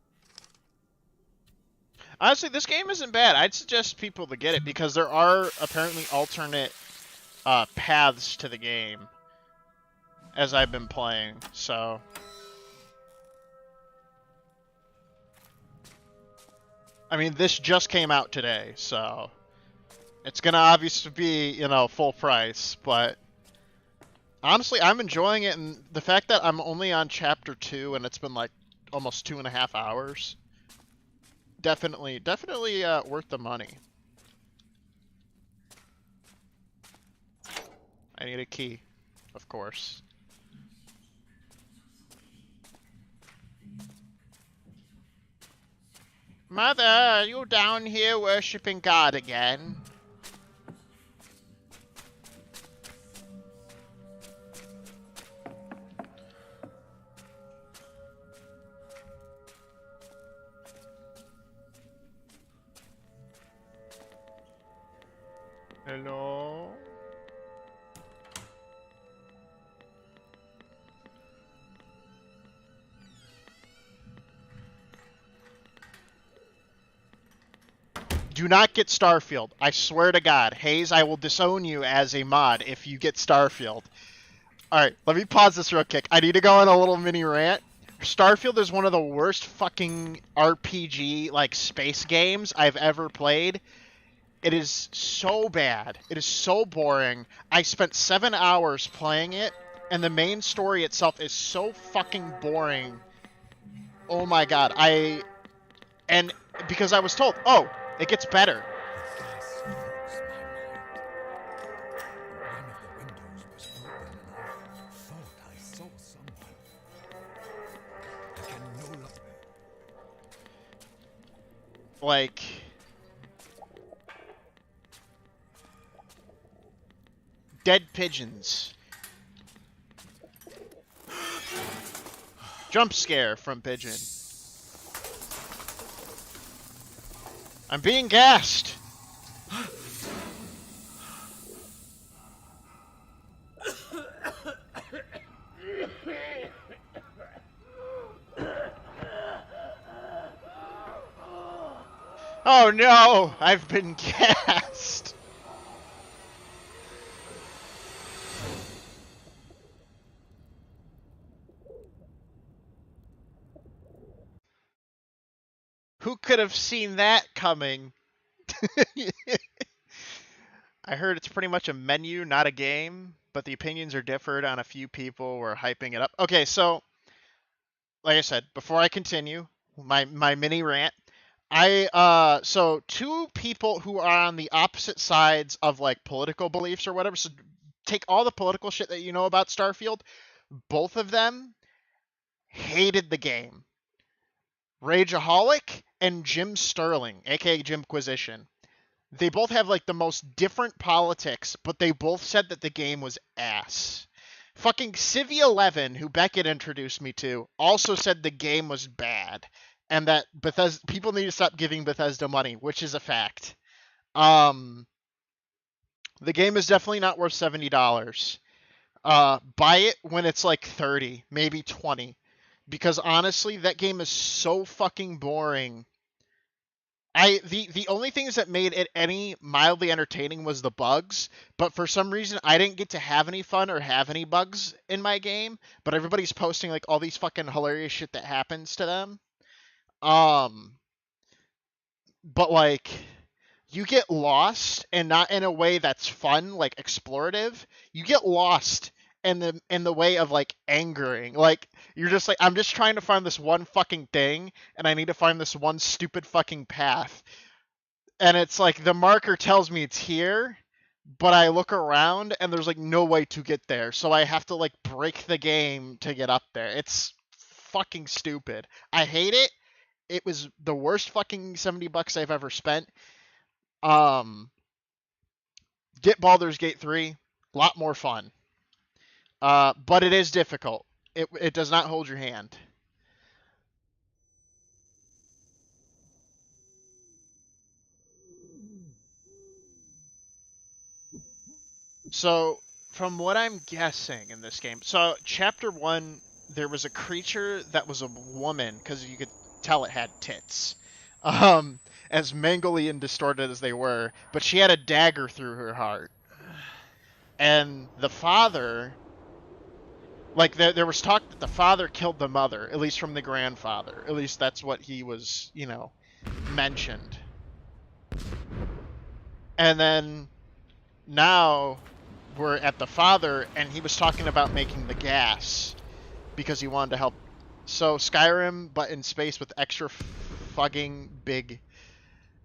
Honestly, this game isn't bad. I'd suggest people to get it because there are apparently alternate paths to the game as I've been playing, so... I mean, this just came out today, so... It's gonna obviously be, you know, full price, but... Honestly, I'm enjoying it, and the fact that I'm only on Chapter 2 and it's been, like, almost 2.5 hours... Definitely worth the money. I need a key, of course. Mother, are you down here worshipping God again? Hello? Do not get Starfield. I swear to God. Hayes, I will disown you as a mod if you get Starfield. Alright, let me pause this real quick. I need to go on a little mini rant. Starfield is one of the worst fucking RPG, like, space games I've ever played. It is so bad. It is so boring. I spent 7 hours playing it, and the main story itself is so fucking boring. Oh my god. And because I was told, oh, it gets better. Like... Dead pigeons. Jump scare from pigeon. I'm being gassed. Oh no, I've been gassed. Who could have seen that coming? I heard it's pretty much a menu, not a game, but the opinions are differed on a few people were hyping it up. Okay, so, like I said, before I continue, my mini rant, so 2 people who are on the opposite sides of, like, political beliefs or whatever, so take all the political shit that you know about Starfield. Both of them hated the game. Rageaholic and Jim Sterling, aka Jimquisition. They both have like the most different politics, but they both said that the game was ass. Fucking Civi 11, who Beckett introduced me to, also said the game was bad, and that Bethesda people need to stop giving Bethesda money, which is a fact. The game is definitely not worth $70. Buy it when it's like 30, maybe 20, because honestly, that game is so fucking boring. The only things that made it any mildly entertaining was the bugs, but for some reason I didn't get to have any fun or have any bugs in my game, but everybody's posting like all these fucking hilarious shit that happens to them. But like you get lost, and not in a way that's fun, like explorative. You get lost in the way of like angering. Like you're just like, I'm just trying to find this one fucking thing, and I need to find this one stupid fucking path. And it's like the marker tells me it's here, but I look around and there's like no way to get there. So I have to like break the game to get up there. It's fucking stupid. I hate it. It was the worst fucking $70 I've ever spent. Get Baldur's Gate 3, a lot more fun. But it is difficult. It does not hold your hand. So, from what I'm guessing in this game, so Chapter 1, there was a creature that was a woman, because you could tell it had tits. As mangly and distorted as they were, but she had a dagger through her heart. And the father, like, there was talk that the father killed the mother, at least from the grandfather. At least that's what he was, mentioned. And then, now, we're at the father, and he was talking about making the gas, because he wanted to help. So, Skyrim, but in space with extra fucking big...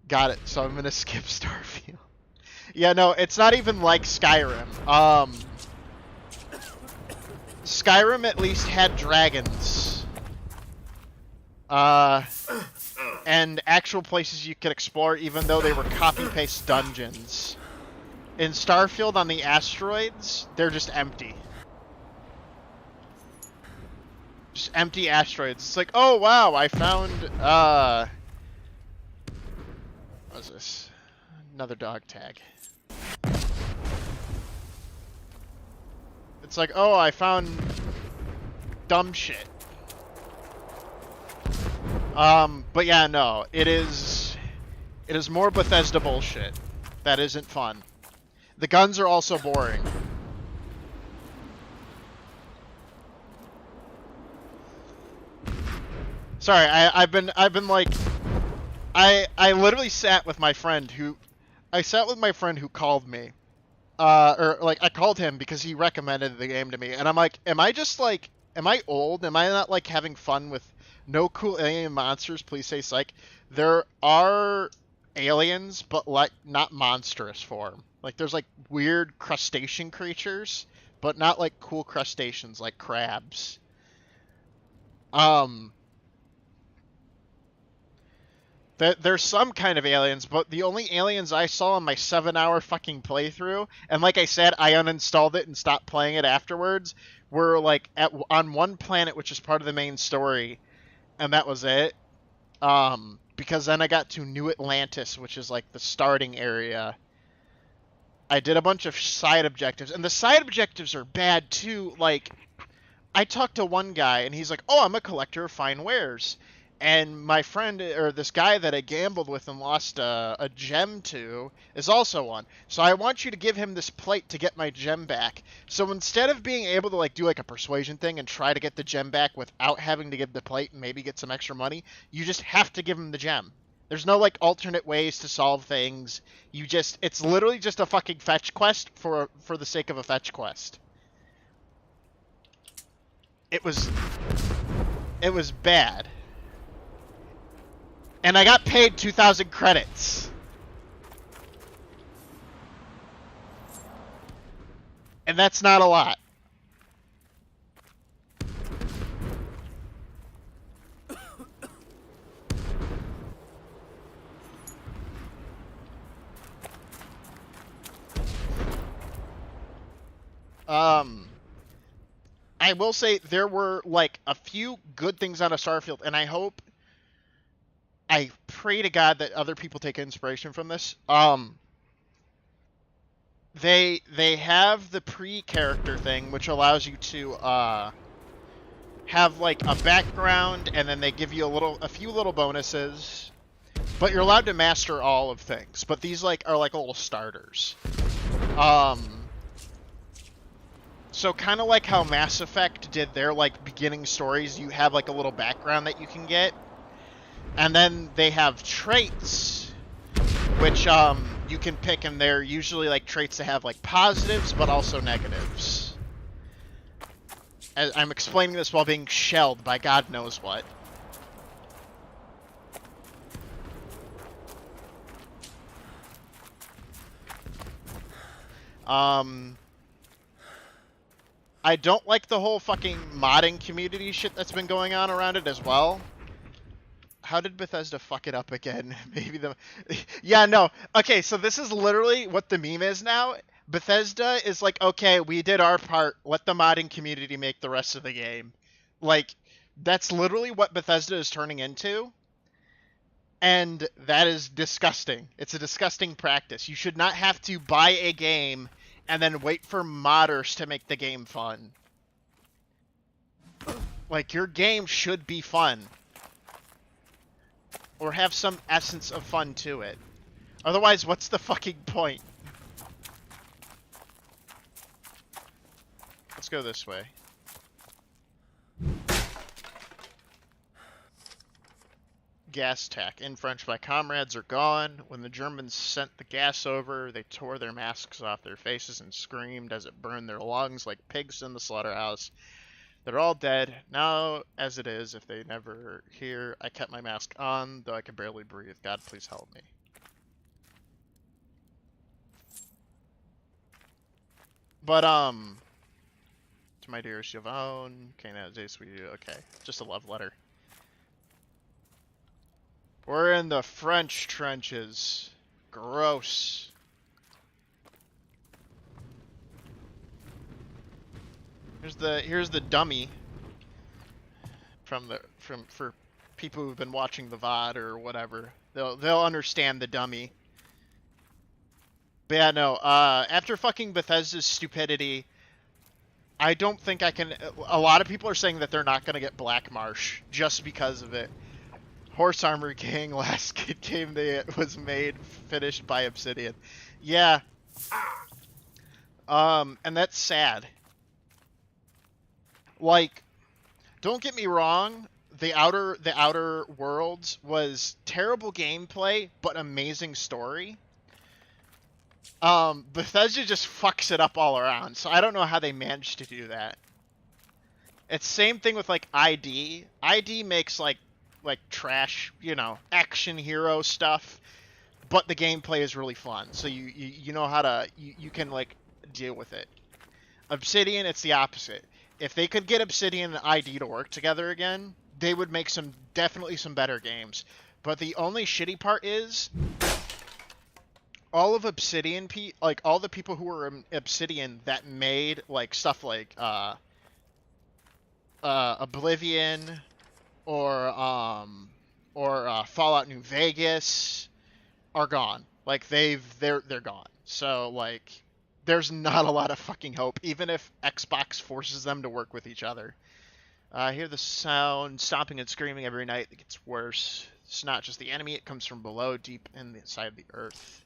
Got it, so I'm gonna skip Starfield. Yeah, no, it's not even like Skyrim. Skyrim at least had dragons. And actual places you could explore, even though they were copy-paste dungeons. In Starfield, on the asteroids, they're just empty. Just empty asteroids. It's like, oh wow, I found, what's this? Another dog tag. It's like, oh, I found dumb shit. But yeah, no, it is more Bethesda bullshit. That isn't fun. The guns are also boring. Sorry, I've been like, I literally sat with my friend who called me, or like I called him because he recommended the game to me, and I'm like, am I old? Am I not like having fun with no cool alien monsters? Please say psych. There are aliens, but like not monstrous form. Like there's like weird crustacean creatures, but not like cool crustaceans like crabs. There's some kind of aliens, but the only aliens I saw in my 7-hour fucking playthrough, and like I said, I uninstalled it and stopped playing it afterwards, were like on one planet, which is part of the main story, and that was it. Because then I got to New Atlantis, which is like the starting area. I did a bunch of side objectives, and the side objectives are bad too. Like, I talked to one guy, and he's like, oh, I'm a collector of fine wares. And my friend, or this guy that I gambled with and lost a gem to, is also one. So I want you to give him this plate to get my gem back. So instead of being able to like do like a persuasion thing and try to get the gem back without having to give the plate and maybe get some extra money, you just have to give him the gem. There's no like alternate ways to solve things. It's literally just a fucking fetch quest for the sake of a fetch quest. It was bad. And I got paid 2,000 credits. And that's not a lot. I will say there were like a few good things out of Starfield, and I pray to God that other people take inspiration from this. They have the pre-character thing, which allows you to have like a background, and then they give you a few little bonuses. But you're allowed to master all of things. But these like are like little starters. So kind of like how Mass Effect did their like beginning stories, you have like a little background that you can get. And then they have traits, which you can pick, and they're usually like traits that have like positives but also negatives. I'm explaining this while being shelled by God knows what. I don't like the whole fucking modding community shit that's been going on around it as well. How did Bethesda fuck it up again? Maybe the... Yeah, no. Okay, so this is literally what the meme is now. Bethesda is like, okay, we did our part. Let the modding community make the rest of the game. Like, that's literally what Bethesda is turning into. And that is disgusting. It's a disgusting practice. You should not have to buy a game and then wait for modders to make the game fun. Like, your game should be fun. Or have some essence of fun to it. Otherwise, what's the fucking point? Let's go this way. Gas tack. In French, my comrades are gone. When the Germans sent the gas over, they tore their masks off their faces and screamed as it burned their lungs like pigs in the slaughterhouse. They're all dead. Now, as it is, if they never hear, I kept my mask on, though I could barely breathe. God, please help me. But, to my dear Siobhan, okay, just a love letter. We're in the French trenches. Gross. Here's the dummy for people who've been watching the VOD or whatever. They'll understand the dummy. But yeah, no, after fucking Bethesda's stupidity, I don't think I can... A lot of people are saying that they're not going to get Black Marsh just because of it. Horse Armor Gang, last game was finished by Obsidian. Yeah. And that's sad. Like, don't get me wrong, the Outer Worlds was terrible gameplay, but amazing story. Bethesda just fucks it up all around, so I don't know how they managed to do that. It's same thing with like ID. ID makes like trash, you know, action hero stuff, but the gameplay is really fun. So you know how to you can like deal with it. Obsidian, it's the opposite. If they could get Obsidian and ID to work together again, they would make definitely some better games. But the only shitty part is all of Obsidian like all the people who were in Obsidian that made like stuff like Oblivion or Fallout New Vegas are gone. Like they're gone. So like there's not a lot of fucking hope, even if Xbox forces them to work with each other. I hear the sound stomping and screaming every night. It gets worse. It's not just the enemy, it comes from below, deep inside the earth.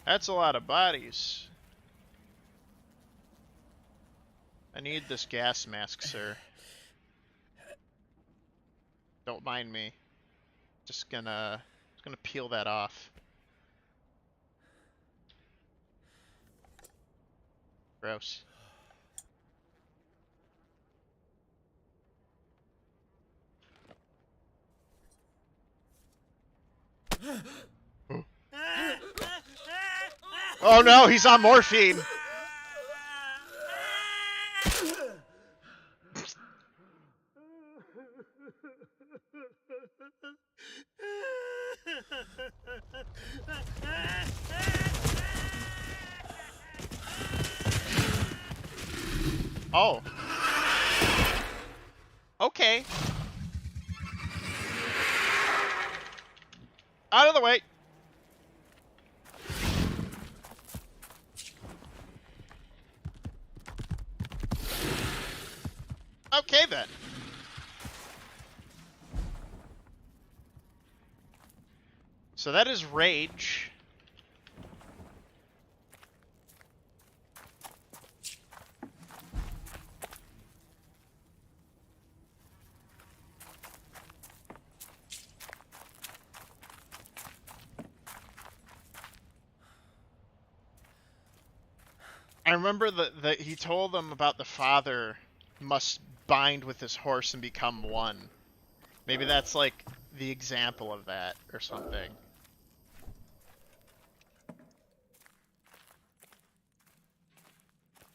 That's a lot of bodies. I need this gas mask, sir. Don't mind me. Just gonna peel that off. Gross. Oh no, he's on morphine. Oh. Okay. Out of the way. Okay then. So that is Rage. I remember that he told them about the father must bind with his horse and become one. Maybe that's like the example of that or something.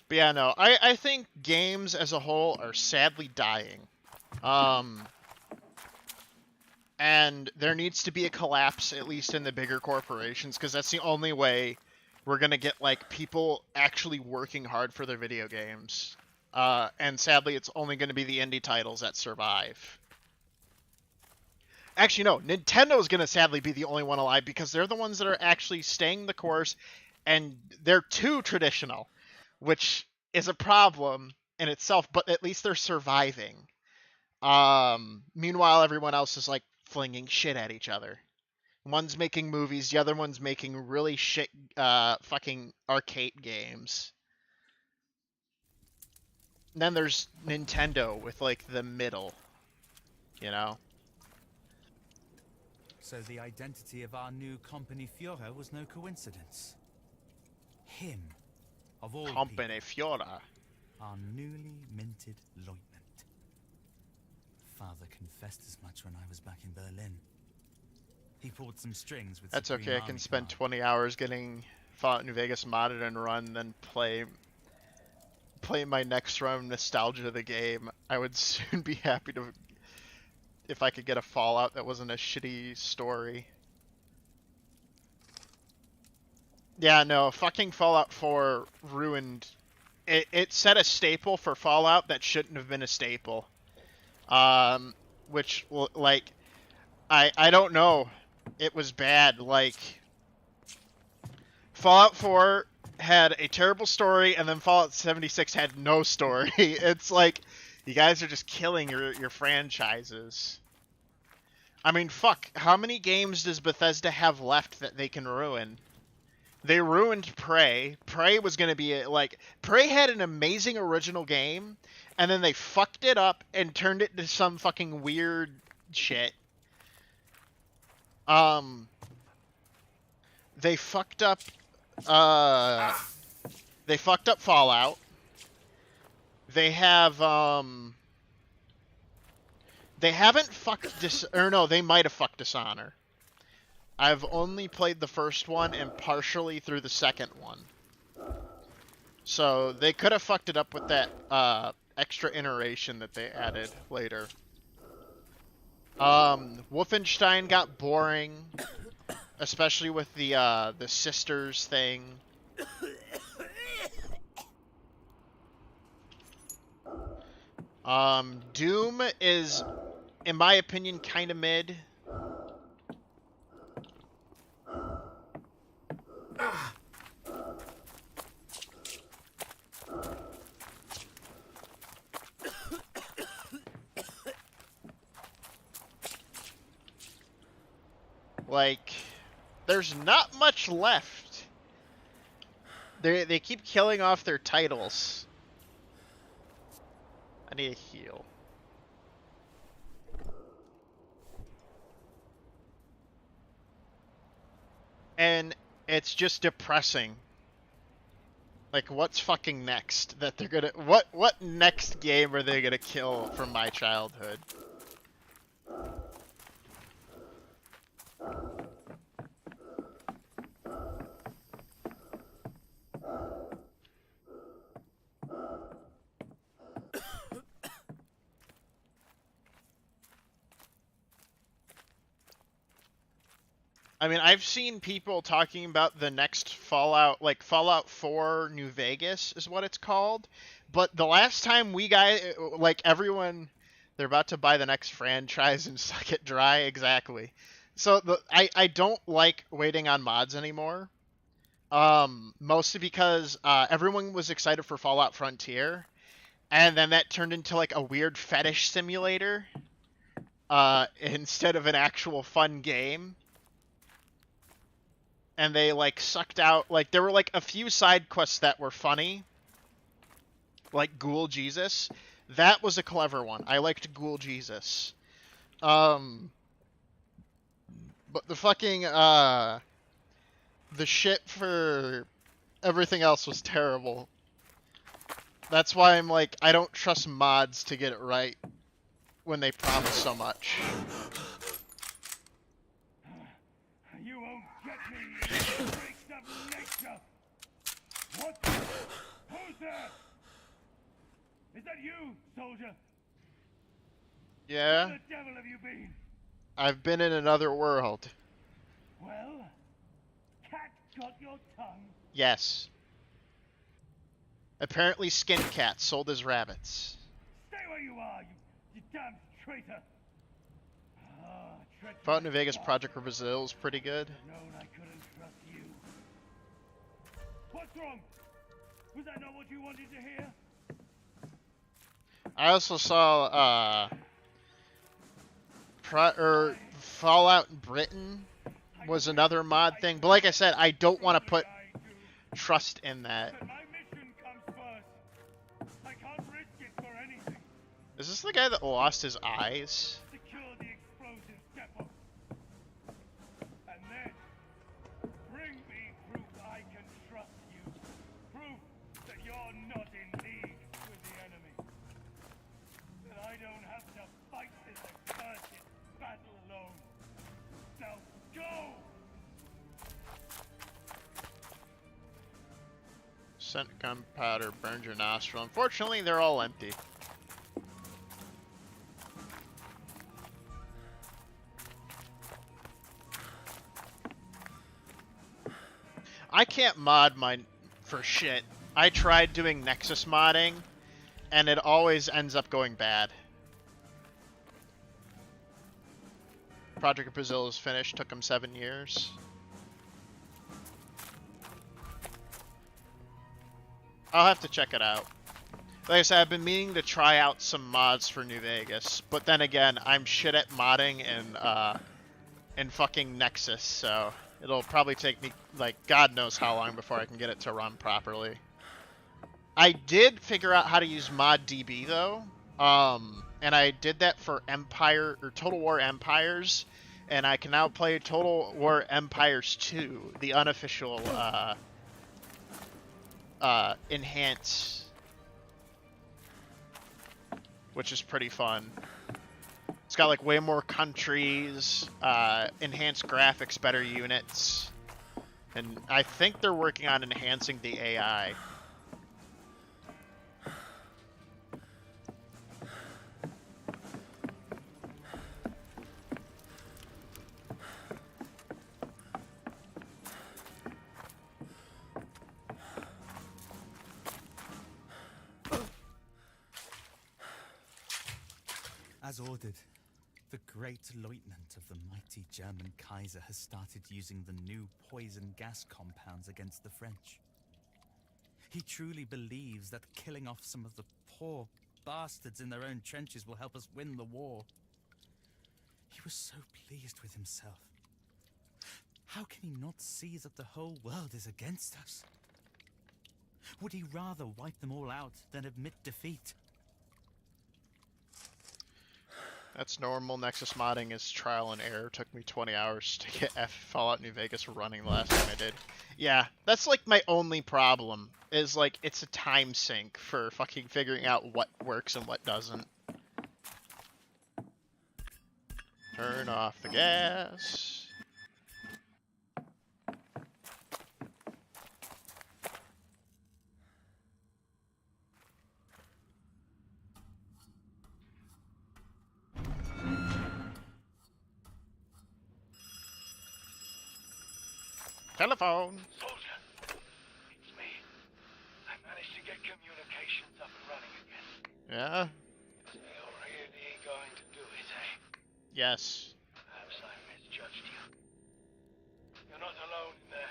But yeah, no, I think games as a whole are sadly dying. And there needs to be a collapse, at least in the bigger corporations, because that's the only way we're gonna get like people actually working hard for their video games. And sadly, it's only gonna be the indie titles that survive. Actually, no, Nintendo's gonna sadly be the only one alive because they're the ones that are actually staying the course, and they're too traditional, which is a problem in itself, but at least they're surviving. Meanwhile, everyone else is like flinging shit at each other. One's making movies, the other one's making really shit, fucking arcade games. And then there's Nintendo with like the middle, you know? So the identity of our new Company Fiora was no coincidence. Him, of all Company people, Fiora. our newly minted lieutenant. Father confessed as much when I was back in Berlin. He pulled some strings with That's Supreme okay, I can Army spend Command. 20 hours getting Fallout New Vegas modded and run, then play my next run of nostalgia of the game. I would soon be happy to if I could get a Fallout that wasn't a shitty story. Yeah, no, fucking Fallout 4 ruined... It set a staple for Fallout that shouldn't have been a staple. Which, like, I don't know. It was bad. Like, Fallout 4 had a terrible story, and then Fallout 76 had no story. It's like, you guys are just killing your franchises. I mean, fuck, how many games does Bethesda have left that they can ruin? They ruined Prey. Prey was going to be, Prey had an amazing original game, and then they fucked it up and turned it into some fucking weird shit. They fucked up, Fallout. They have, they haven't fucked they might have fucked Dishonor. I've only played the first one and partially through the second one. So they could have fucked it up with that extra iteration that they added later. Wolfenstein got boring, especially with the sisters thing. Doom is, in my opinion, kind of mid. Like, there's not much left. They keep killing off their titles. I need a heal. And it's just depressing. Like, what's fucking next that they're gonna... What next game are they gonna kill from my childhood? I mean, I've seen people talking about the next Fallout, like Fallout 4 New Vegas is what it's called. But the last time we got, like everyone, they're about to buy the next franchise and suck it dry, exactly. So I don't like waiting on mods anymore. Mostly because everyone was excited for Fallout Frontier, and then that turned into like a weird fetish simulator instead of an actual fun game. And they like sucked out, like there were like a few side quests that were funny, like Ghoul Jesus. That was a clever one. I liked Ghoul Jesus. But the fucking the shit for everything else was terrible. That's why I'm like, I don't trust mods to get it right when they promise so much. You won't get me, you freaks of nature! What? Who's there? Is that you, soldier? Yeah? Where the devil have you been? I've been in another world. Well, cat got your tongue? Yes. Apparently skinned cats sold as rabbits. Stay where you are, you damn traitor! Fallout New Vegas Project for Brazil is pretty good. Known I couldn't trust you. What's wrong? Was that not what you wanted to hear? I also saw Fallout Britain was another mod thing, but like I said, I don't want to put trust in that. My mission comes first. I can't risk it for anything. Is this the guy that lost his eyes? Secure the explosives depot. And then bring me proof I can trust you. Proof that you're not in league with the enemy. That I don't have to fight this accursed battle alone. Now go! Scent gunpowder burned your nostril. Unfortunately, they're all empty. I can't mod mine for shit. I tried doing Nexus modding, and it always ends up going bad. Project Brazil is finished. Took him 7 years. I'll have to check it out. Like I said, I've been meaning to try out some mods for New Vegas, but then again, I'm shit at modding in fucking Nexus, so it'll probably take me, like, God knows how long before I can get it to run properly. I did figure out how to use ModDB, though, and I did that for Total War Empires, and I can now play Total War Empires 2, the unofficial, enhance, which is pretty fun. It's got like way more countries, enhanced graphics, better units, and I think they're working on enhancing the AI. As ordered, the great lieutenant of the mighty German Kaiser has started using the new poison gas compounds against the French. He truly believes that killing off some of the poor bastards in their own trenches will help us win the war. He was so pleased with himself. How can he not see that the whole world is against us? Would he rather wipe them all out than admit defeat? That's normal. Nexus modding is trial and error. Took me 20 hours to get Fallout New Vegas running the last time I did. Yeah, that's like my only problem, is like it's a time sink for fucking figuring out what works and what doesn't. Turn off the gas. Telephone. Soldier, it's me. I managed to get communications up and running again. Yeah? So you're really going to do it, eh? Yes. Perhaps I misjudged you. You're not alone in there.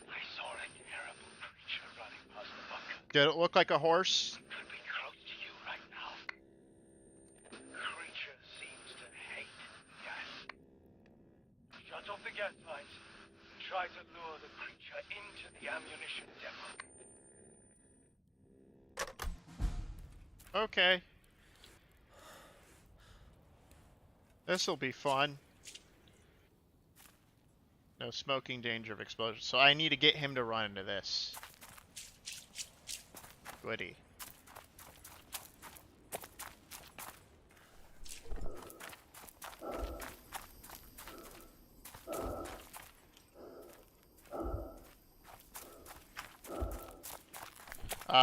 I saw a terrible creature running past the bunker. Did it look like a horse? Could be close to you right now. The creature seems to hate gas. Shut off the gas lines and try to lure the creature into the ammunition depot. Okay. This'll be fun. No smoking, danger of explosion. So I need to get him to run into this. Goody.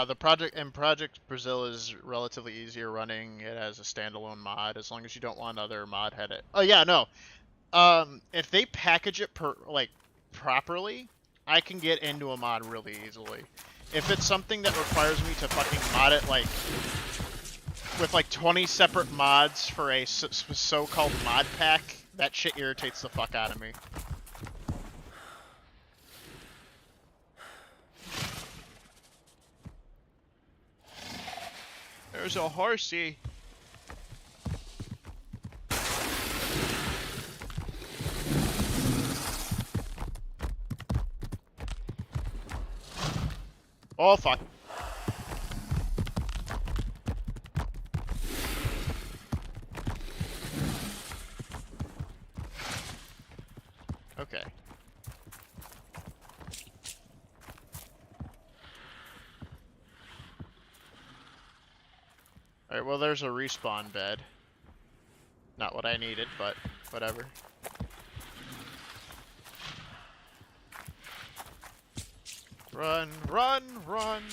The Project Brazil is relatively easier running. It has a standalone mod as long as you don't want other mod head it. Oh yeah, no. If they package it properly, I can get into a mod really easily. If it's something that requires me to fucking mod it with like 20 separate mods for a so-called mod pack, that shit irritates the fuck out of me. There's a horsey. Oh fuck. Okay. Alright, well there's a respawn bed. Not what I needed, but whatever. Run, run, run!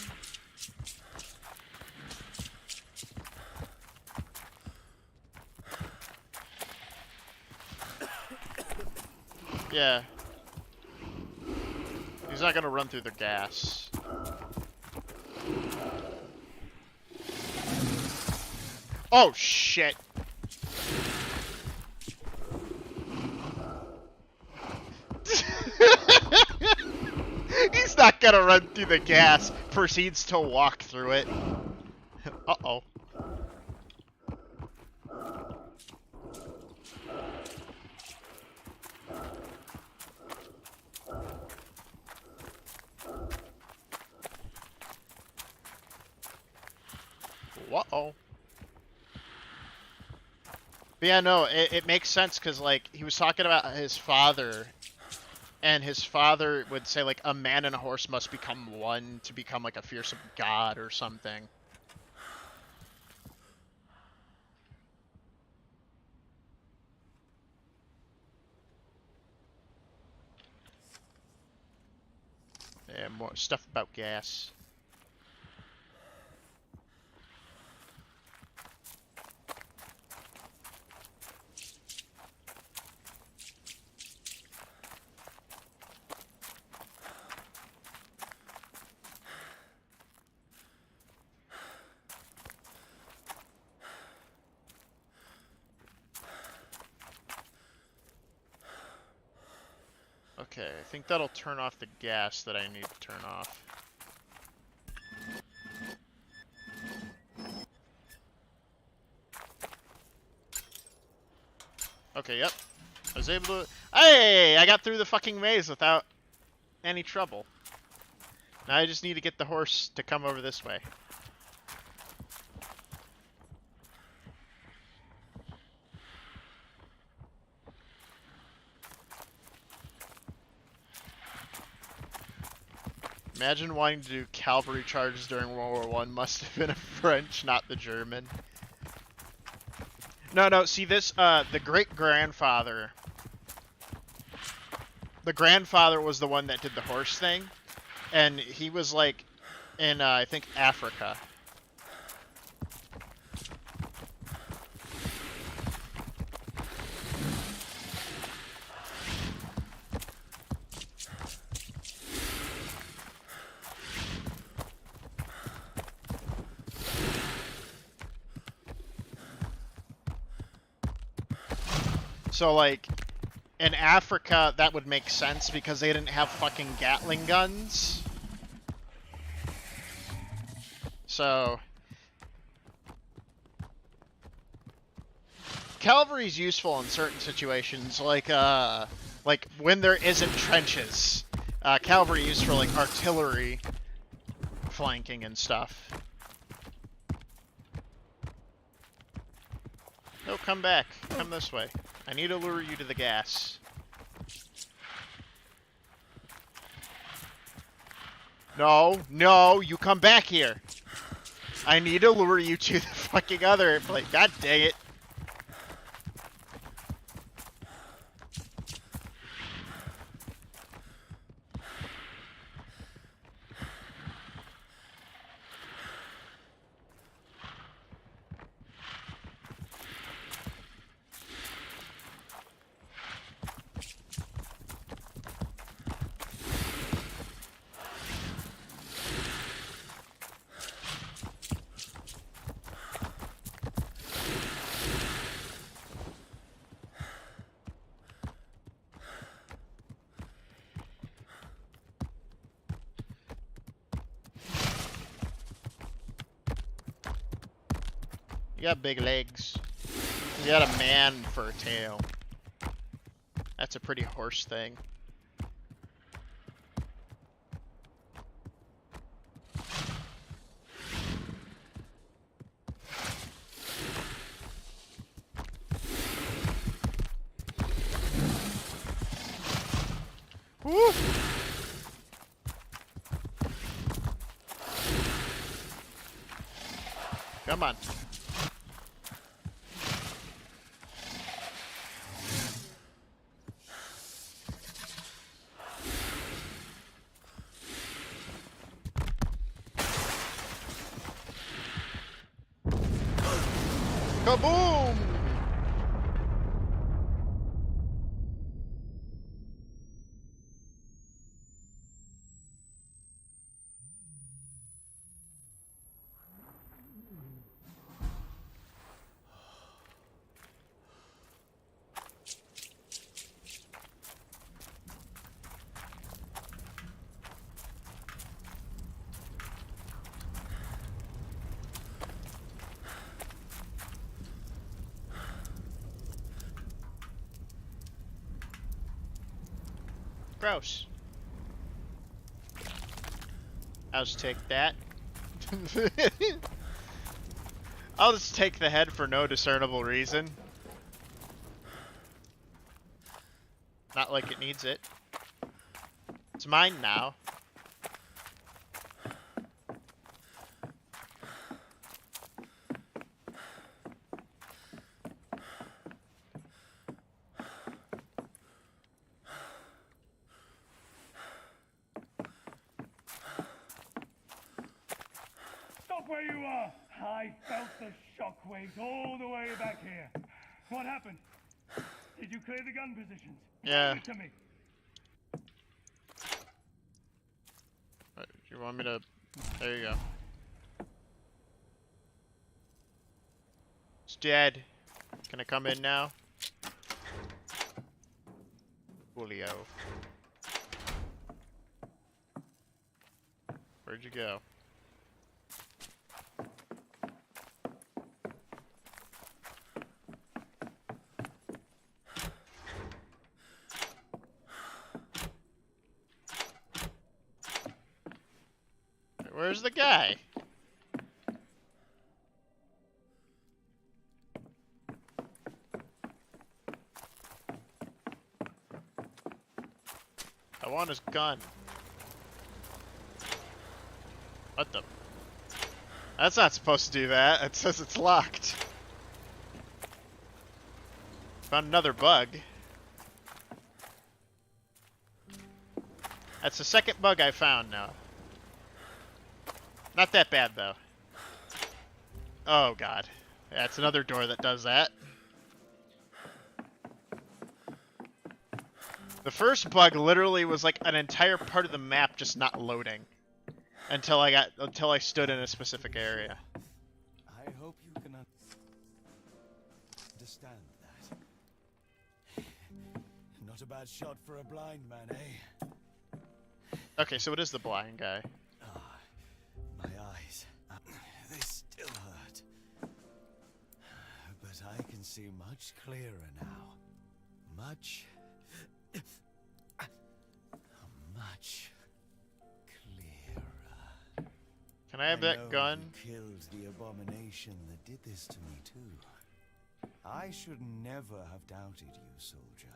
Yeah. He's not gonna run through the gas. Oh shit! He's not gonna run through the gas. Proceeds to walk through it. Uh-oh. Uh-oh. But yeah, no, it makes sense because, like, he was talking about his father, and his father would say, like, a man and a horse must become one to become, like, a fearsome god or something. Yeah, more stuff about gas. Okay, I think that'll turn off the gas that I need to turn off. Okay, yep. I was able to... Hey! I got through the fucking maze without any trouble. Now I just need to get the horse to come over this way. Imagine wanting to do cavalry charges during World War I. Must have been a French, not the German. No, see this, the great-grandfather. The grandfather was the one that did the horse thing. And he was, like, in, I think, Africa. So, like, in Africa, that would make sense because they didn't have fucking Gatling guns. So, cavalry's useful in certain situations, like when there isn't trenches. Cavalry used for, like, artillery flanking and stuff. No, come back. Come this way. I need to lure you to the gas. No, no, you come back here. I need to lure you to the fucking other place. God dang it. You got big legs. You got a man for a tail. That's a pretty horse thing. Woo! Come on. Kaboom! Gross. I'll just take that. I'll just take the head for no discernible reason. Not like it needs it. It's mine now. Stop where you are! I felt the shockwaves all the way back here. What happened? Did you clear the gun positions? Yeah. Give it to me. You want me to... There you go. It's dead. Can I come in now? Julio. Where'd you go? Where's the guy? I want his gun. What the? That's not supposed to do that. It says it's locked. Found another bug. That's the second bug I found now. Not that bad, though. Oh, God. Yeah, it's another door that does that. The first bug literally was like an entire part of the map just not loading until I stood in a specific area. I hope you can understand that. Not a bad shot for a blind man, eh? Okay, so it is the blind guy. My eyes. They still hurt. But I can see much clearer now. Much clearer. Can I have that gun? You killed the abomination that did this to me too. I should never have doubted you, soldier.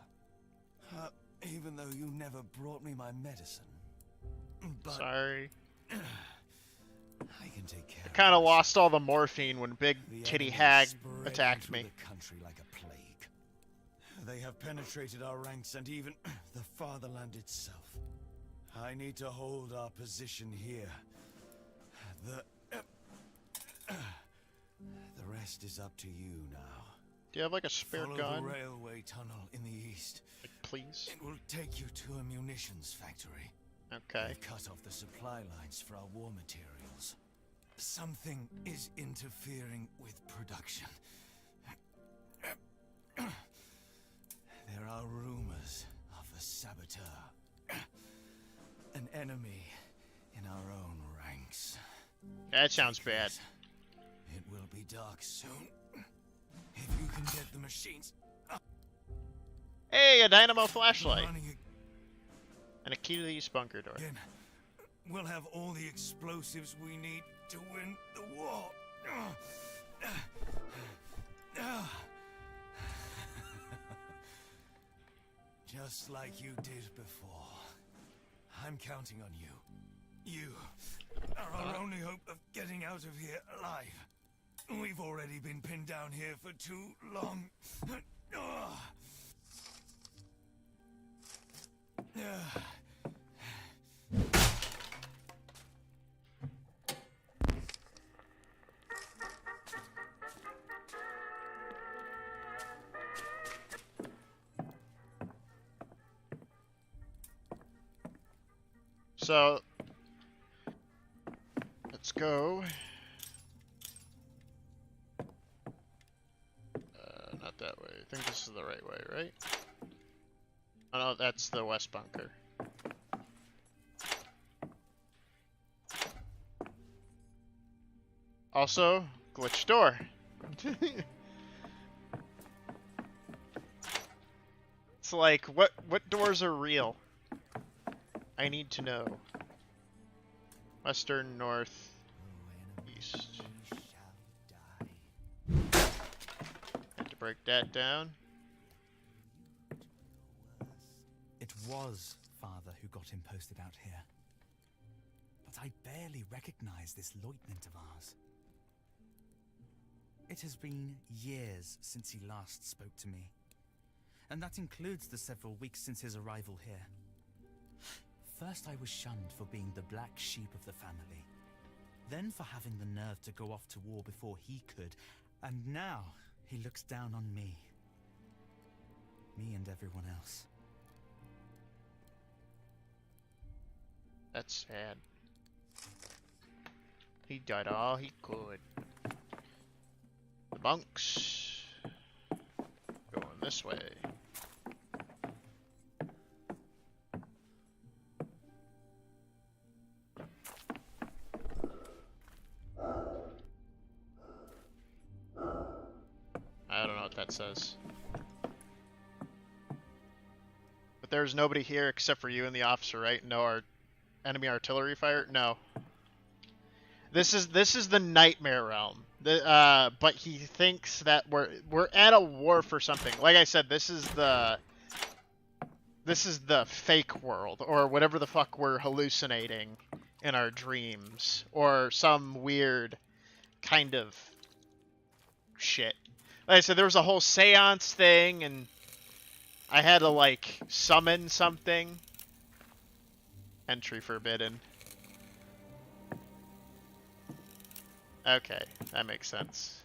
Even though you never brought me my medicine. But Sorry. I can take care. I kind of lost all the morphine when Big The Titty enemy Hag spread attacked through me. the country like a plague. They have penetrated our ranks and even the fatherland itself. I need to hold our position here. The rest is up to you now. Do you have like a spare Follow gun? the railway tunnel in the east. Like, please. It will take you to a munitions factory. Okay. They've cut off the supply lines for our war materials. Something is interfering with production. There are rumors of a saboteur. An enemy in our own ranks. That sounds bad. It will be dark soon. If you can get the machines. Hey, a dynamo flashlight. Running And a key to the east bunker door. again, we'll have all the explosives we need to win the war. Just like you did before. I'm counting on you. You are our only hope of getting out of here alive. We've already been pinned down here for too long. So, let's go. Not that way. I think this is the right way, right? Oh no, that's the west bunker. Also, glitch door. It's like, what doors are real? I need to know. Western, north, east. Had to break that down. It was Father who got him posted out here. But I barely recognize this lieutenant of ours. It has been years since he last spoke to me. And that includes the several weeks since his arrival here. First I was shunned for being the black sheep of the family. Then for having the nerve to go off to war before he could. And now he looks down on me. Me and everyone else. That's sad. He did all he could. The monks. Going this way. I don't know what that says. But there's nobody here except for you and the officer, right? No enemy artillery fire? No. This is the nightmare realm. But he thinks that we're at a war for something. Like I said, this is the fake world, or whatever the fuck we're hallucinating in our dreams, or some weird kind of shit. Like I said, there was a whole seance thing, and I had to, like, summon something. Entry forbidden. Okay, that makes sense.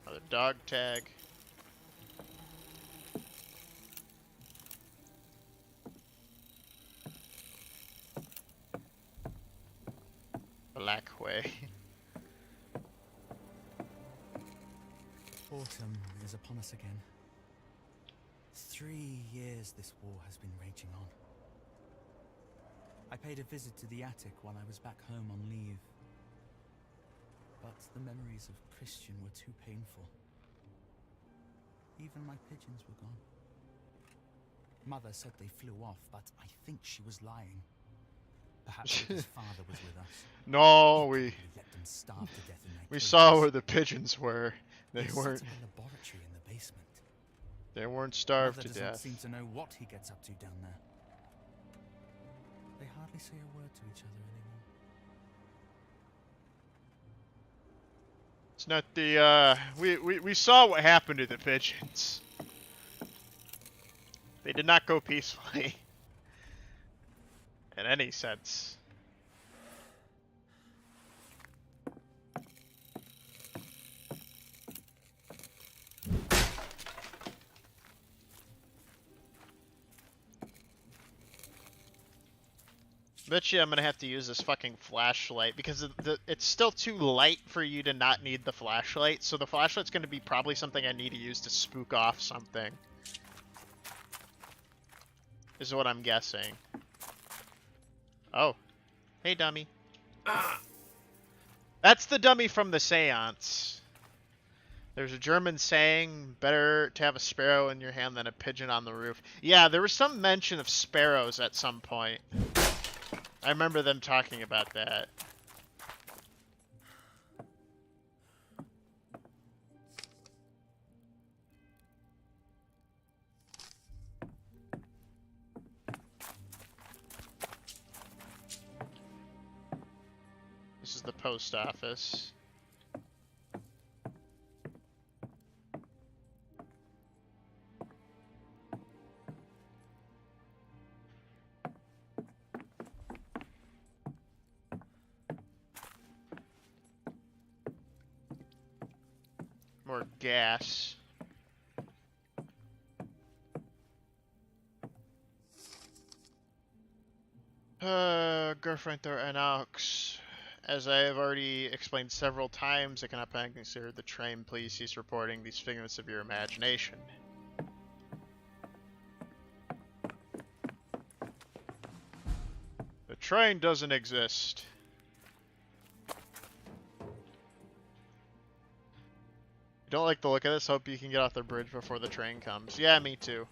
Another dog tag. Black way. Autumn is upon us again. 3 years this war has been raging on. I paid a visit to the attic while I was back home on leave. But the memories of Christian were too painful. Even my pigeons were gone. Mother said they flew off, but I think she was lying. Perhaps his father was with us. No, we Let them starve to death in their we cages. saw where the pigeons were. They He's weren't. sitting in a laboratory in the basement. They weren't starved Mother to does not death. seem to know what he gets up to down there. They hardly say a word to each other anymore. It's not the we saw what happened to the pigeons. They did not go peacefully. In any sense. Bet you I'm gonna have to use this fucking flashlight because it's still too light for you to not need the flashlight. So the flashlight's gonna be probably something I need to use to spook off something. Is what I'm guessing. Oh. Hey, dummy. That's the dummy from the seance. There's a German saying, better to have a sparrow in your hand than a pigeon on the roof. Yeah, there was some mention of sparrows at some point. I remember them talking about that. This is the post office. More gas. Girlfriend or Anox. As I have already explained several times, I cannot be considered the train. Please cease reporting these figments of your imagination. The train doesn't exist. Don't like the look of this. Hope you can get off the bridge before the train comes. Yeah, me too.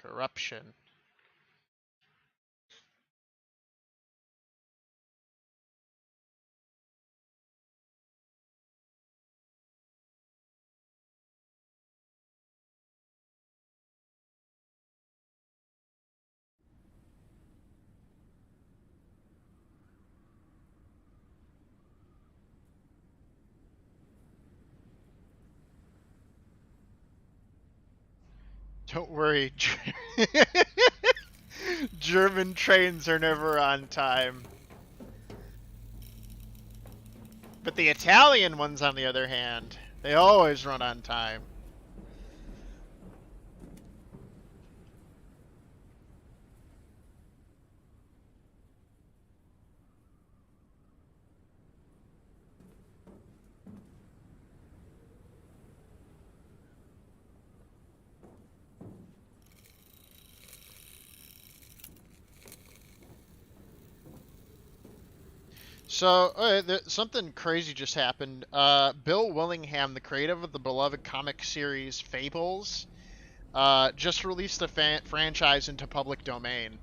Corruption. Don't worry. German trains are never on time. But the Italian ones, on the other hand, they always run on time. So, something crazy just happened. Bill Willingham, the creator of the beloved comic series Fables, just released the franchise into public domain.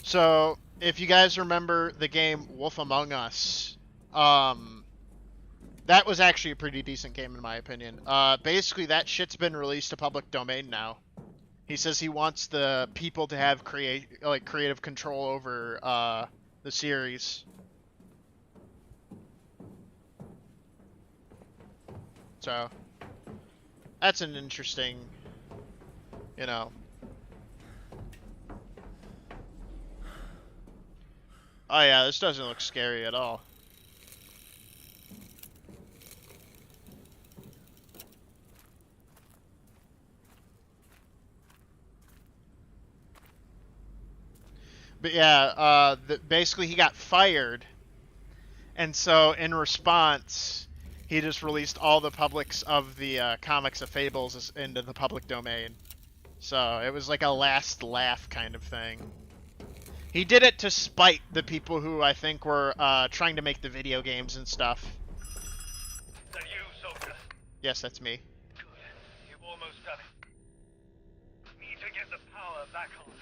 So, if you guys remember the game Wolf Among Us, that was actually a pretty decent game in my opinion. Basically, that shit's been released to public domain now. He says he wants the people to have creative control over the series. So, That's an interesting, you know. Oh yeah, this doesn't look scary at all. But yeah, basically he got fired, and so in response, he just released all the publics of the comics of Fables into the public domain. So it was like a last laugh kind of thing. He did it to spite the people who I think were trying to make the video games and stuff. Is that you, soldier? Yes, that's me. Good. You've almost done it. Need to get the power back on.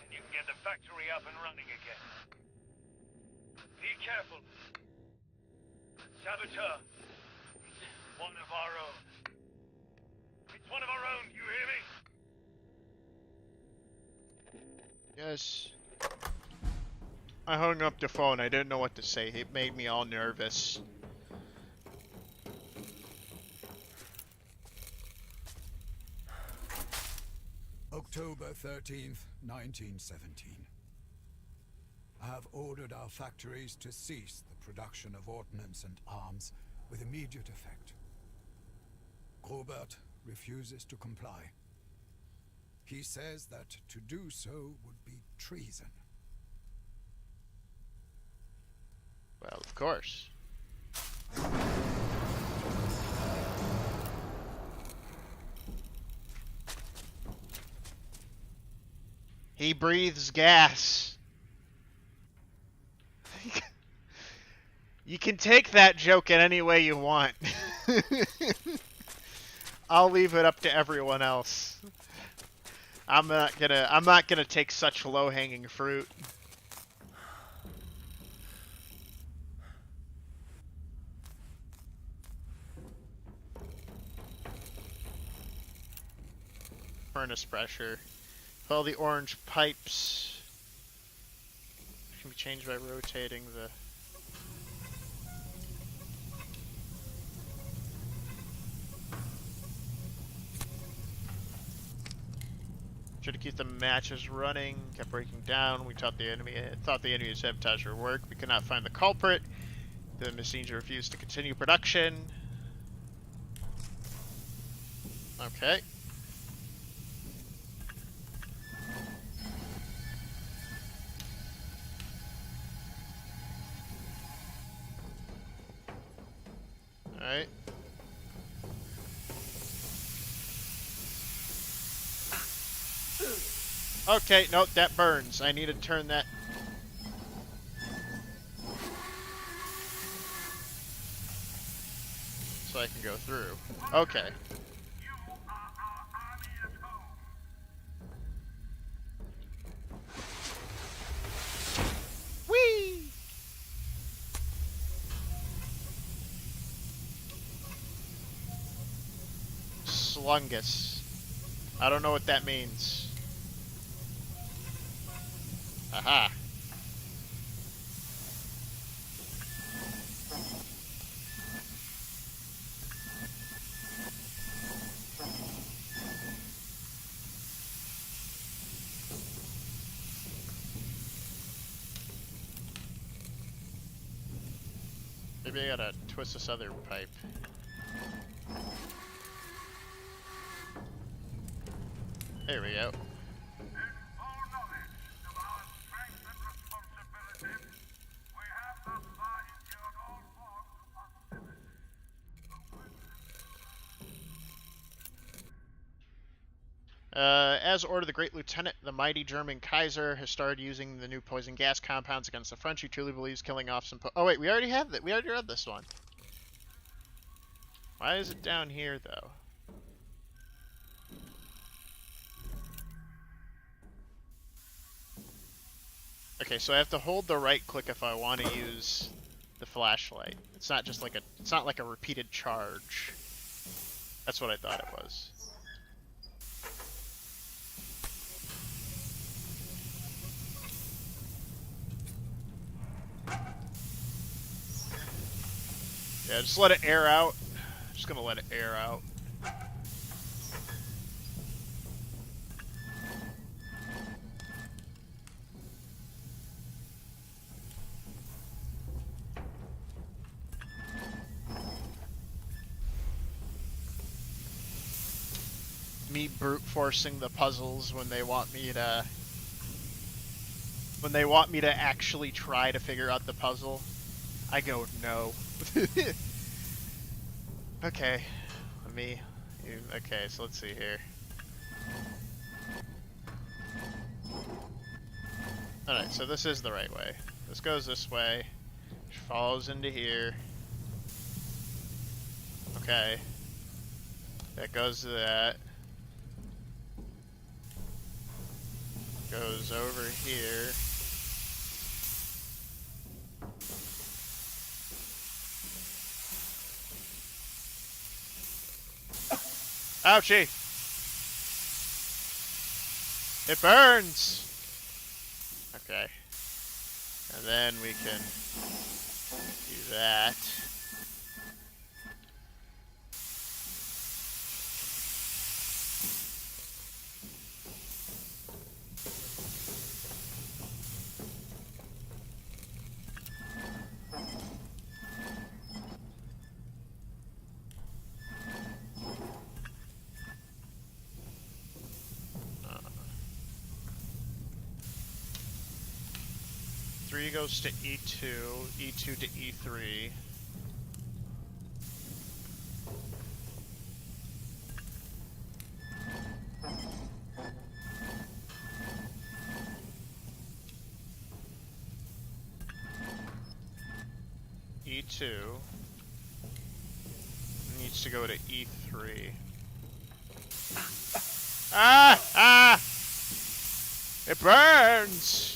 And you can get the factory up and running again. Be careful. Saboteur. It's one of our own. It's one of our own, you hear me? Yes. I hung up the phone. I didn't know what to say. It made me all nervous. October 13th, 1917. I have ordered our factories to cease the production of ordnance and arms with immediate effect. Grobert refuses to comply. He says that to do so would be treason. Well, of course. He breathes gas. You can take that joke in any way you want. I'll leave it up to everyone else. I'm not gonna take such low-hanging fruit. Furnace pressure. Follow the orange pipes. Can be changed by rotating the... Try to keep the matches running. Kept breaking down. We thought the enemy had sabotage our work. We could not find the culprit. The messenger refused to continue production. Okay. Alright. Okay, nope, that burns. I need to turn that... so I can go through. Okay. Whee! Slungus. I don't know what that means. Aha. Maybe I gotta twist this other pipe. There we go. As ordered, the Great Lieutenant, the mighty German Kaiser, has started using the new poison gas compounds against the French. He truly believes killing off some... oh wait, we already have that. We already read this one. Why is it down here, though? Okay, so I have to hold the right click if I want to use the flashlight. It's not just like a... it's not like a repeated charge. That's what I thought it was. Yeah, just let it air out. Just gonna let it air out. me brute forcing the puzzles when they want me to actually try to figure out the puzzle. I go no. Okay, okay, so let's see here. Alright, so this is the right way. This goes this way, which follows into here. Okay. That goes to that. Goes over here. Ouchie! It burns! Okay. And then we can do that. E3 goes to E2, E2 to E3. E2 needs to go to E3. Ah! Ah! It burns!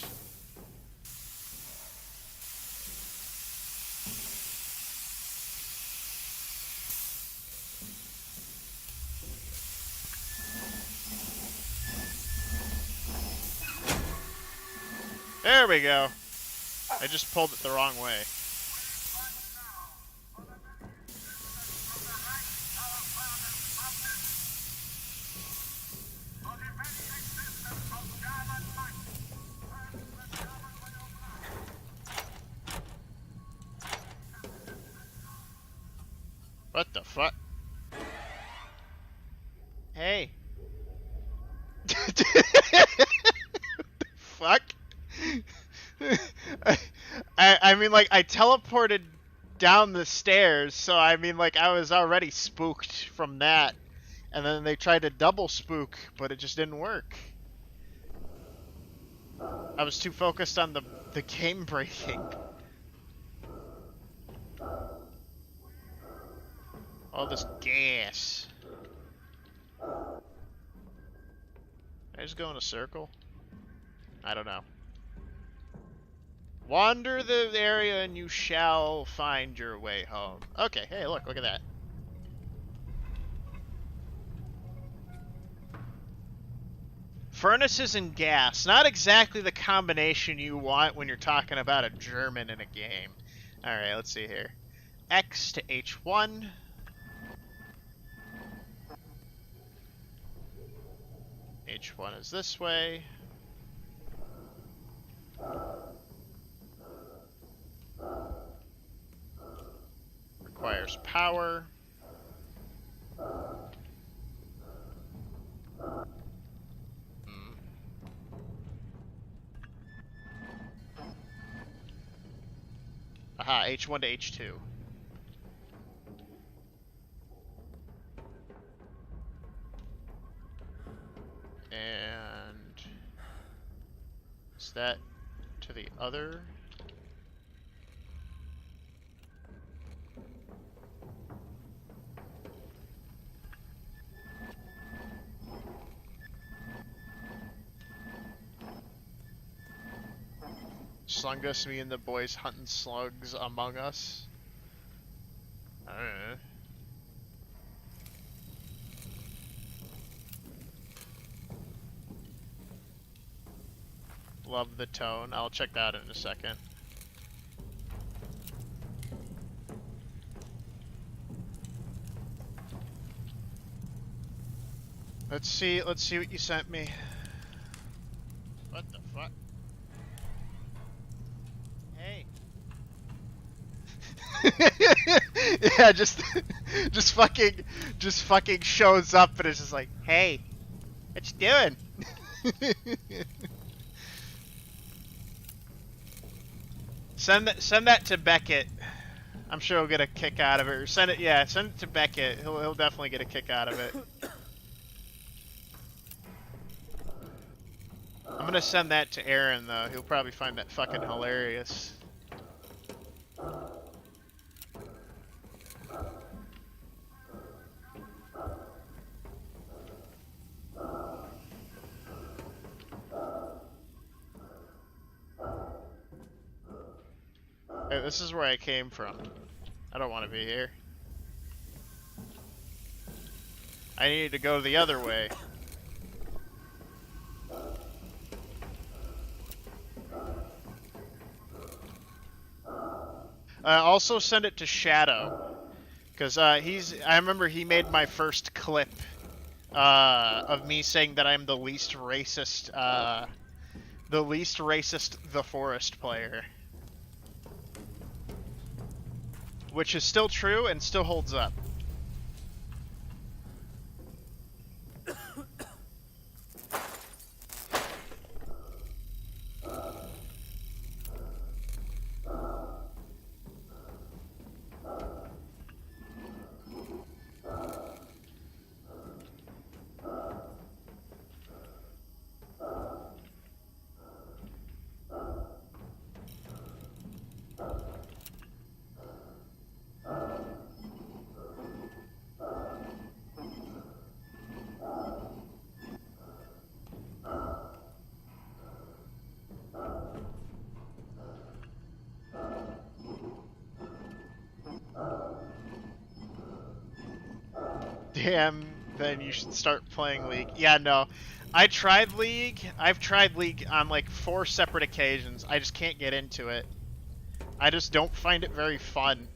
There we go. I just pulled it the wrong way. What the fuck? Hey. What the fuck? I mean, like, I teleported down the stairs, so I mean, like, I was already spooked from that. And then they tried to double spook, but it just didn't work. I was too focused on the game breaking. All this gas. I just go in a circle? I don't know. Wander the area and you shall find your way home. Okay, hey, look at that. Furnaces and gas. Not exactly the combination you want when you're talking about a German in a game. Alright, let's see here. X to H1. H1 is this way. Requires power. Aha, H1 to H2. And is that to the other? Slungus, me and the boys hunting slugs among us. I don't know. Love the tone. I'll check that out in a second. Let's see what you sent me. What the fuck? Hey. Yeah, just fucking shows up and it's just like, hey. What you doing? Send that to Beckett. I'm sure he'll get a kick out of it. Or send it to Beckett. He'll definitely get a kick out of it. I'm gonna send that to Aaron though. He'll probably find that fucking hilarious. Hey, this is where I came from. I don't want to be here. I need to go the other way. Also send it to Shadow, because I remember he made my first clip of me saying that I'm the least racist The Forest player, which is still true and still holds up. Damn, then you should start playing League. Yeah, no. I tried League. I've tried League on like 4 separate occasions. I just can't get into it. I just don't find it very fun.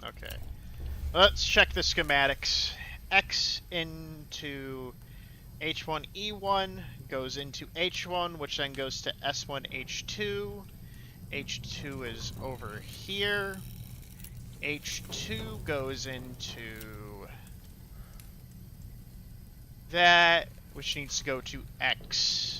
Okay. Let's check the schematics. X into H1E1 goes into H1, which then goes to S1H2. H2 is over here. H2 goes into that, which needs to go to X.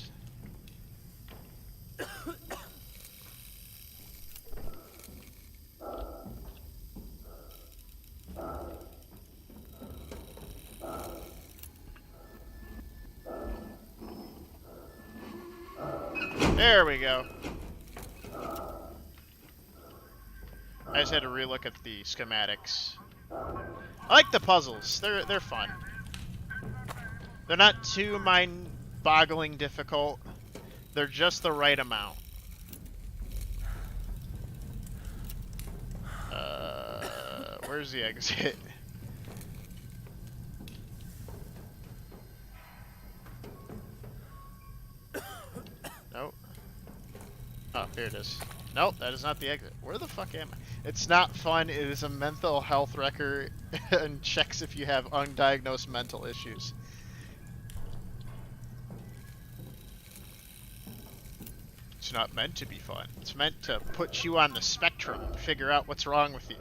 There we go. I just had to relook at the schematics. I like the puzzles. They're fun. They're not too mind-boggling difficult. They're just the right amount. Where's the exit? Nope. Oh, here it is. Nope, that is not the exit. Where the fuck am I? It's not fun. It is a mental health record and checks if you have undiagnosed mental issues. It's not meant to be fun. It's meant to put you on the spectrum and figure out what's wrong with you.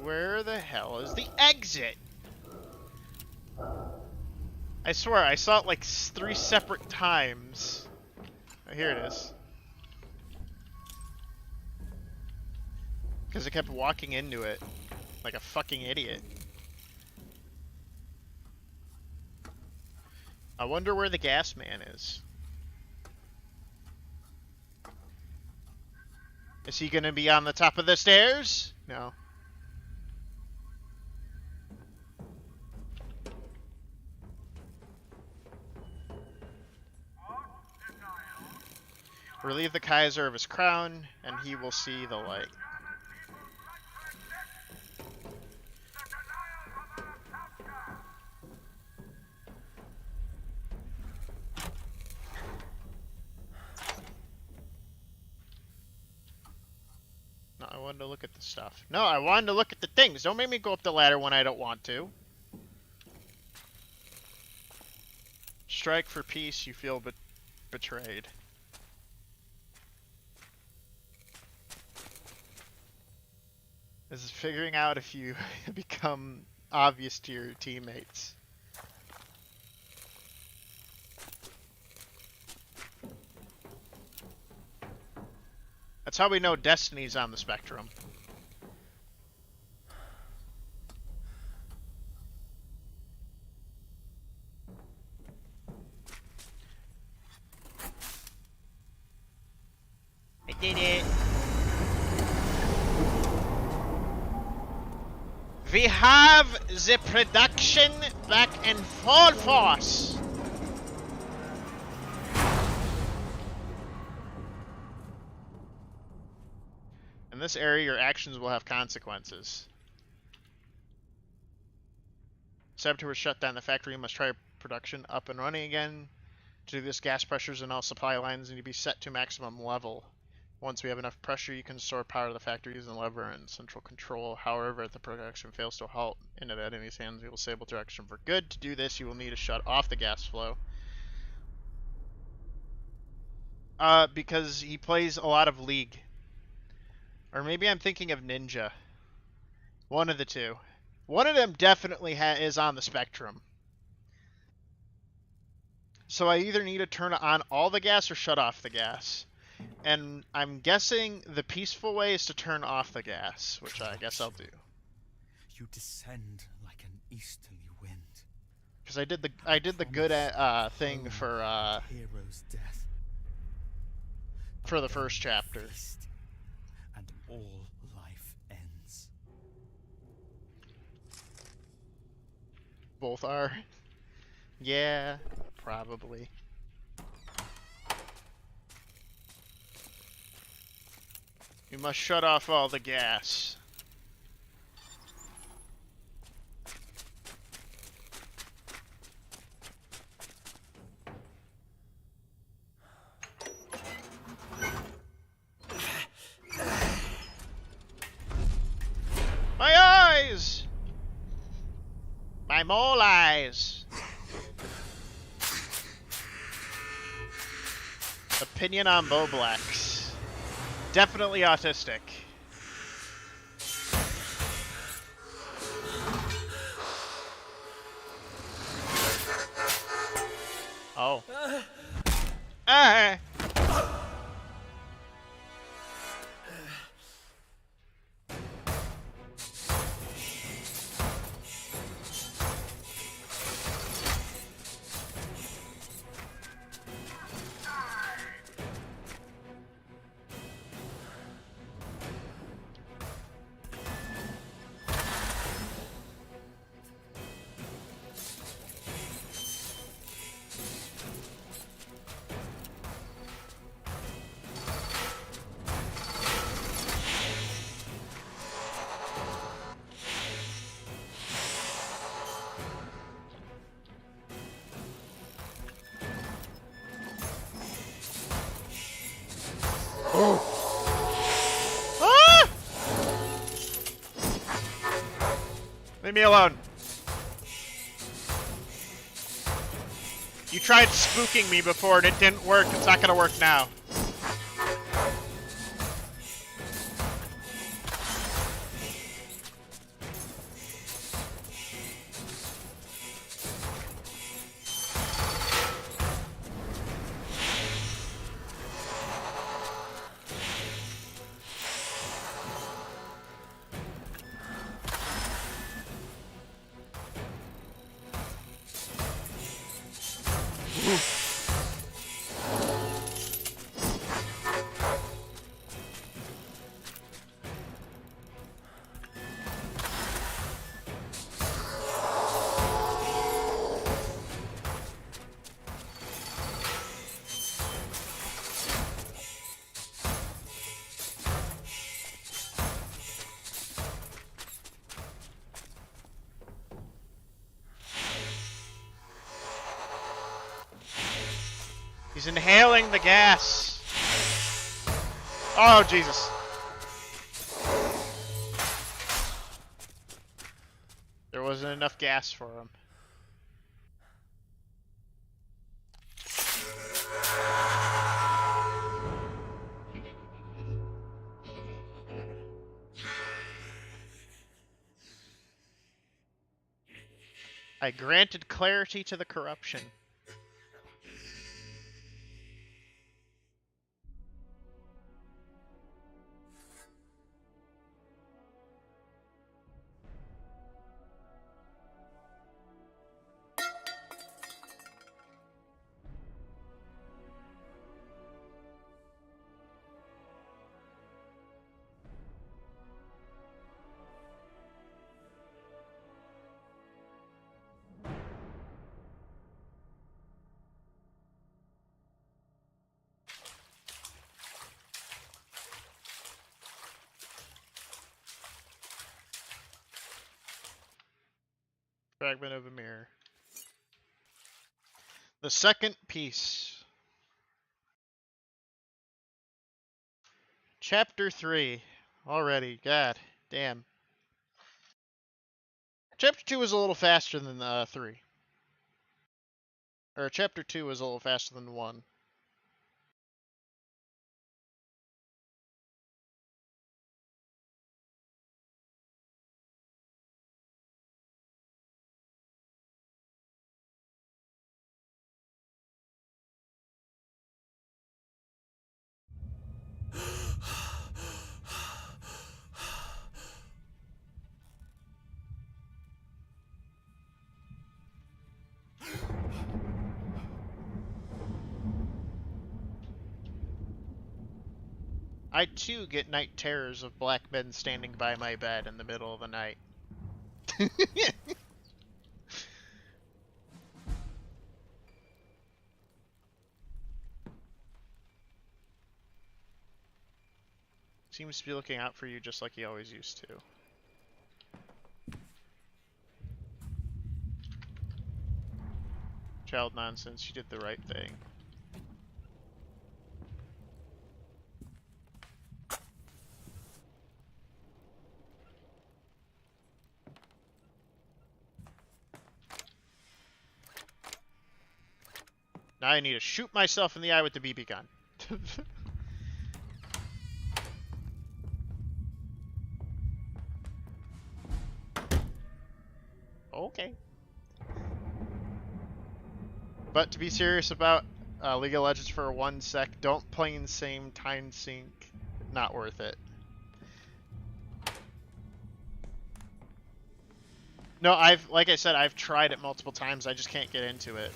Where the hell is the exit? I swear, I saw it like 3 separate times. Oh, here it is. Because I kept walking into it like a fucking idiot. I wonder where the gas man is. Is he gonna be on the top of the stairs? No. Relieve the Kaiser of his crown, and he will see the light. wanted to look at the stuff. No, I wanted to look at the things. Don't make me go up the ladder when I don't want to. Strike for peace, you feel betrayed. This is figuring out if you become obvious to your teammates. That's how we know Destiny's on the spectrum. I did it. We have the production back in full force. In this area, your actions will have consequences. Sept was shut down the factory. You must try production up and running again. To do this, gas pressures in all supply lines need to be set to maximum level. Once we have enough pressure, you can store power to the factory using the lever and central control. However, if the production fails to halt in an enemy's hands, we will disable direction for good. To do this, you will need to shut off the gas flow. Because he plays a lot of League. Or maybe I'm thinking of Ninja. One of the two. One of them definitely is on the spectrum. So I either need to turn on all the gas or shut off the gas. And I'm guessing the peaceful way is to turn off the gas, which I guess I'll do. You descend like an easterly wind. Because I did the good thing for hero's death. For the first chapter. And all life ends. Both are. Yeah, probably. You must shut off all the gas. My eyes! My mole eyes! Opinion on Boblax. Definitely autistic. Oh. Leave me alone. You tried spooking me before and it didn't work. It's not gonna work now. He's inhaling the gas. Oh, Jesus. enough gas for him. I granted clarity to the corruption. Fragment of a mirror. The second piece. Chapter 3. Already. God damn. Chapter 2 was a little faster than 3. Or Chapter 2 was a little faster than 1. I too get night terrors of black men standing by my bed in the middle of the night. Seems to be looking out for you just like he always used to. Child nonsense, you did the right thing. Now I need to shoot myself in the eye with the BB gun. Okay. But to be serious about League of Legends for 1 sec, don't play in the same time sync. Not worth it. No, like I said, I've tried it multiple times. I just can't get into it.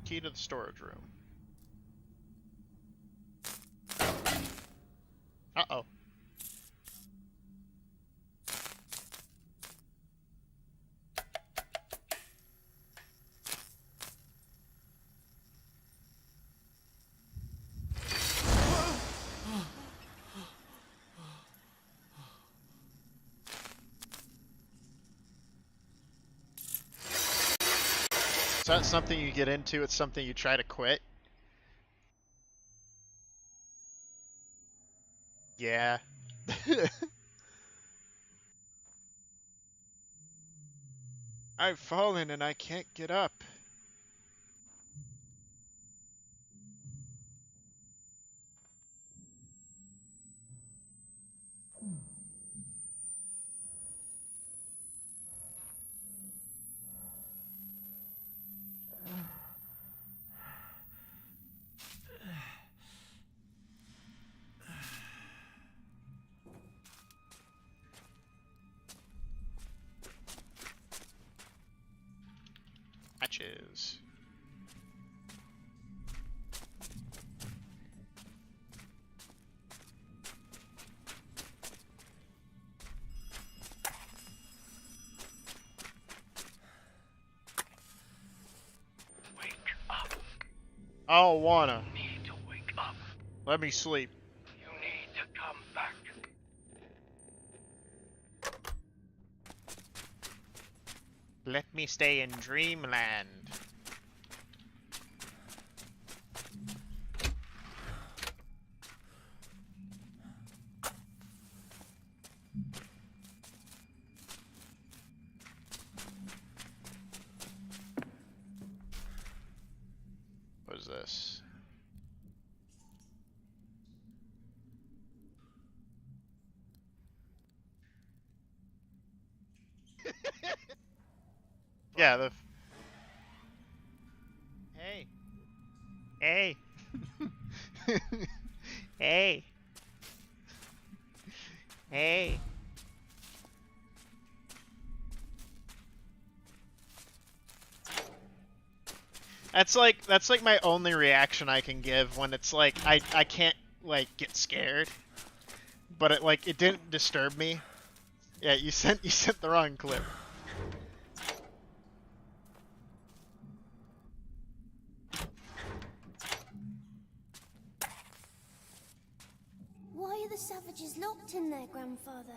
Key to the storage room. Uh-oh. Is that something you get into? It's something you try to quit? Yeah. I've fallen and I can't get up. Matches. I don't wanna. You need to wake up. Let me sleep. You need to come back. Let me stay in dreamland. What is this? Yeah, the... Hey. Hey. Hey. Hey. That's like my only reaction I can give when it's like I can't like get scared. But it didn't disturb me. Yeah, you sent the wrong clip. Why are the savages locked in there, Grandfather?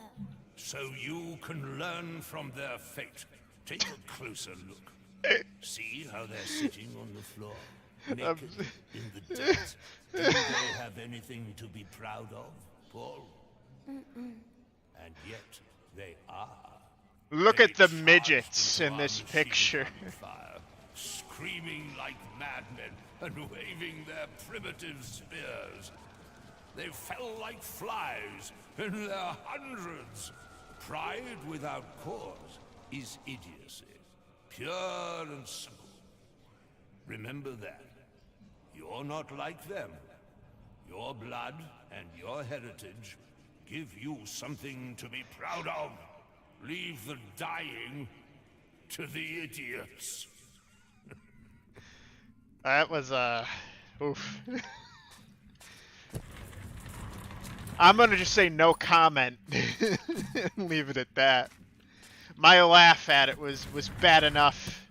So you can learn from their fate. Take a closer look. See how they're sitting on the floor, naked in the dirt. Do they have anything to be proud of, Paul? Mm-mm. And yet they are. Look at the midgets in this picture. Fire, screaming like madmen and waving their primitive spears. They fell like flies in their hundreds. Pride without cause is idiocy. Pure and simple. Remember that. You're not like them. Your blood and your heritage give you something to be proud of. Leave the dying to the idiots. That was oof. I'm gonna just say no comment and leave it at that. My laugh at it was bad enough.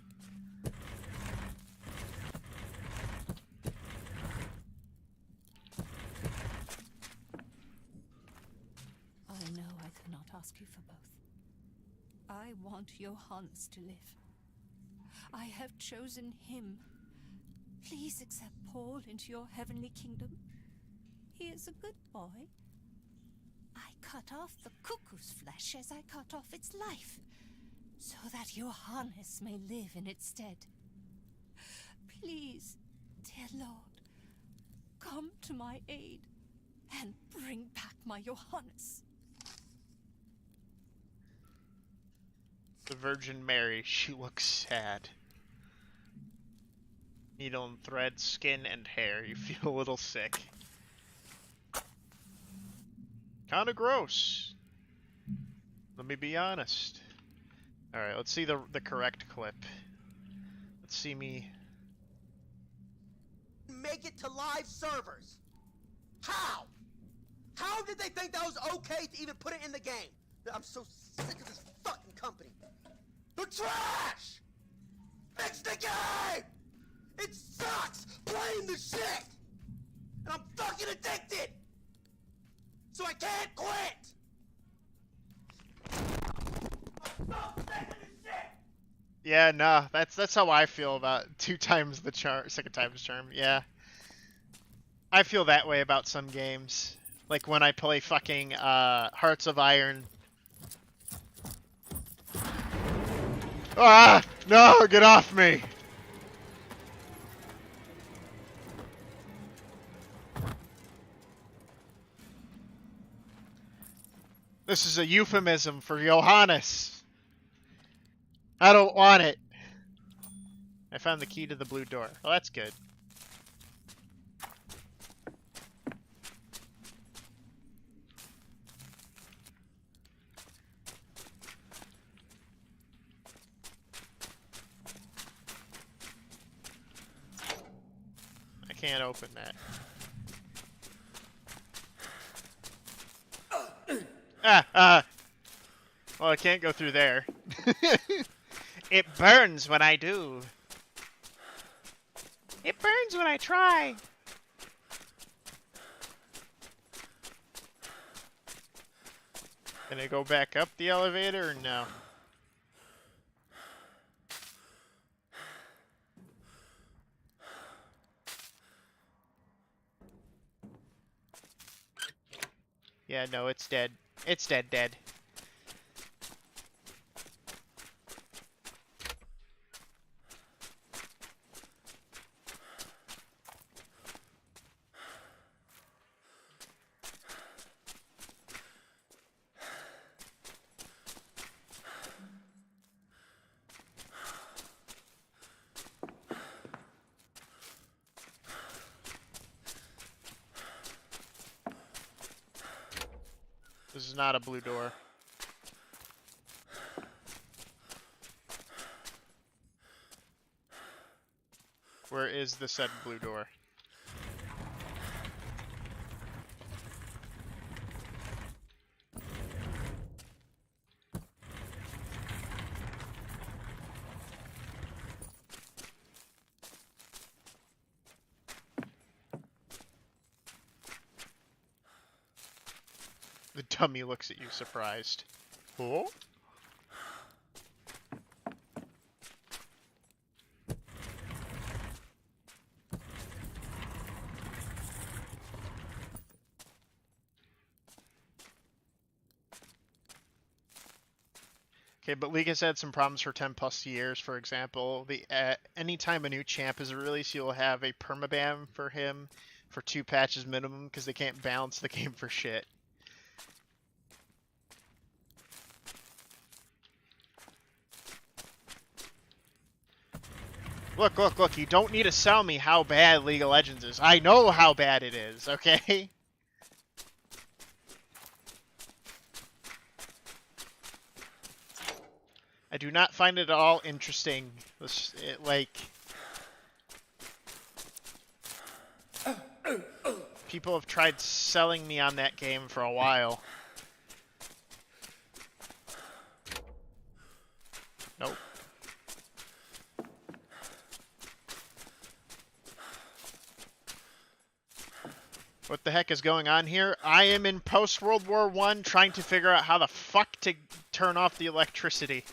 I know I cannot ask you for both. I want Johannes to live. I have chosen him. Please accept Paul into your heavenly kingdom. He is a good boy. I cut off the cuckoo's flesh as I cut off its life, so that Johannes may live in its stead. Please, dear Lord, come to my aid and bring back my Johannes. The Virgin Mary, she looks sad. Needle and thread, skin and hair. You feel a little sick. Kinda gross. Let me be honest. Alright, let's see the correct clip. Let's see me. Make it to live servers. How? How did they think that was okay to even put it in the game? I'm so sick of this fucking company. They're trash! Fix the game! It sucks playing the shit! And I'm fucking addicted! So I can't quit! I'm so sick of this shit! Yeah, nah, that's how I feel about second time's the charm, yeah. I feel that way about some games. Like when I play fucking Hearts of Iron. Ah! No, get off me! This is a euphemism for Johannes. I don't want it. I found the key to the blue door. Well, that's good. I can't open that. Well, I can't go through there. It burns when I do. It burns when I try. Can I go back up the elevator or no? Yeah, no, it's dead. It's dead. This is not a blue door. Where is the said blue door? The dummy looks at you surprised. Oh? Okay, but League has had some problems for 10 plus years. For example, anytime a new champ is released, you'll have a permaban for him for 2 patches minimum because they can't balance the game for shit. Look, you don't need to sell me how bad League of Legends is. I know how bad it is, okay? I do not find it at all interesting. People have tried selling me on that game for a while. Nope. What the heck is going on here? I am in post-World War I trying to figure out how the fuck to turn off the electricity.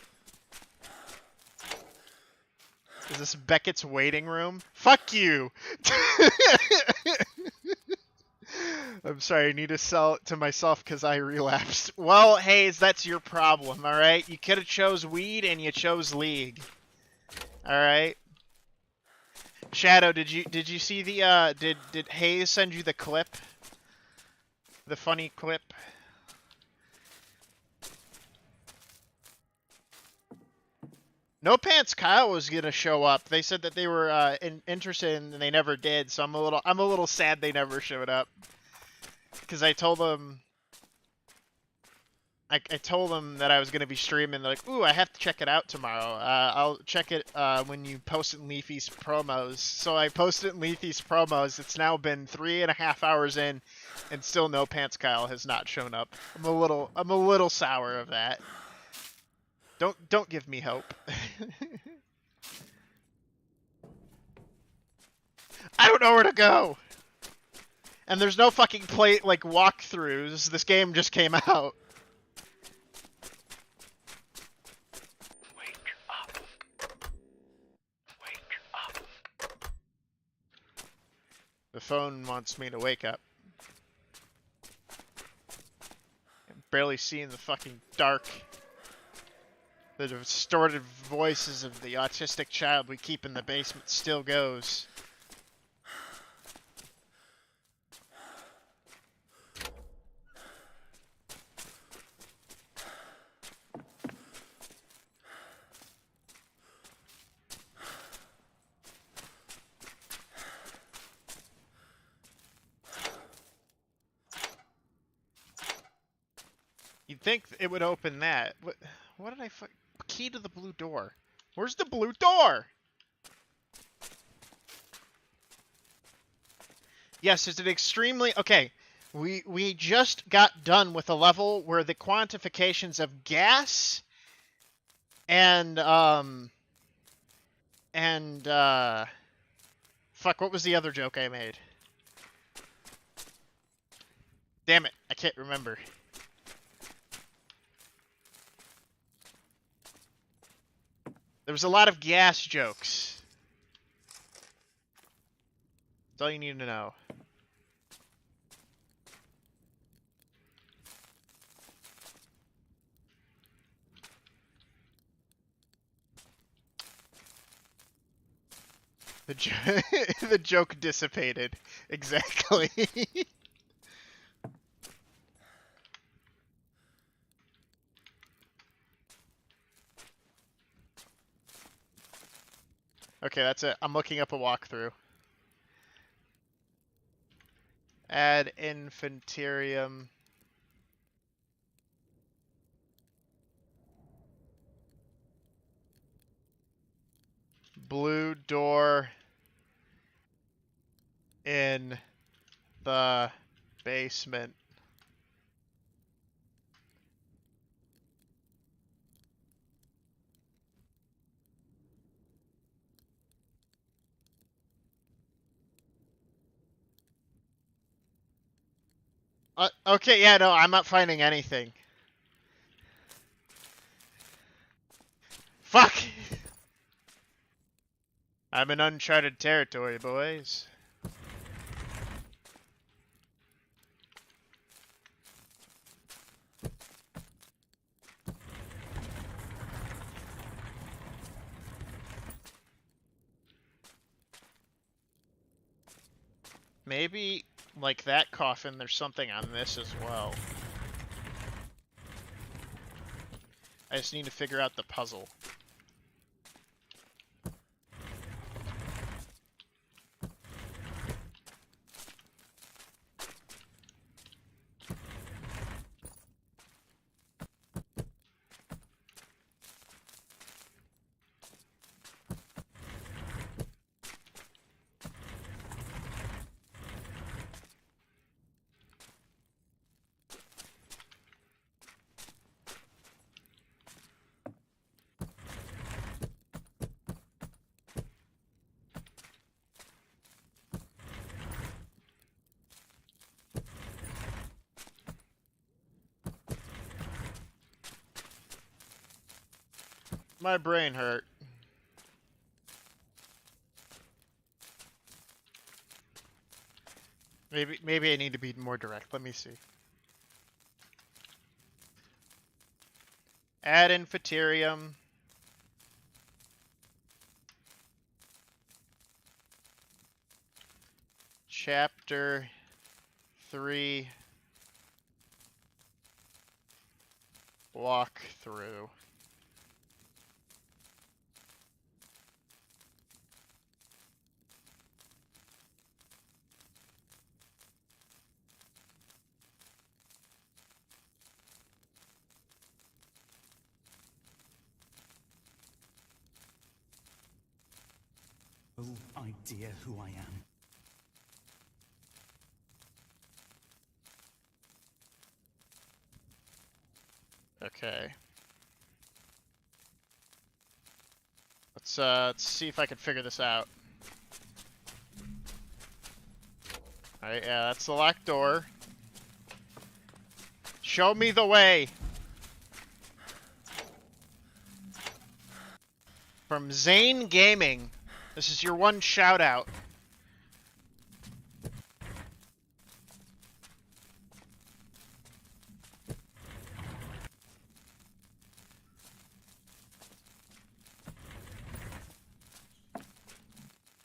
Is this Beckett's waiting room? Fuck you! I'm sorry, I need to sell it to myself because I relapsed. Well, Hayes, that's your problem, alright? You could have chose weed and you chose League. Alright? Shadow, did you see the, did Hayes send you the clip? The funny clip? No Pants Kyle was gonna show up. They said that they were interested and they never did. So I'm a little sad they never showed up. Because I told them, I told them that I was gonna be streaming. They're like, "Ooh, I have to check it out tomorrow. I'll check it when you post it in Leafy's promos." So I posted it in Leafy's promos. It's now been 3.5 hours in, and still No Pants Kyle has not shown up. I'm a little sour of that. Don't give me hope. I don't know where to go. And there's no fucking walkthroughs. This game just came out. Wake up. Wake up. The phone wants me to wake up. I'm barely seeing the fucking dark. The distorted voices of the autistic child we keep in the basement still goes. You'd think it would open that. What did I fuck? Key to the blue door. Where's the blue door? Yes, it's an extremely... Okay, we just got done with a level where the quantifications of gas and Fuck, what was the other joke I made? Damn it, I can't remember. There was a lot of gas jokes. That's all you need to know. The joke dissipated. Exactly. Okay, that's it. I'm looking up a walkthrough. Add Infinitum. Blue door in the basement. Okay, yeah, no, I'm not finding anything. Fuck! I'm in uncharted territory, boys. Maybe, like that coffin, there's something on this as well. I just need to figure out the puzzle. My brain hurt. Maybe I need to be more direct. Let me see. Add Infinitum. Chapter 3 walkthrough. No idea who I am. Okay. Let's see if I can figure this out. Alright, yeah, that's the locked door. Show me the way! From Zane Gaming. This is your one shout out.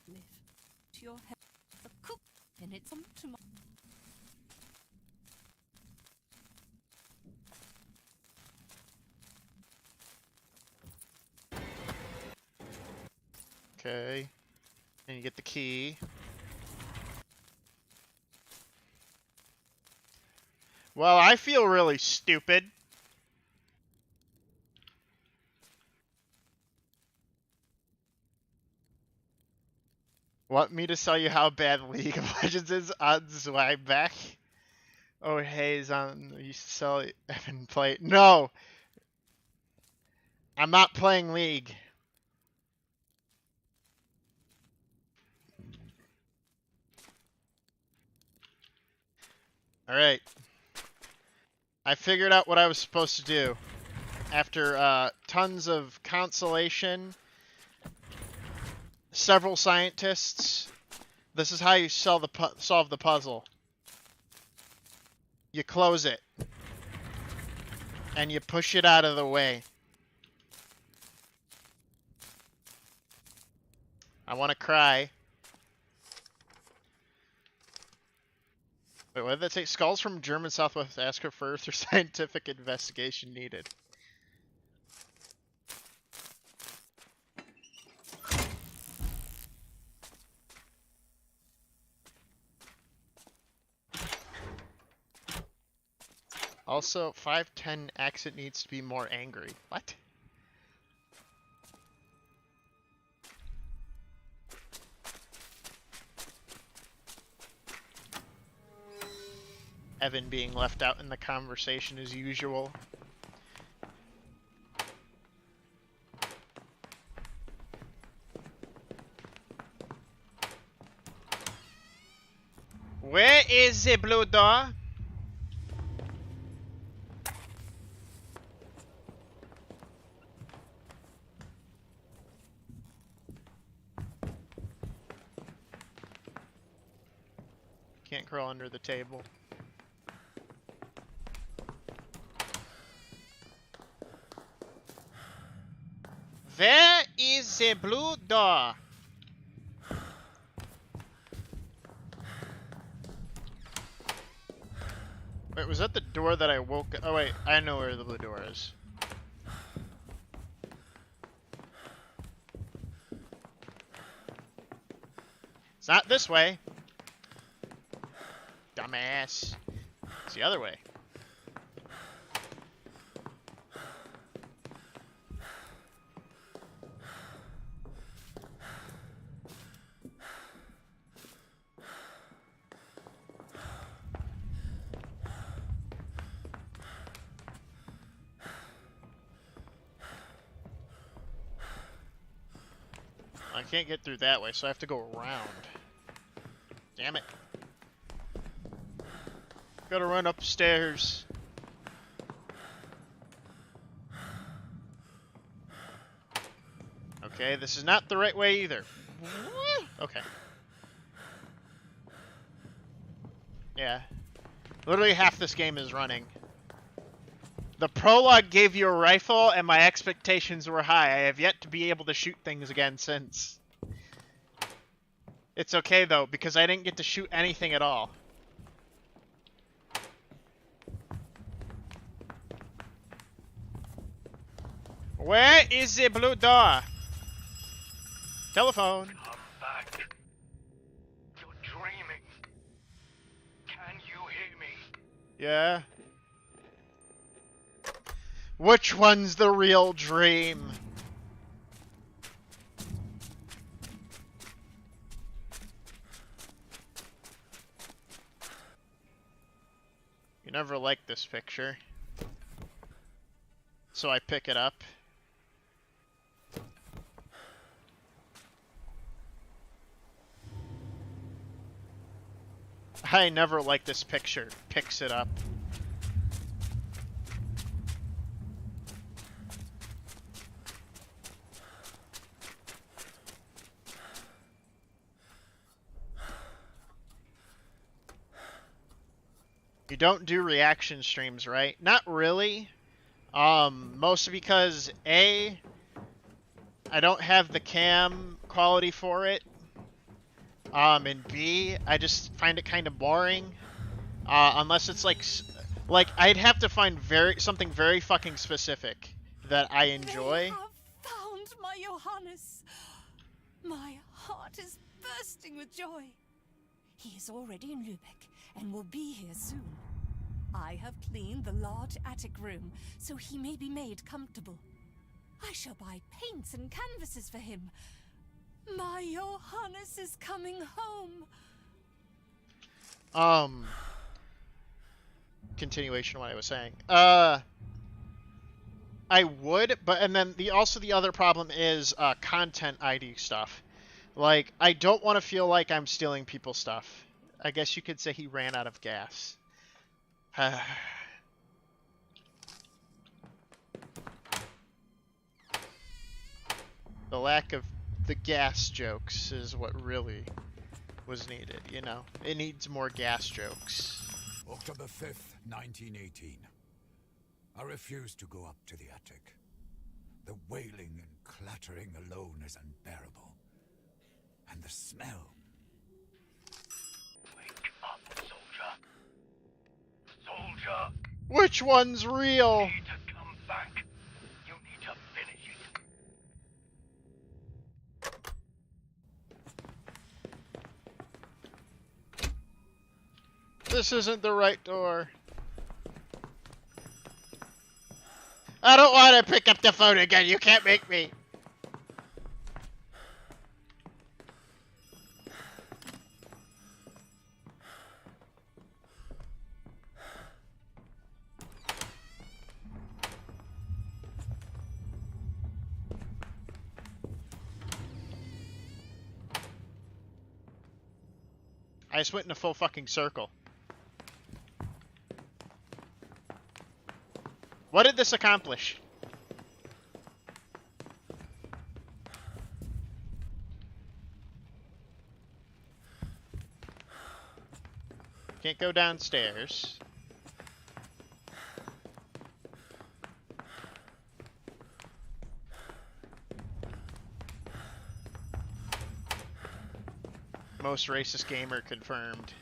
Lift your head. The cook and it's on tomorrow. Okay. And you get the key. Well, I feel really stupid. Want me to tell you how bad League of Legends is on Zwagback? Oh, hey, is on. You sell. Haven't played. No, I'm not playing League. Alright. I figured out what I was supposed to do. After tons of consolation, several scientists, this is how you solve the puzzle. You close it. And you push it out of the way. I want to cry. Wait, what did that say? Skulls from German Southwest ask for further scientific investigation needed. Also, 510 accent needs to be more angry. What? Evan being left out in the conversation as usual. Where is the blue door? Can't crawl under the table. Where is the blue door? Wait, was that the door that I woke up? Oh wait, I know where the blue door is. It's not this way. Dumbass. It's the other way. I can't get through that way, so I have to go around. Damn it. Gotta run upstairs. Okay, this is not the right way either. Okay. Yeah. Literally half this game is running. The prologue gave you a rifle, and my expectations were high. I have yet to be able to shoot things again since. It's okay, though, because I didn't get to shoot anything at all. Where is the blue door? Telephone. Come back. You're dreaming. Can you hear me? Yeah. Which one's the real dream? You never liked this picture. So I pick it up. I never liked this picture. Picks it up. You don't do reaction streams, right? Not really. Mostly because A, I don't have the cam quality for it. And B, I just find it kind of boring. Unless it's like I'd have to find something very fucking specific that I enjoy. They have found my Johannes. My heart is bursting with joy. He is already in Lübeck and will be here soon. I have cleaned the large attic room so he may be made comfortable. I shall buy paints and canvases for him. My Johannes is coming home. Continuation of what I was saying. I would, but and then the other problem is content ID stuff. Like, I don't want to feel like I'm stealing people's stuff. I guess you could say he ran out of gas. The lack of the gas jokes is what really was needed, you know? It needs more gas jokes. October 5th, 1918. I refuse to go up to the attic. The wailing and clattering alone is unbearable. And the smell. Wake up, soldier. Soldier. Which one's real? You need to come back. You need to finish it. This isn't the right door. I don't want to pick up the phone again. You can't make me. I just went in a full fucking circle. What did this accomplish? Can't go downstairs. Most racist gamer confirmed.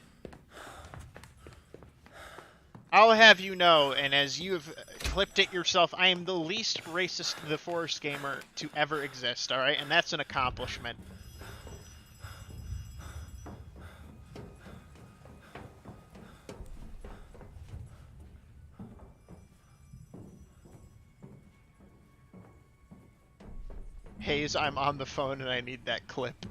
I'll have you know, and as you've clipped it yourself, I am the least racist The Forest gamer to ever exist, alright? And that's an accomplishment. Hayes, I'm on the phone and I need that clip.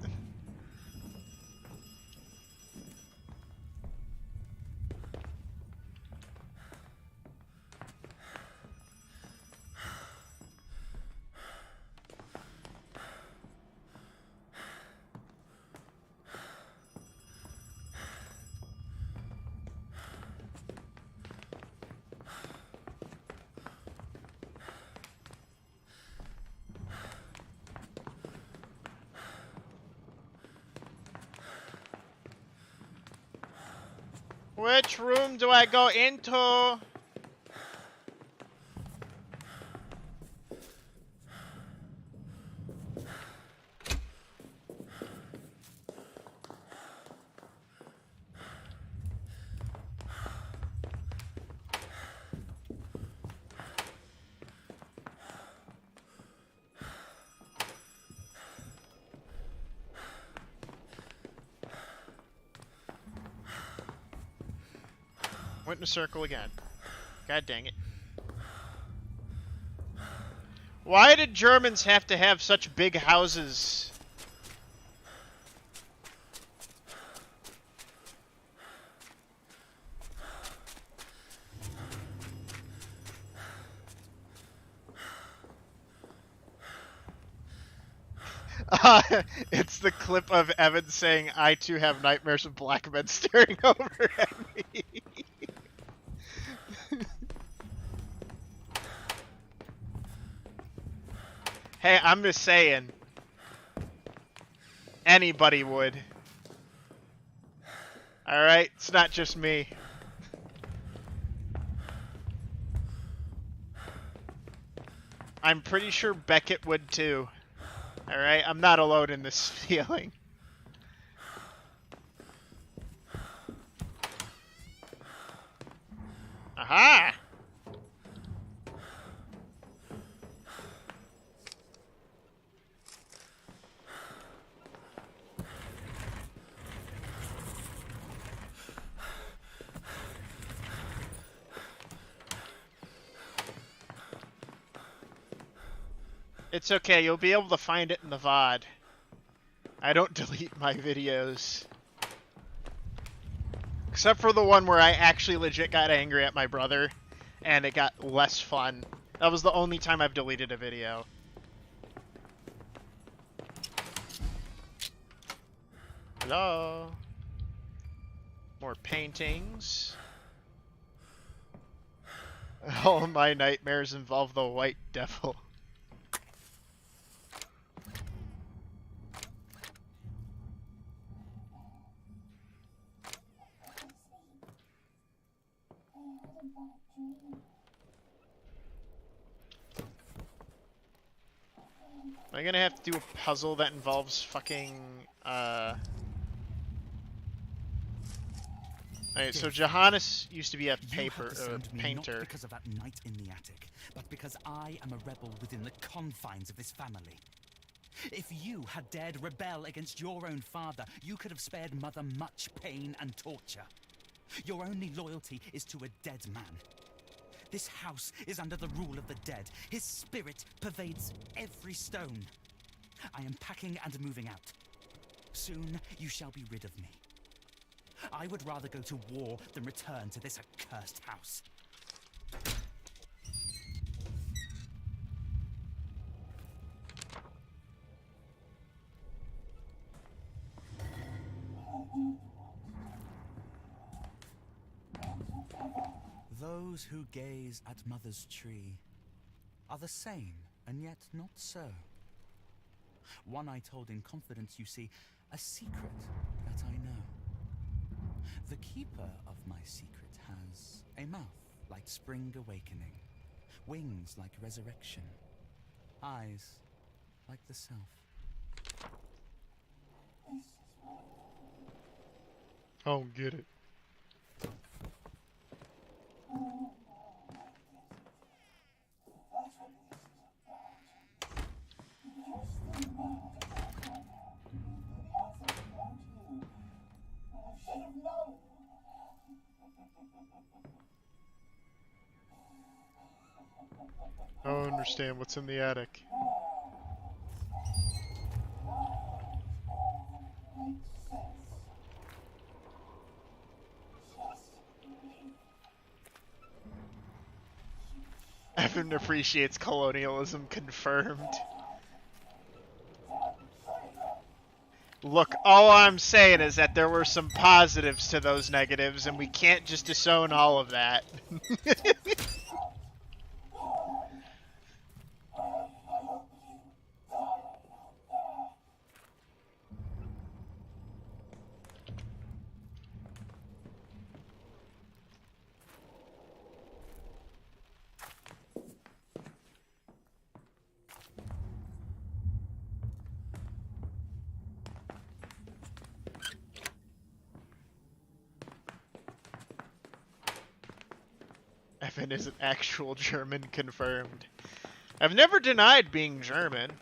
Which room do I go into? Went in a circle again. God dang it. Why did Germans have to have such big houses? It's the clip of Evan saying, I too have nightmares of black men staring over at me. Hey, I'm just saying. Anybody would. Alright, it's not just me. I'm pretty sure Beckett would too. Alright, I'm not alone in this feeling. Aha! It's okay, you'll be able to find it in the VOD. I don't delete my videos. Except for the one where I actually legit got angry at my brother, and it got less fun. That was the only time I've deleted a video. Hello? More paintings. All my nightmares involve the white devil. Am I gonna have to do a puzzle that involves fucking, Alright, so Johannes used to be a painter. Not because of that night in the attic, but because I am a rebel within the confines of this family. If you had dared rebel against your own father, you could have spared Mother much pain and torture. Your only loyalty is to a dead man. This house is under the rule of the dead. His spirit pervades every stone. I am packing and moving out. Soon you shall be rid of me. I would rather go to war than return to this accursed house. Those who gaze at Mother's tree are the same, and yet not so. One I told in confidence, you see, a secret that I know. The keeper of my secret has a mouth like spring awakening, wings like resurrection, eyes like the self. I don't get it. I don't understand what's in the attic. Evan appreciates colonialism confirmed. Look, all I'm saying is that there were some positives to those negatives, and we can't just disown all of that. Evan is an actual German confirmed. I've never denied being German.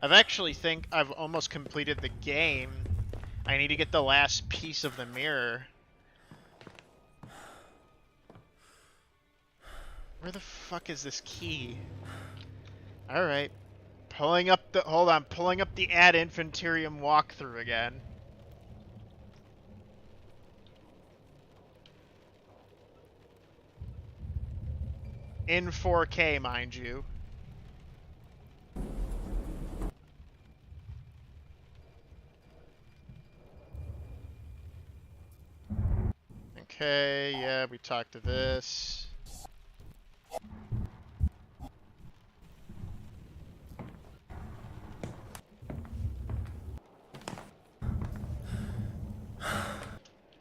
I've actually think I've almost completed the game. I need to get the last piece of the mirror. Where the fuck is this key? Alright. Pulling up the... Hold on. Pulling up the Ad Infinitum walkthrough again. In 4K, mind you. Okay, yeah, we talked to this.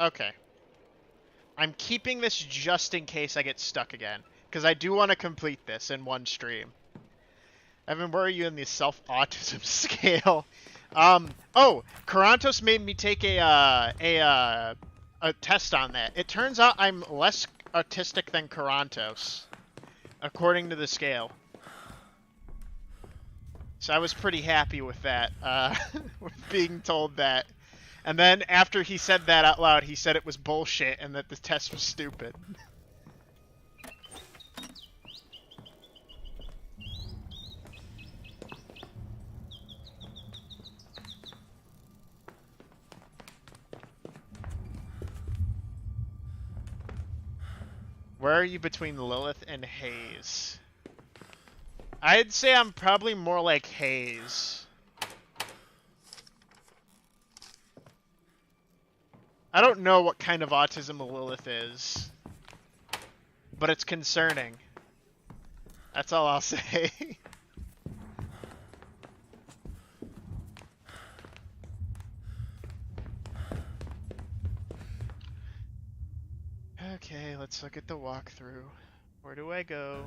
Okay. I'm keeping this just in case I get stuck again, because I do want to complete this in one stream. Evan, where are you in the self-autism scale? Oh, Karantos made me take a test on that. It turns out I'm less autistic than Karantos, according to the scale. So I was pretty happy with that, with being told that. And then after he said that out loud, he said it was bullshit and that the test was stupid. Where are you between Lilith and Hayes? I'd say I'm probably more like Hayes. I don't know what kind of autism Lilith is, but it's concerning. That's all I'll say. Okay, let's look at the walkthrough. Where do I go?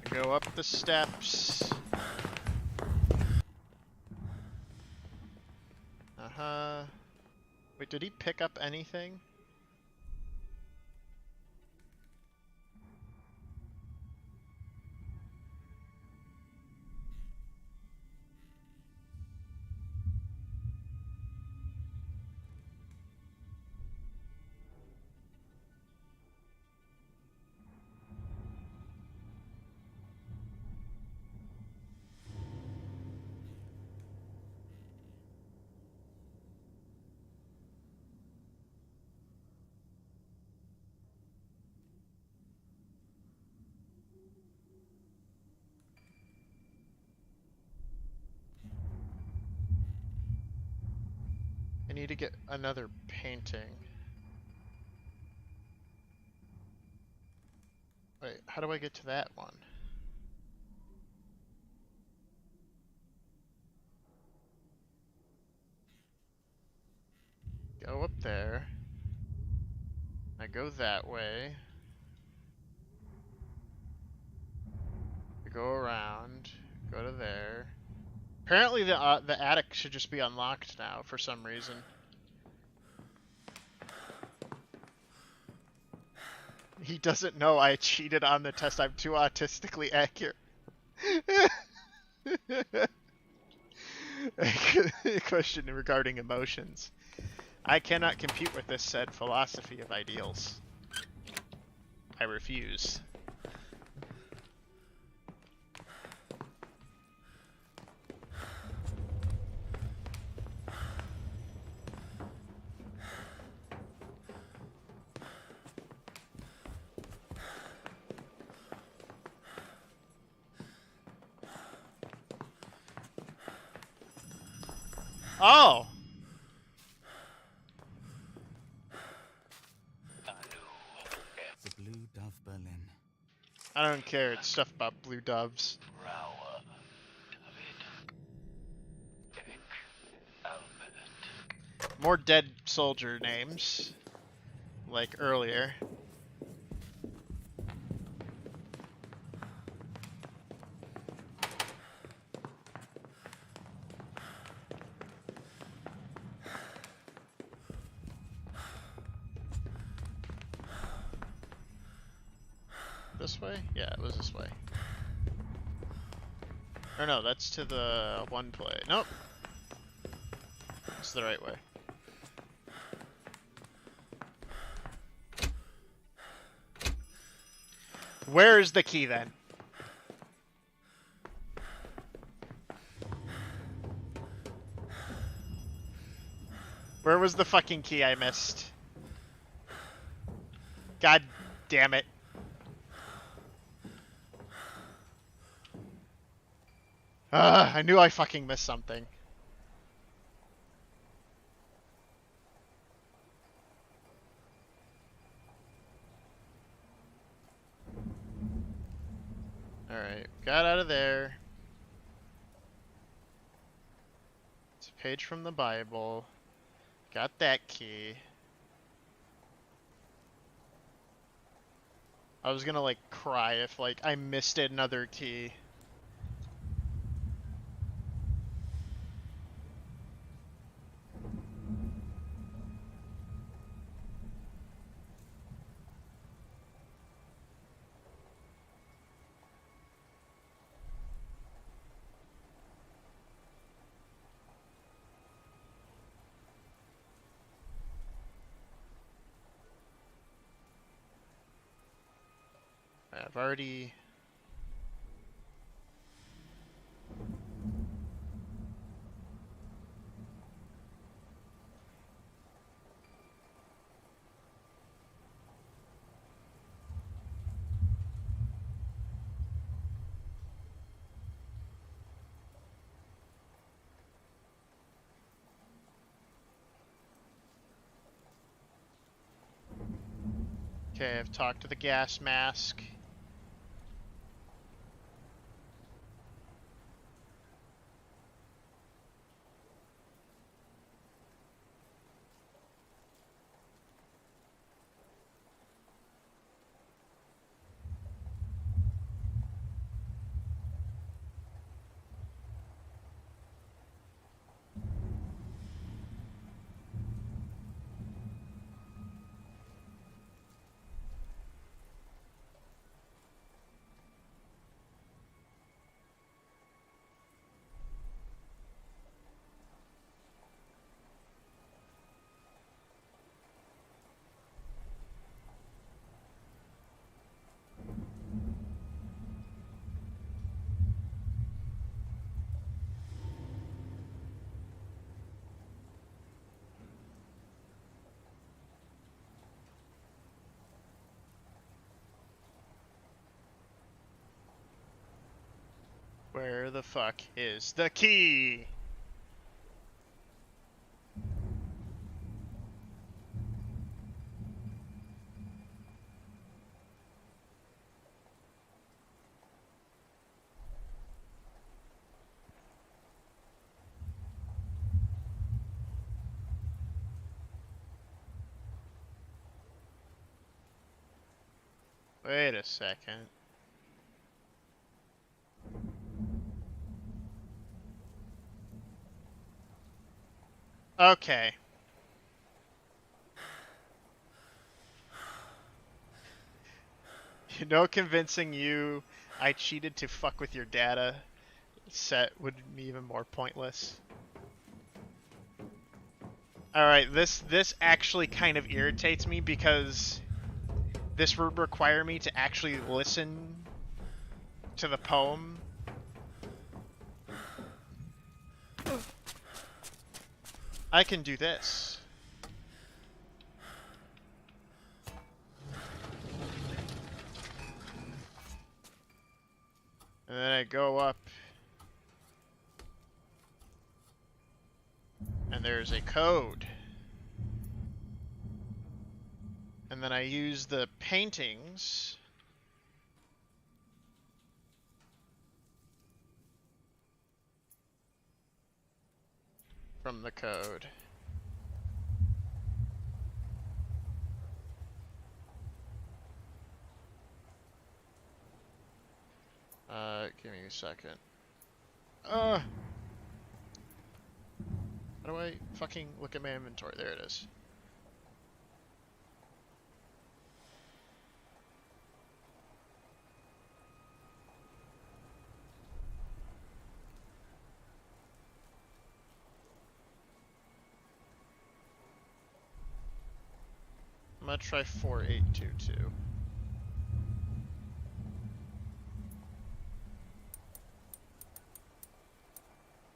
Go up the steps. Uh-huh. Wait, did he pick up anything? I need to get another painting. Wait, how do I get to that one? Go up there. I go that way. I go around. Go to there. Apparently the attic should just be unlocked now for some reason. He doesn't know I cheated on the test. I'm too autistically accurate. Question regarding emotions. I cannot compute with this said philosophy of ideals. I refuse. Oh! The Blue Dove Berlin. I don't care, it's stuff about blue doves. More dead soldier names, like earlier. This way? Yeah, it was this way. Or no, that's to the one play. Nope. It's the right way. Where is the key then? Where was the fucking key I missed? God damn it. I knew I fucking missed something. Alright, got out of there. It's a page from the Bible. Got that key. I was gonna like cry if like I missed another key. I've already... Okay, I've talked to the gas mask. Where the fuck is the key? Wait a second. Okay. No convincing you I cheated to fuck with your data set would be even more pointless. Alright, this actually kind of irritates me because this would require me to actually listen to the poem. I can do this. And then I go up. And there's a code. And then I use the paintings from the code. Give me a second. How do I fucking look at my inventory? There it is. I'm gonna try 4822.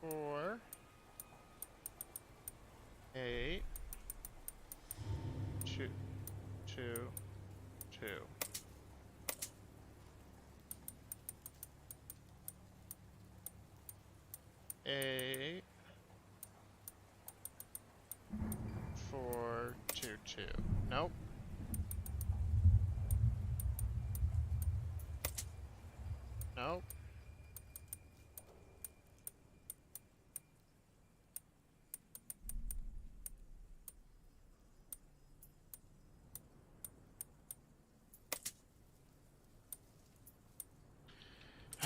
Four, 8, 2, 2, 2. Eight, 4, 2, 2. Nope. Nope.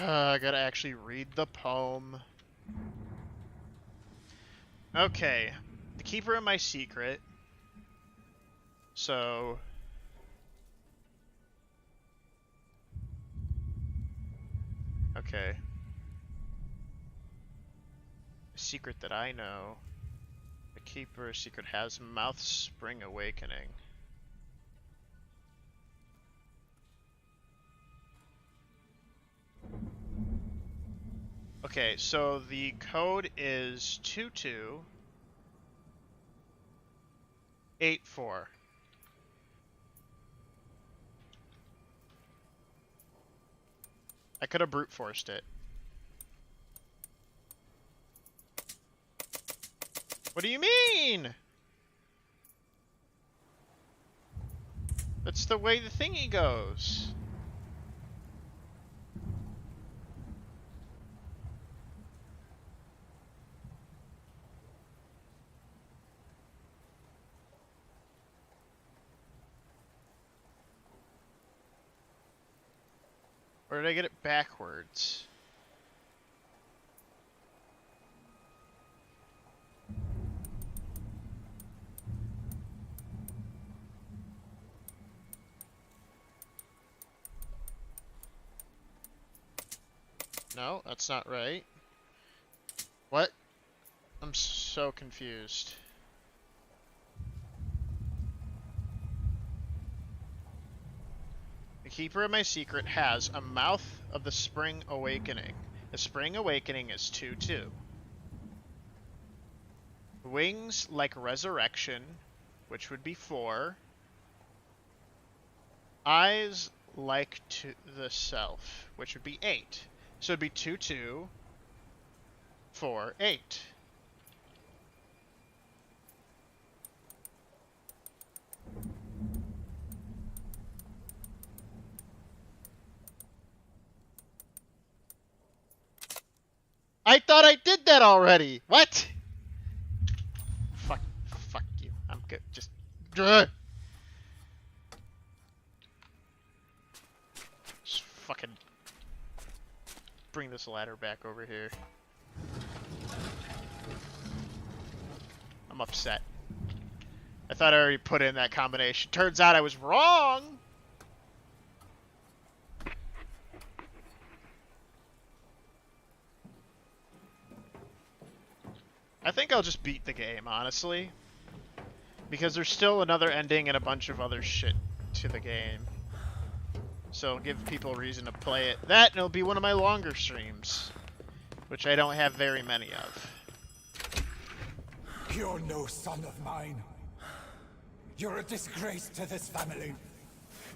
I gotta actually read the poem. Okay. The keeper of my secret. So... Okay. A secret that I know. The keeper's secret has mouth spring awakening. Okay, so the code is 2284. I could have brute forced it. What do you mean? That's the way the thingy goes. Or did I get it backwards? No, that's not right. What? I'm so confused. The Keeper of My Secret has a Mouth of the Spring Awakening. The Spring Awakening is 2/2. Wings like Resurrection, which would be 4. Eyes like to the Self, which would be 8. So it'd be 2/2, 4, 8. I thought I did that already. What? Fuck you. I'm good. Just fucking bring this ladder back over here. I'm upset. I thought I already put in that combination. Turns out I was wrong. I think I'll just beat the game, honestly. Because there's still another ending and a bunch of other shit to the game. So it'll give people a reason to play it. That, and it'll be one of my longer streams. Which I don't have very many of. You're no son of mine. You're a disgrace to this family.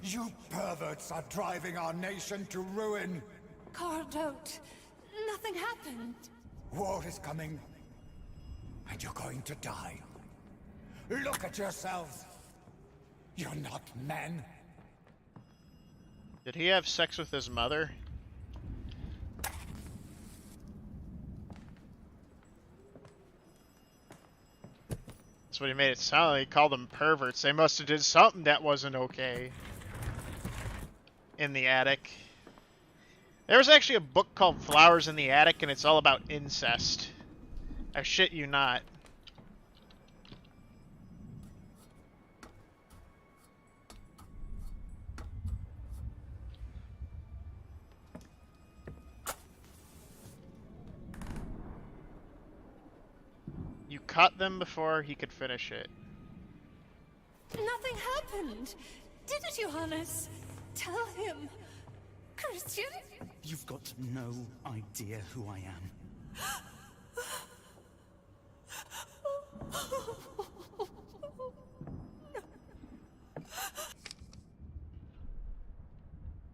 You perverts are driving our nation to ruin. Carl, don't. Nothing happened. War is coming. And you're going to die. Look at yourselves. You're not men. Did he have sex with his mother? That's what he made it sound like. He called them perverts. They must have did something that wasn't okay. In the attic. There was actually a book called Flowers in the Attic, and it's all about incest. I shit you not. You cut them before he could finish it. Nothing happened. Did it, Johannes? Tell him. Christian? You've got no idea who I am.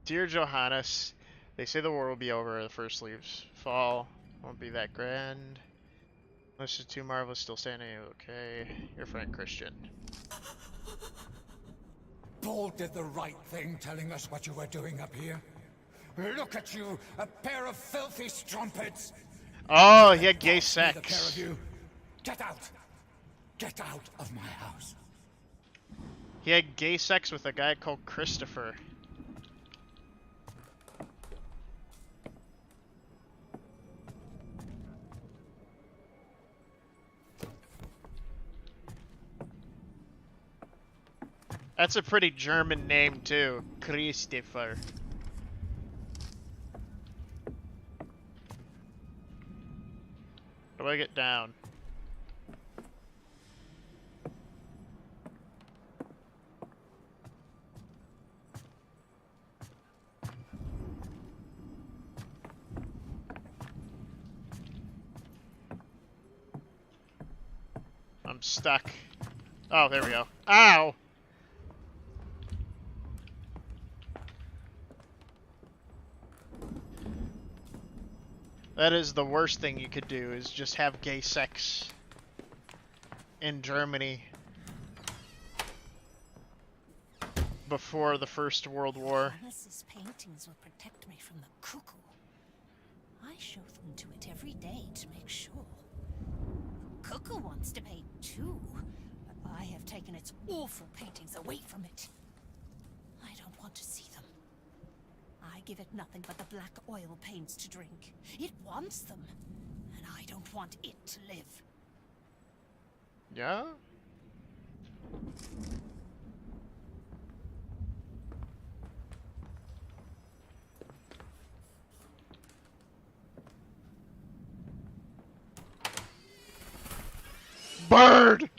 Dear Johannes, they say the war will be over. The first leaves fall. Won't be that grand. Unless it's too marvelous, still standing. Okay. Your friend Christian. Paul did the right thing telling us what you were doing up here. Look at you, a pair of filthy strumpets. Oh, he had gay The sex. pair of you. Get out. Get out of my house. He had gay sex with a guy called Christopher. That's a pretty German name too, Christopher. How do I get down? I'm stuck. Oh, there we go. Ow! That is the worst thing you could do, is just have gay sex in Germany. before the First World War. Hannes's paintings will protect me from the cuckoo. I show them to it every day to make sure. The cuckoo wants to pay too, but I have taken its awful paintings away from it. I don't want to see them. I give it nothing but the black oil paints to drink. It wants them, and I don't want it to live. Yeah? Bird!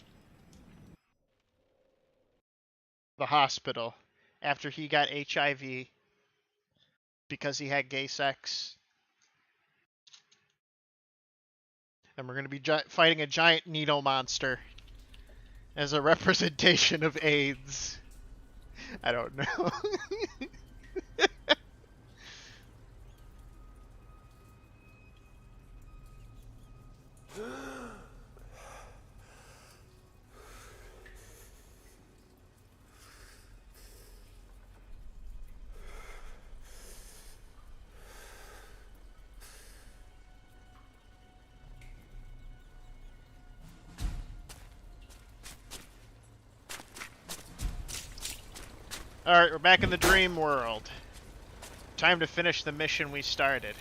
The hospital. After he got HIV. Because he had gay sex. And we're going to be fighting a giant needle monster. As a representation of AIDS. I don't know. Alright, we're back in the dream world. Time to finish the mission we started.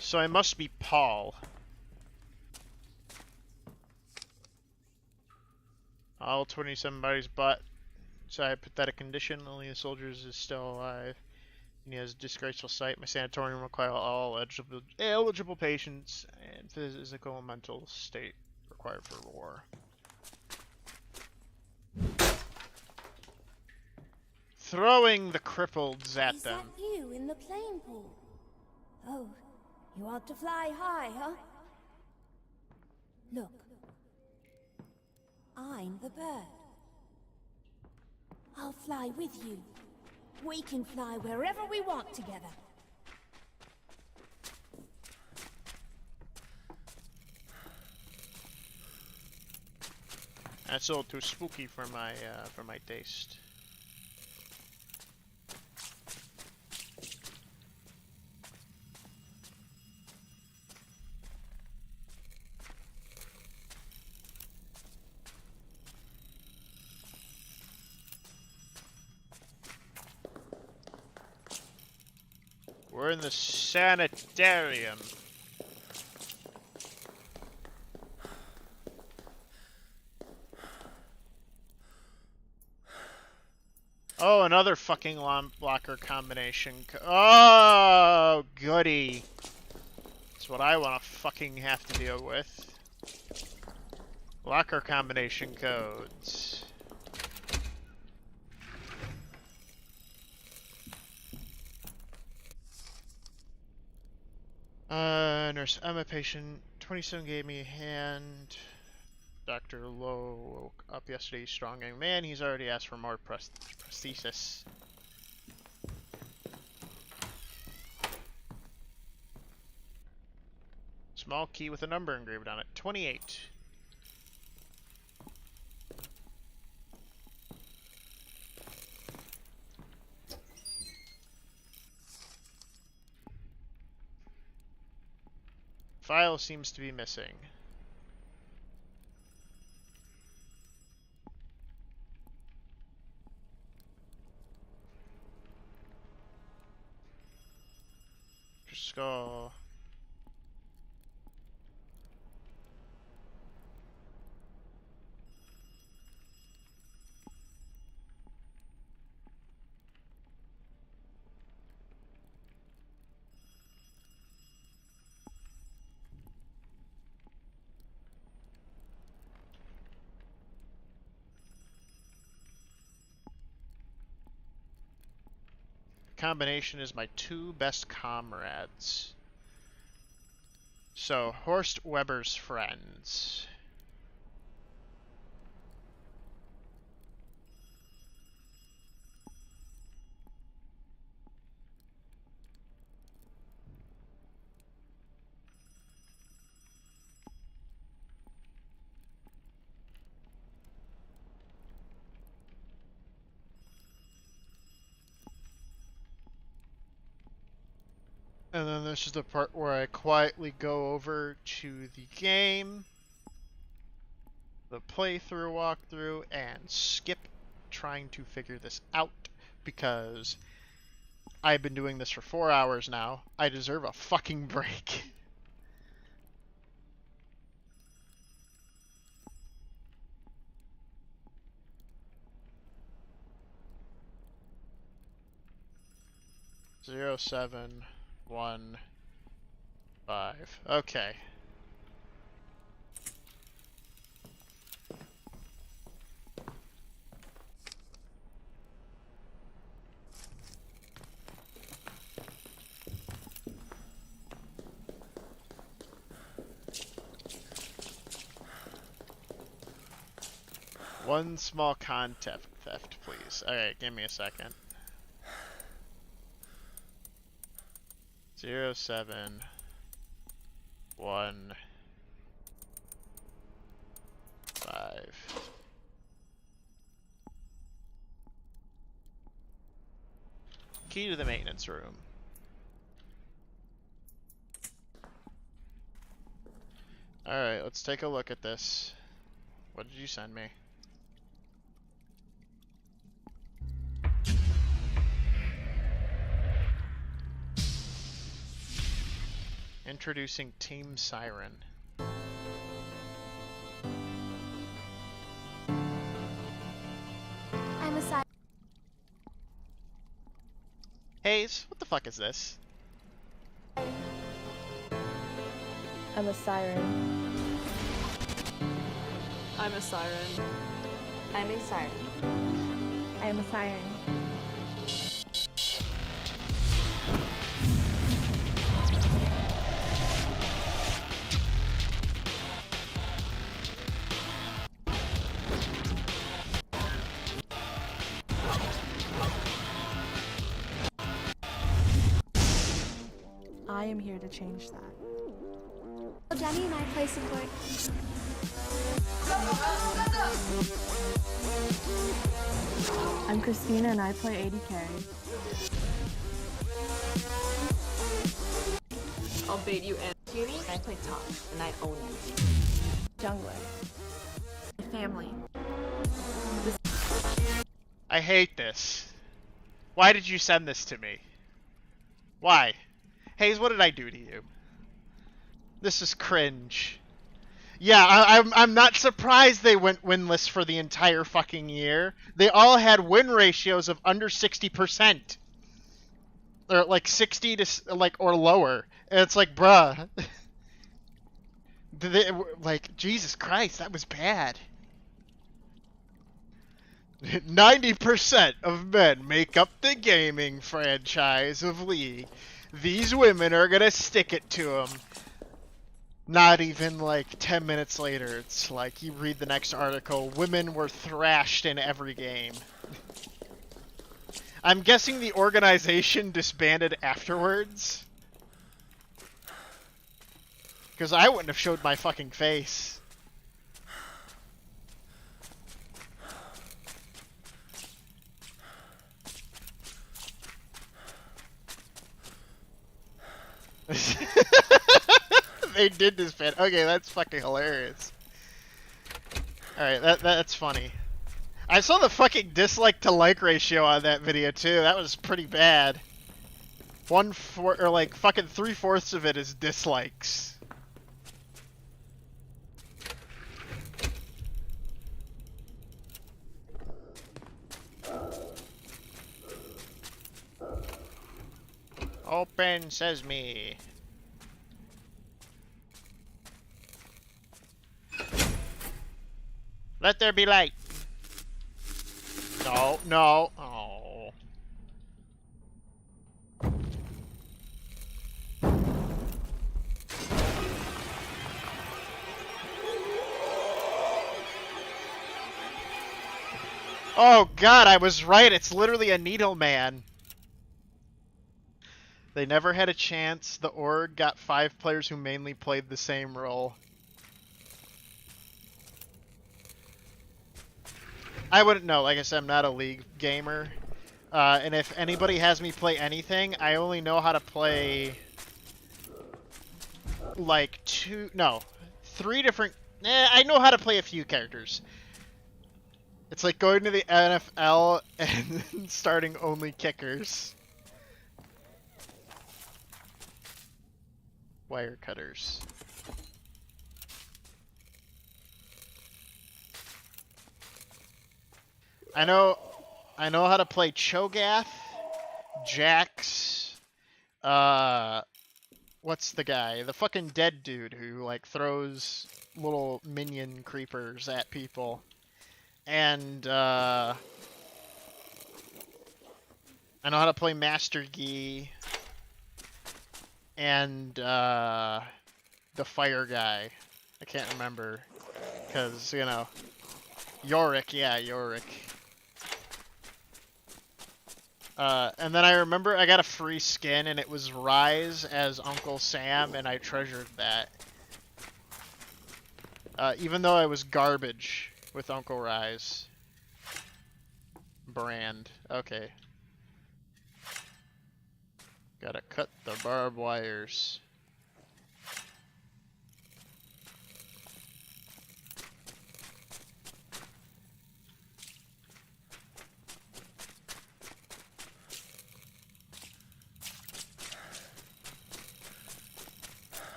So I must be Paul. All 27 bodies, but so I pathetic condition. Only the soldiers is still alive. And he has a disgraceful sight. My sanatorium require all eligible patients and physical and mental state required for war. Throwing the crippleds at them. Is that you in the plane pool? Oh, you want to fly high, huh? Look. I'm the bird. I'll fly with you. We can fly wherever we want together. That's a little too spooky for my taste. We're in the sanitarium. Oh, another fucking locker combination. Oh, goody. That's what I want to fucking have to deal with. Locker combination codes. Nurse, I'm a patient. 27 gave me a hand. Dr. Lowe woke up yesterday, strong young man. He's already asked for more prosthesis. Small key with a number engraved on it. 28. File seems to be missing. Skull. Combination is my two best comrades. So, Horst Weber's friends. this is the part where I quietly go over to the game, the playthrough walkthrough, and skip trying to figure this out because I've been doing this for 4 hours now. I deserve a fucking break. Zero 7 1 5. Okay. One small concept theft, please. Alright, give me a second. 0 7 1 5. Key to the maintenance room. Alright, let's take a look at this. What did you send me? Introducing Team Siren. I'm a siren. Hayes, what the fuck is this? I'm a siren. I'm a siren. I'm a siren. I am a siren. I am here to change that. Danny and I play support. I'm Christina and I play AD carry. I'll bait you in. Judy, I play top, and I own it. Jungler. My family. I hate this. Why did you send this to me? Why? Hayes, what did I do to you? This is cringe. Yeah, I'm not surprised they went winless for the entire fucking year. They all had win ratios of under 60%. Or like 60 to like or lower. And it's like, bruh. Like, Jesus Christ, that was bad. 90% of men make up the gaming franchise of League. These women are gonna stick it to them. Not even like 10 minutes later, it's like you read the next article, women were thrashed in every game. I'm guessing the organization disbanded afterwards. Because I wouldn't have showed my fucking face. They did disband. Okay, that's fucking hilarious. Alright, that's funny. I saw the fucking dislike to like ratio on that video too. That was pretty bad. 1/4 or like fucking 3/4 of it is dislikes. Open sesame. Let there be light. No, no. Oh. Oh god, I was right. It's literally a needle man. They never had a chance. The org got 5 players who mainly played the same role. I wouldn't know. Like I said, I'm not a League gamer. And if anybody has me play anything, I only know how to play like three different. I know how to play a few characters. It's like going to the NFL and starting only kickers. Wire cutters. I know how to play Cho'Gath, Jax, what's the guy? The fucking dead dude who like throws little minion creepers at people. And I know how to play Master Yi and the fire guy. I can't remember because, you know, Yorick, yeah, Yorick. And then I remember I got a free skin, and it was Rise as Uncle Sam, and I treasured that. Even though I was garbage with Uncle Rise. Brand. Okay. Gotta cut the barbed wires.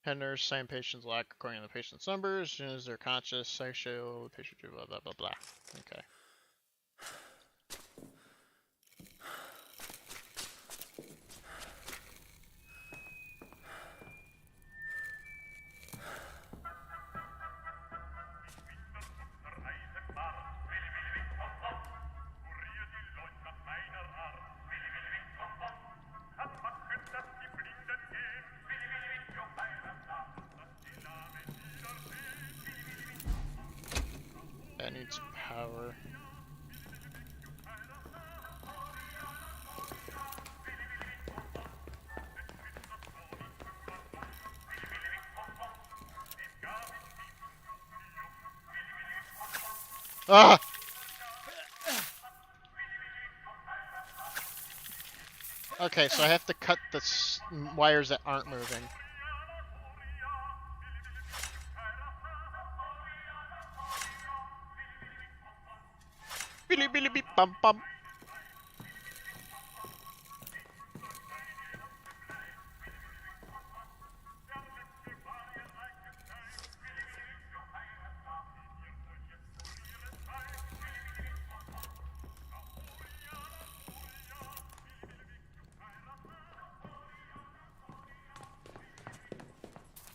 Head nurse, sign patient's lack according to the patient's numbers. As soon as they're conscious, sexual, patient, blah, blah, blah, blah. Okay. That needs power. Ah! Okay, so I have to cut the wires that aren't moving. Billy billy beep bum bum.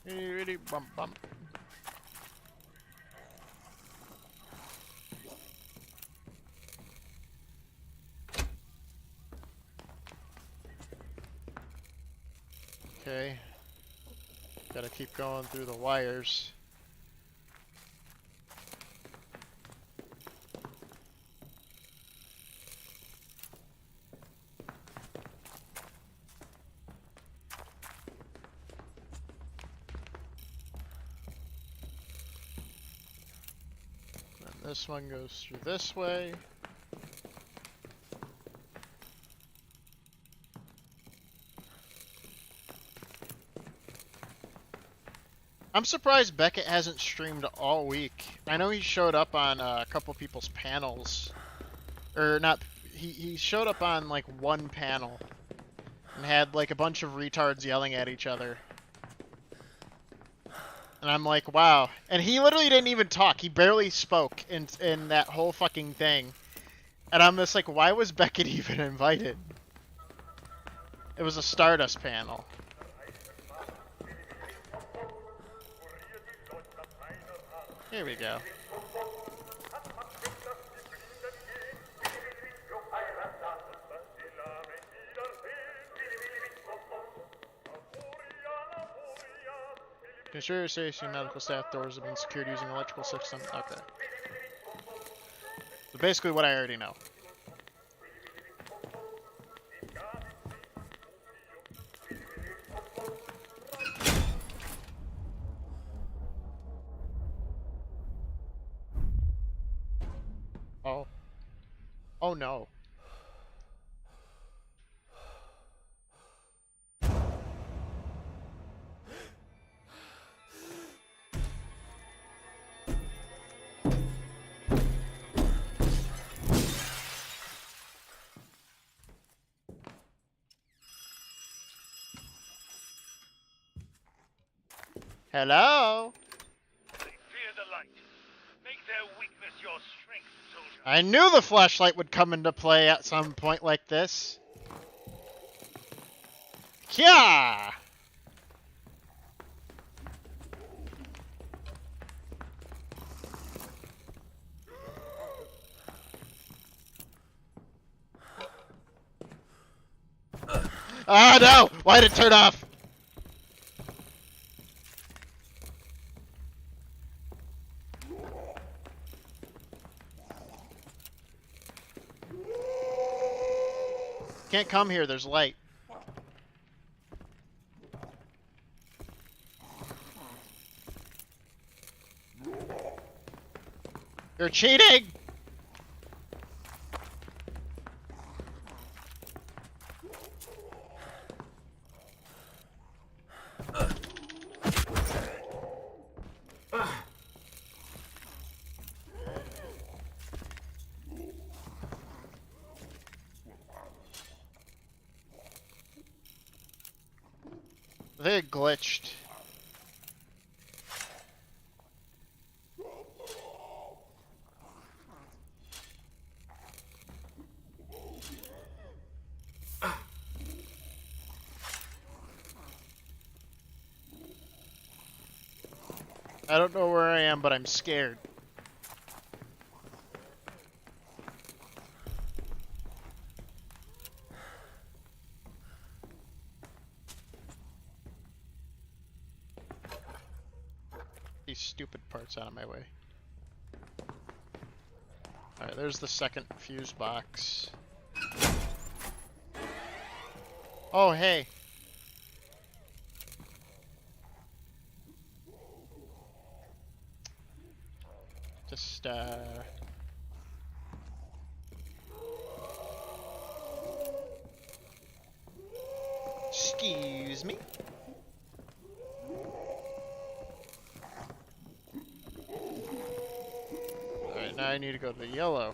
Really bum bum. Okay. Gotta keep going through the wires. And this one goes through this way. I'm surprised Beckett hasn't streamed all week. I know he showed up on a couple people's panels. Or not, he showed up on like one panel. And had like a bunch of retards yelling at each other. And I'm like, wow. And he literally didn't even talk. He barely spoke in that whole fucking thing. And I'm just like, why was Beckett even invited? It was a Stardust panel. Here we go. To ensure your safety, medical staff doors have been secured using electrical system. Okay. So basically what I already know. no. Hello? They fear the light. Make their weakness your strength, soldier. I knew the flashlight would come into play at some point like this. Kya! Ah, no! Why did it turn off? Can't come here, there's light. You're cheating! They glitched. I don't know where I am, but I'm scared. These stupid parts out of my way. Alright, there's the second fuse box. Oh, hey. Just, excuse me. Alright, now I need to go to the yellow.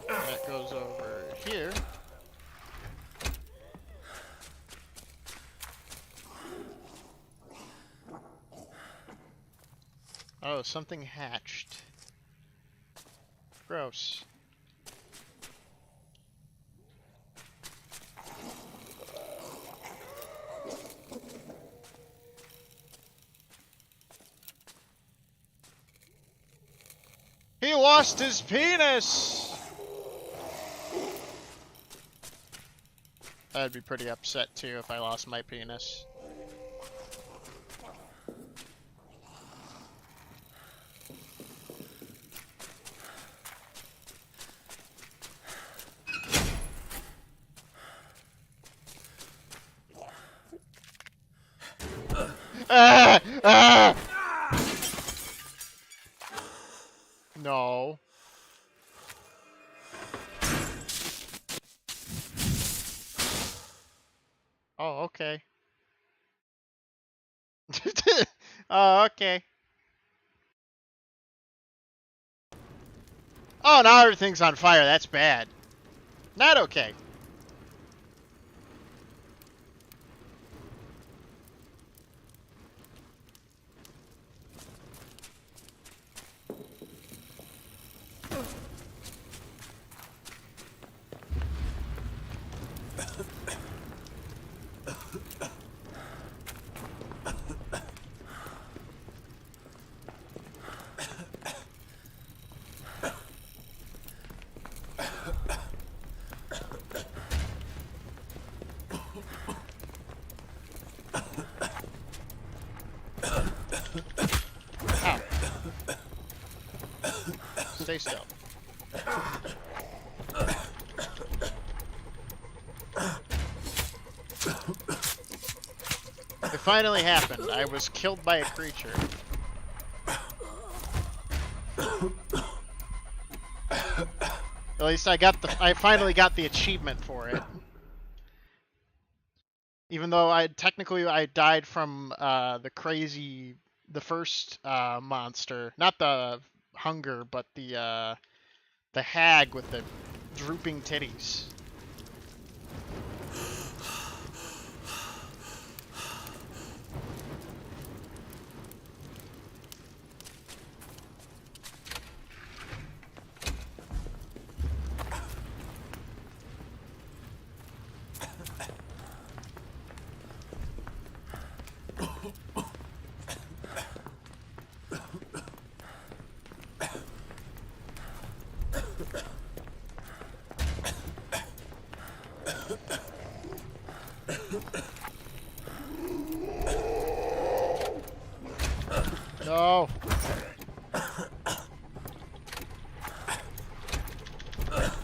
That goes over here. Oh, something hatched. Gross. He lost his penis! I'd be pretty upset too if I lost my penis. Ah! Ah! No. Oh, okay. Oh, okay. Oh, now everything's on fire. That's bad. Not okay. Stay still. It finally happened. I was killed by a creature. At least I finally got the achievement for it. Even though I died from the first monster, not the hunger, but the hag with the drooping titties. No.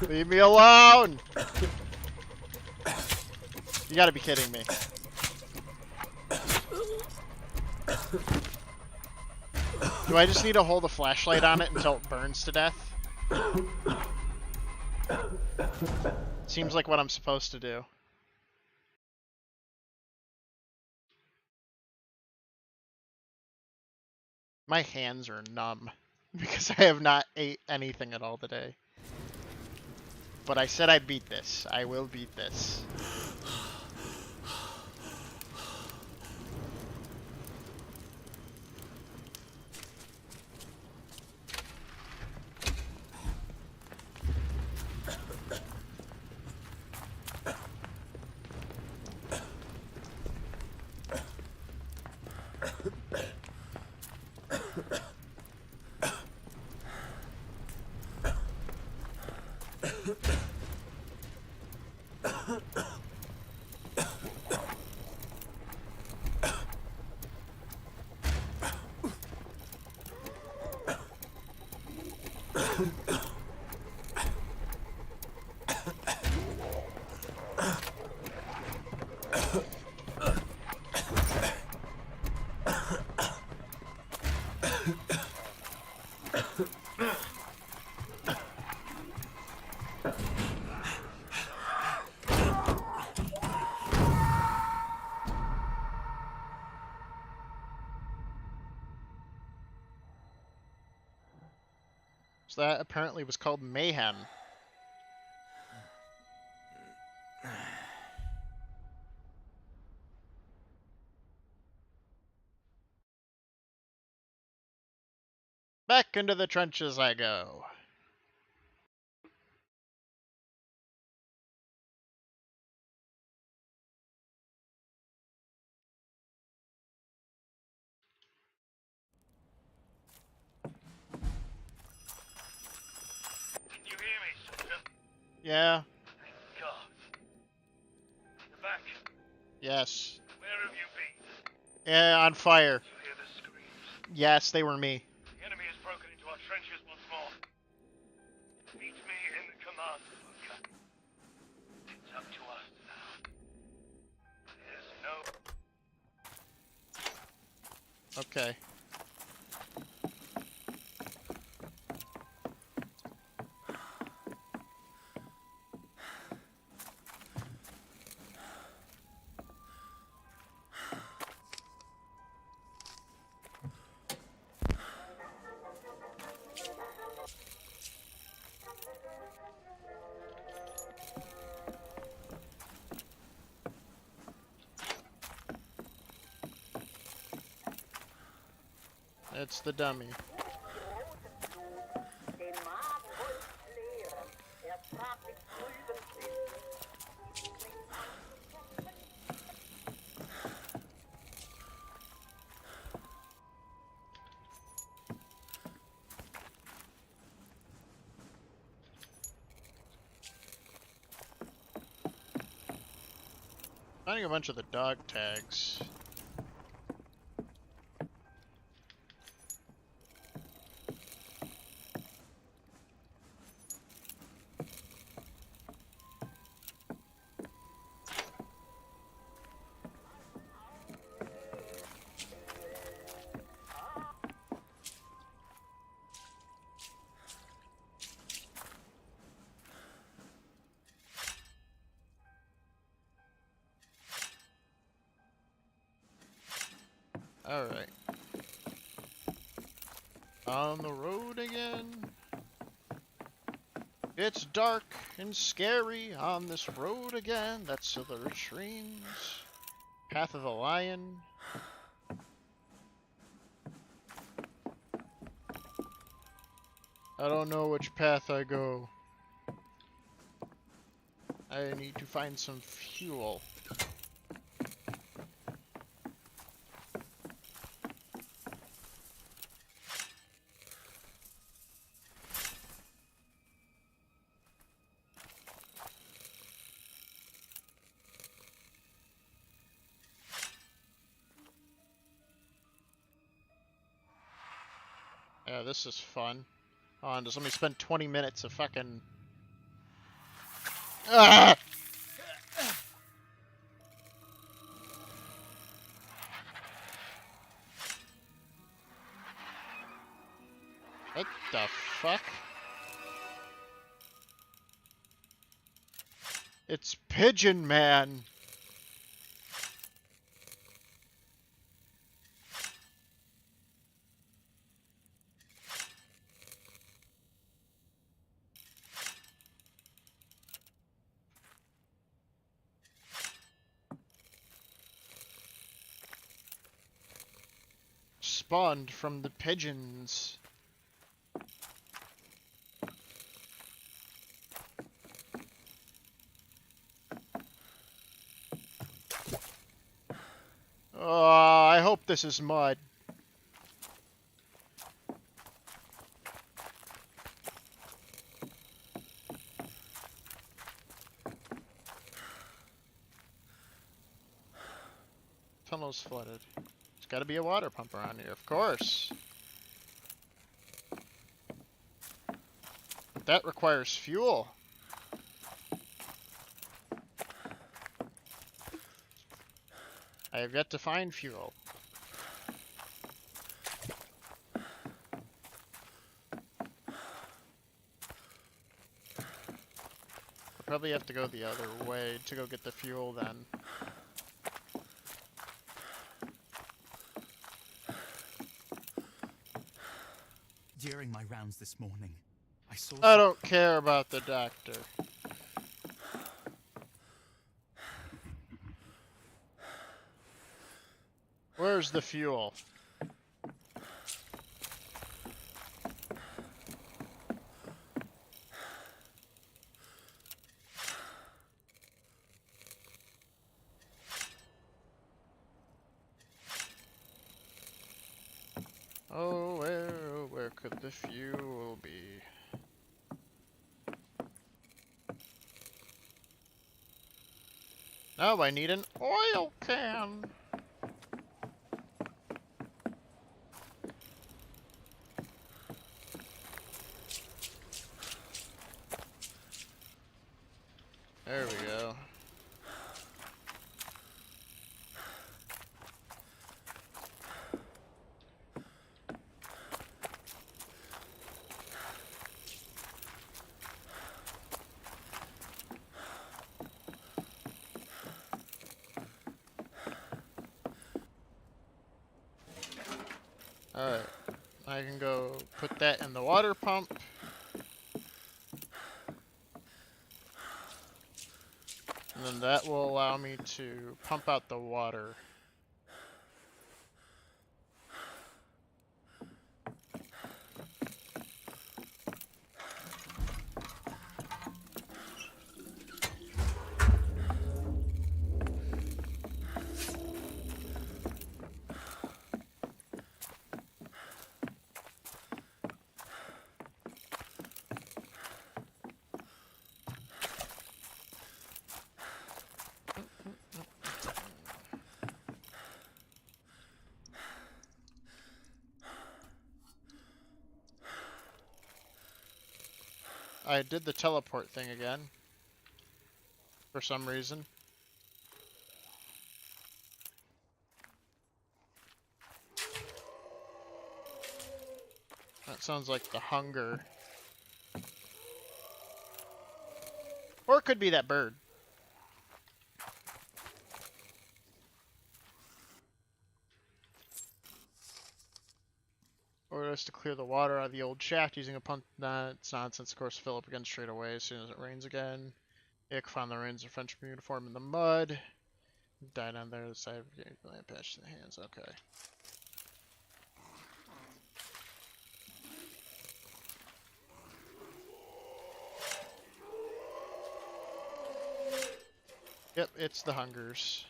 Leave me alone! You gotta be kidding me. Do I just need to hold a flashlight on it until it burns to death? Seems like what I'm supposed to do. My hands are numb because I have not ate anything at all today. But I said I'd beat this. I will beat this. So that apparently was called mayhem. Back into the trenches I go. Can you hear me, soldier? Yeah. Thank God. You're back. Yes. Where have you been? Yeah, on fire. Did you hear the screams? Yes, they were me. The enemy has broken into our trenches once more. Meet me in the command bunker. It's up to us now. There's no... Okay. It's the dummy. Finding a bunch of the dog tags. Alright. On the road again. It's dark and scary on this road again. That's the latrines. Path of the Lion. I don't know which path I go. I need to find some fuel. Yeah, this is fun. Hold on, just let me spend 20 minutes of fucking... Ah! What the fuck? It's Pigeon Man! Spawned from the pigeons. Oh, I hope this is mud. Tunnel's flooded. There's gotta be a water pump around here, of course. But that requires fuel. I have yet to find fuel. I'll probably have to go the other way to go get the fuel then. During my rounds this morning, I saw... I don't care about the doctor. Where's the fuel? Oh, where could the fuel be? Now I need an oil can. There we go. Alright, I can go put that in the water pump. And then that will allow me to pump out the water. I did the teleport thing again. For some reason. That sounds like the hunger. Or it could be that bird. tries to clear the water out of the old shaft using a pump. That's nonsense. Of course, fill up again straight away as soon as it rains again. Ick found the rains of French uniform in the mud. Died on there. The side of getting lamp patch in the hands. Okay. Yep, it's the hungers.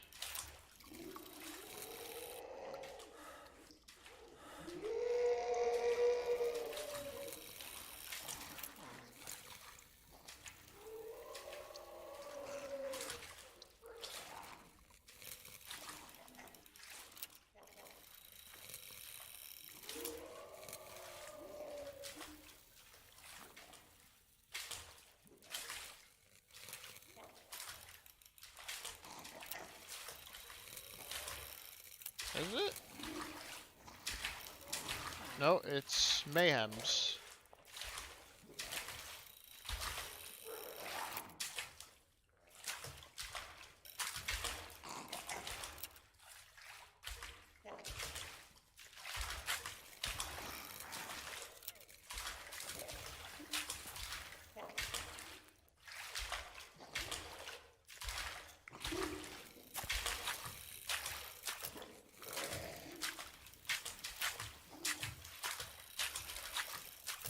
Is it? No, it's Mayhem's.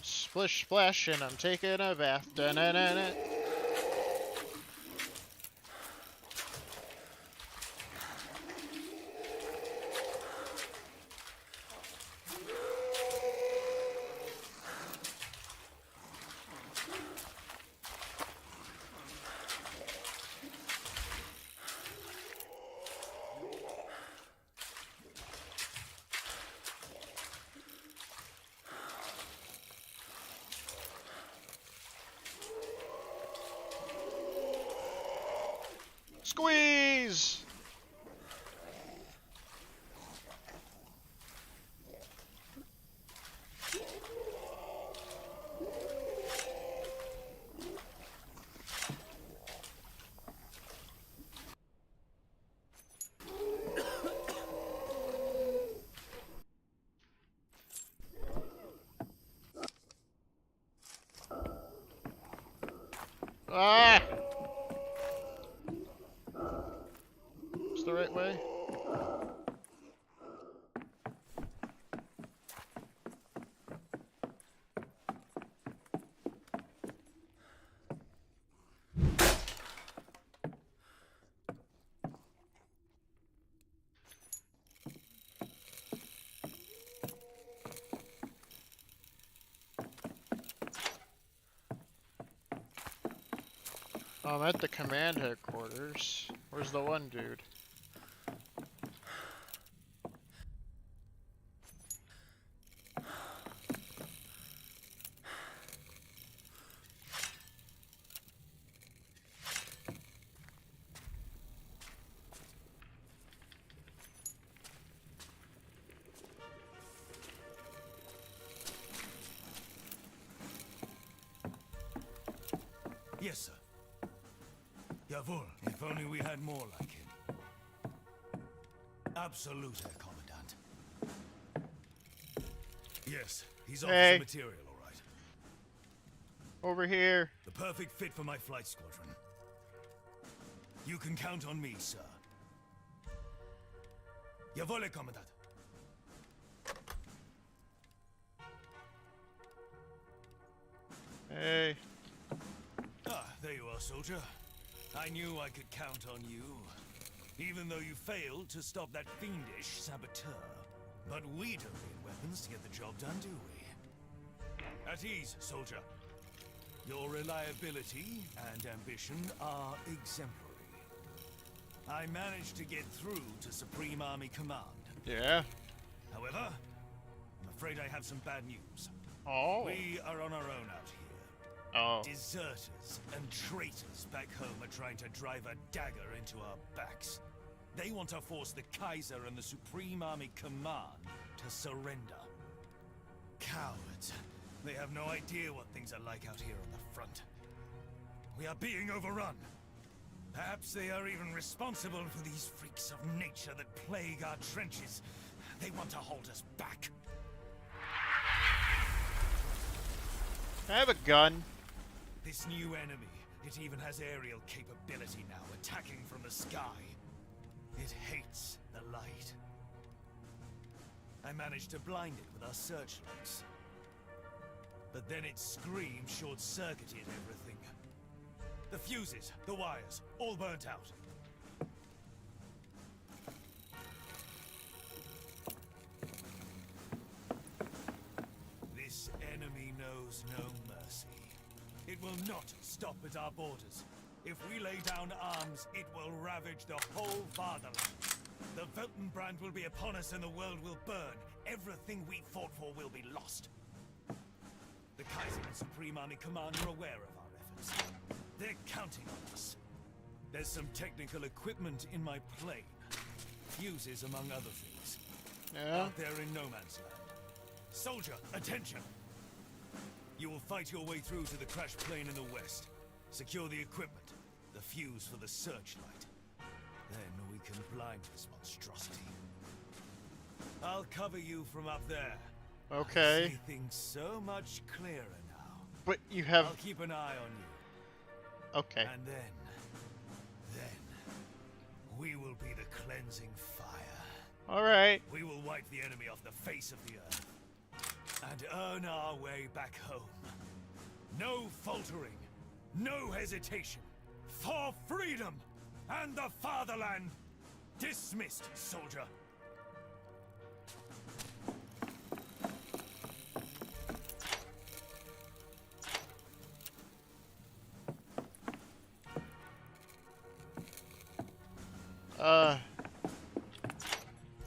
Splish splash and I'm taking a bath. Da-na-na-na. Squeeze! Ah! It's the right way. I'm at the command headquarters. Where's the one dude? Yes, sir. Jawohl, if only we had more like him. Absolute, Herr Commandant. Yes, he's off the material, all right. Over here. The perfect fit for my flight squadron. You can count on me, sir. Jawohl, Herr Commandant. Hey. Ah, there you are, soldier. I knew I could count on you, even though you failed to stop that fiendish saboteur. But we don't need weapons to get the job done, do we? At ease, soldier. Your reliability and ambition are exemplary. I managed to get through to Supreme Army Command. Yeah. However, I'm afraid I have some bad news. Oh. We are on our own out here. Oh. Deserters and traitors back home are trying to drive a dagger into our backs. They want to force the Kaiser and the Supreme Army Command to surrender. Cowards. They have no idea what things are like out here on the front. We are being overrun. Perhaps they are even responsible for these freaks of nature that plague our trenches. They want to hold us back. I have a gun. This new enemy, it even has aerial capability now, attacking from the sky. It hates the light. I managed to blind it with our searchlights. But then its scream short-circuited everything. The fuses, the wires, all burnt out. This enemy knows no mercy. It will not stop at our borders. If we lay down arms, it will ravage the whole fatherland. The Weltenbrand will be upon us and the world will burn. Everything we fought for will be lost. The Kaiser and Supreme Army Command are aware of our efforts. They're counting on us. There's some technical equipment in my plane. Fuses, among other things. Yeah? Out there in no man's land. Soldier, attention! You will fight your way through to the crashed plane in the west. Secure the equipment, the fuse for the searchlight. Then we can blind this monstrosity. I'll cover you from up there. Okay. I see things so much clearer now. But you have... I'll keep an eye on you. Okay. And then, we will be the cleansing fire. Alright. We will wipe the enemy off the face of the earth. And earn our way back home. No faltering. No hesitation. For freedom and the fatherland. Dismissed, soldier.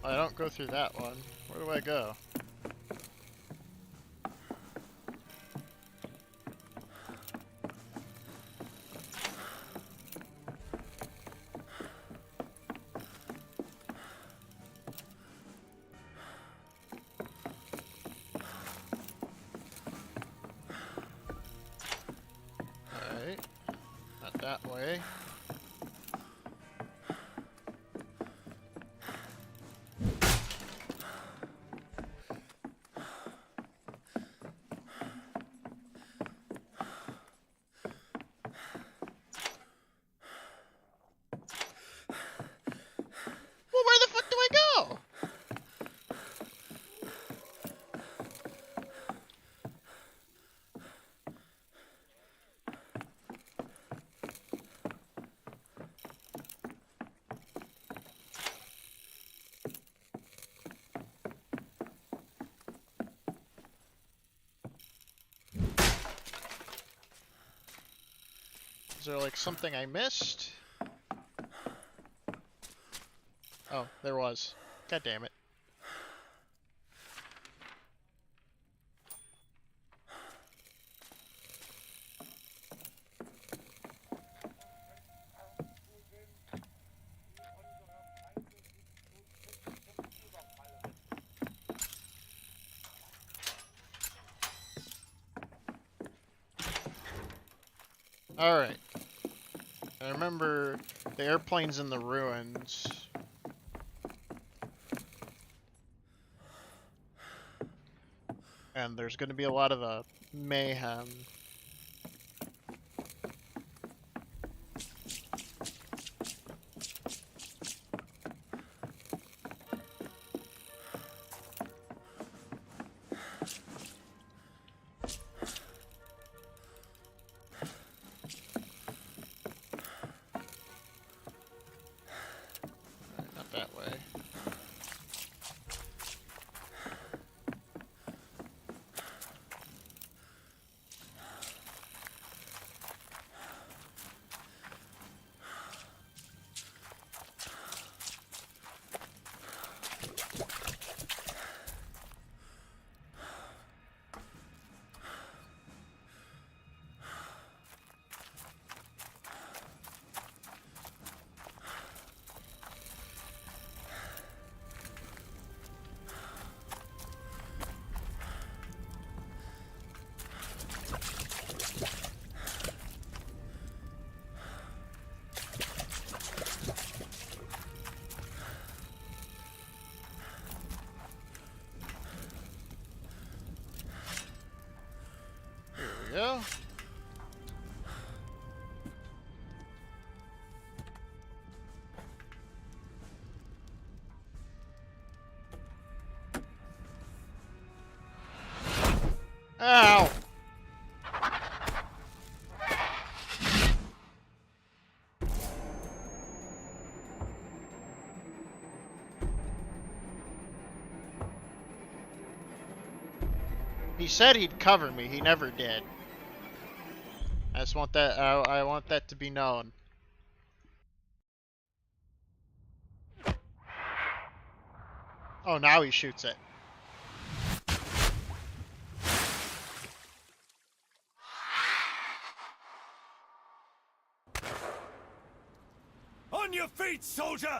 I don't go through that one. Where do I go? Alright. Not that way. Well, where the fuck do I go? Is there like something I missed? Oh, there was. God damn it. Alright. I remember the airplane's in the ruins. And there's going to be a lot of mayhem. Alright, not that way. He said he'd cover me. He never did. I just want that. I want that to be known. Oh, now he shoots it. On your feet, soldier!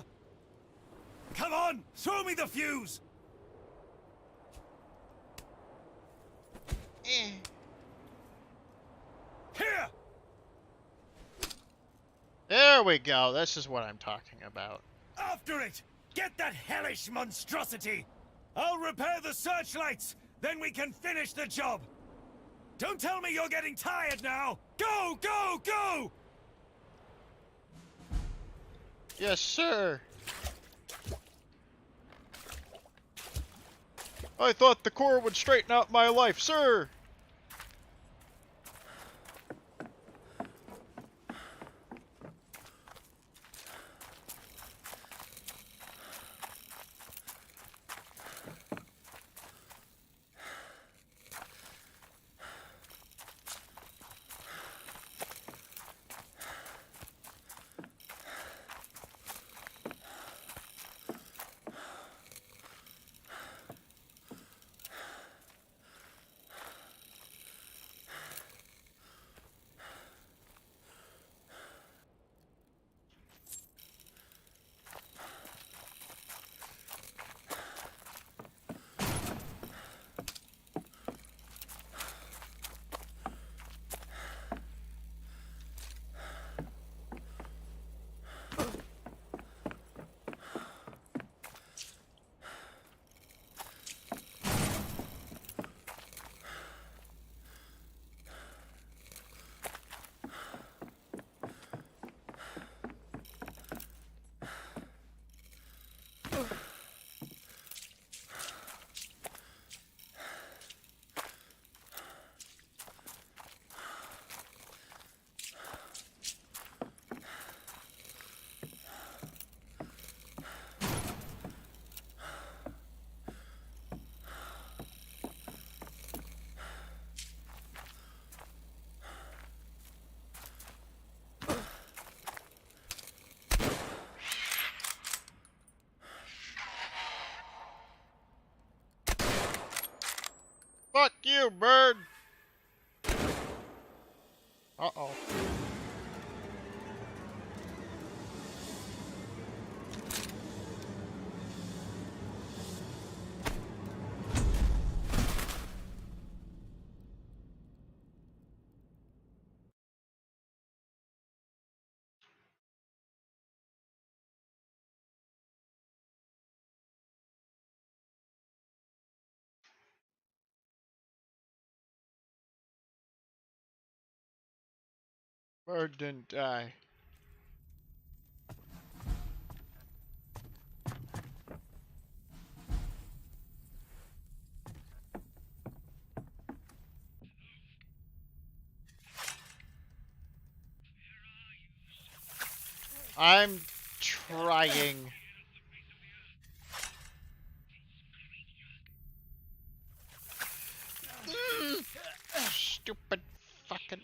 Come on, throw me the fuse! Here! There we go. This is what I'm talking about. After it! Get that hellish monstrosity! I'll repair the searchlights, then we can finish the job! Don't tell me you're getting tired now! Go, go, go! Yes, sir. I thought the core would straighten out my life, sir. Fuck you, bird! Uh-oh. Bird didn't die. I'm trying. Stupid fucking...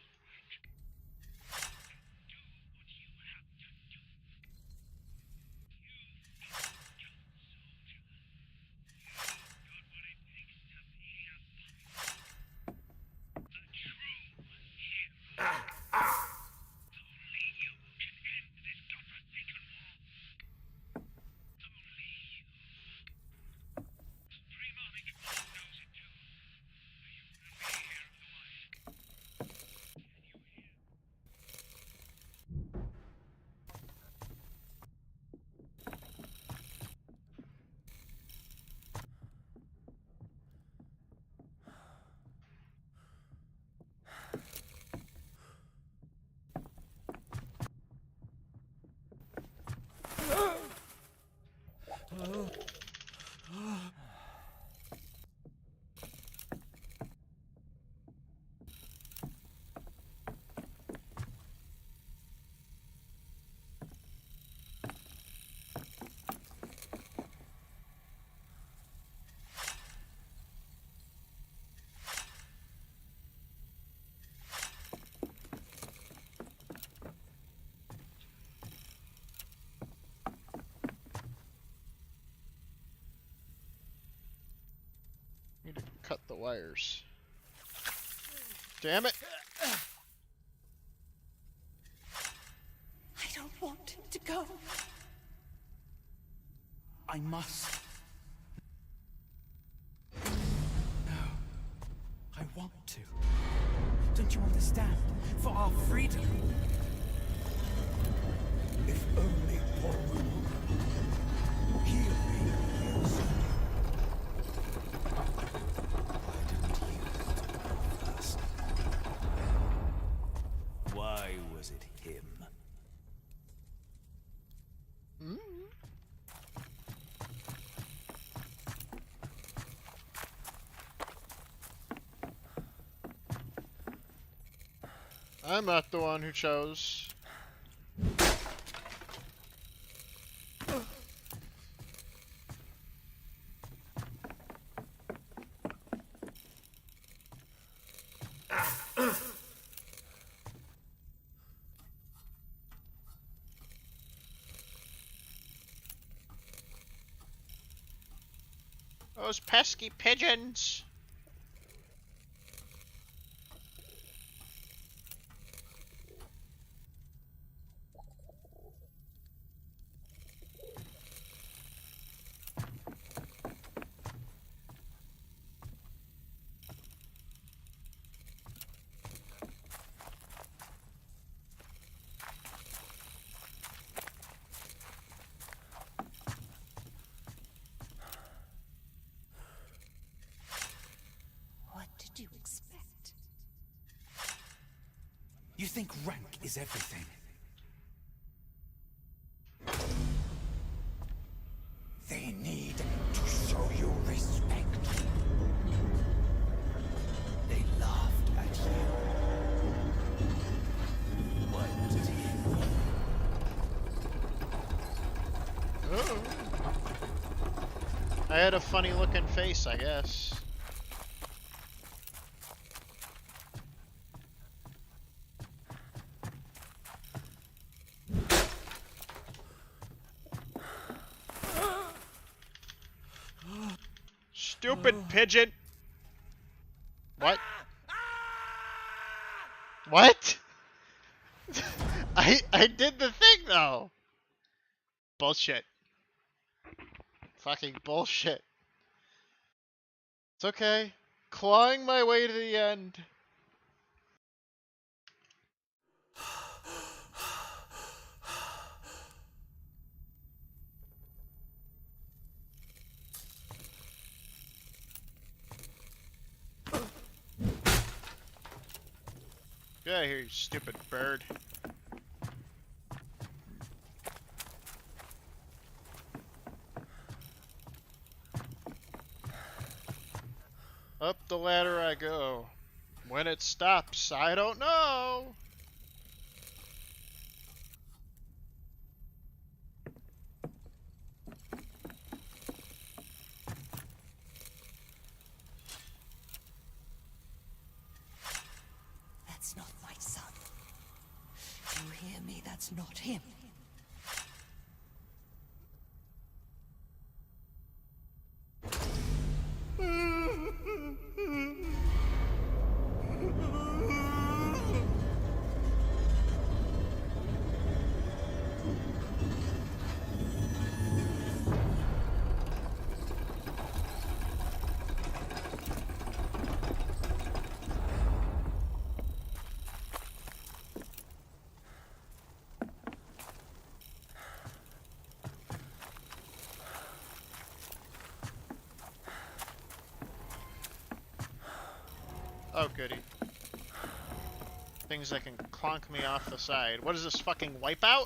the wires. Damn it! I don't want him to go. I must. No. I want to. Don't you understand? For our freedom. If only Paul would heal me. Why was it him? I'm not the one who chose. Those pesky pigeons! What did you expect? You think rank is everything? They need to show you respect. They laughed at you. Why was it him? Oh. I had a funny looking face, I guess. Stupid pigeon! What? What? I did the thing though! Bullshit. Fucking bullshit. It's okay. Clawing my way to the end. Get out of here, you stupid bird. Up the ladder I go. When it stops, I don't know. That's not my son. Do you hear me? That's not him. Oh, goody. Things that can clonk me off the side. What is this, fucking Wipeout?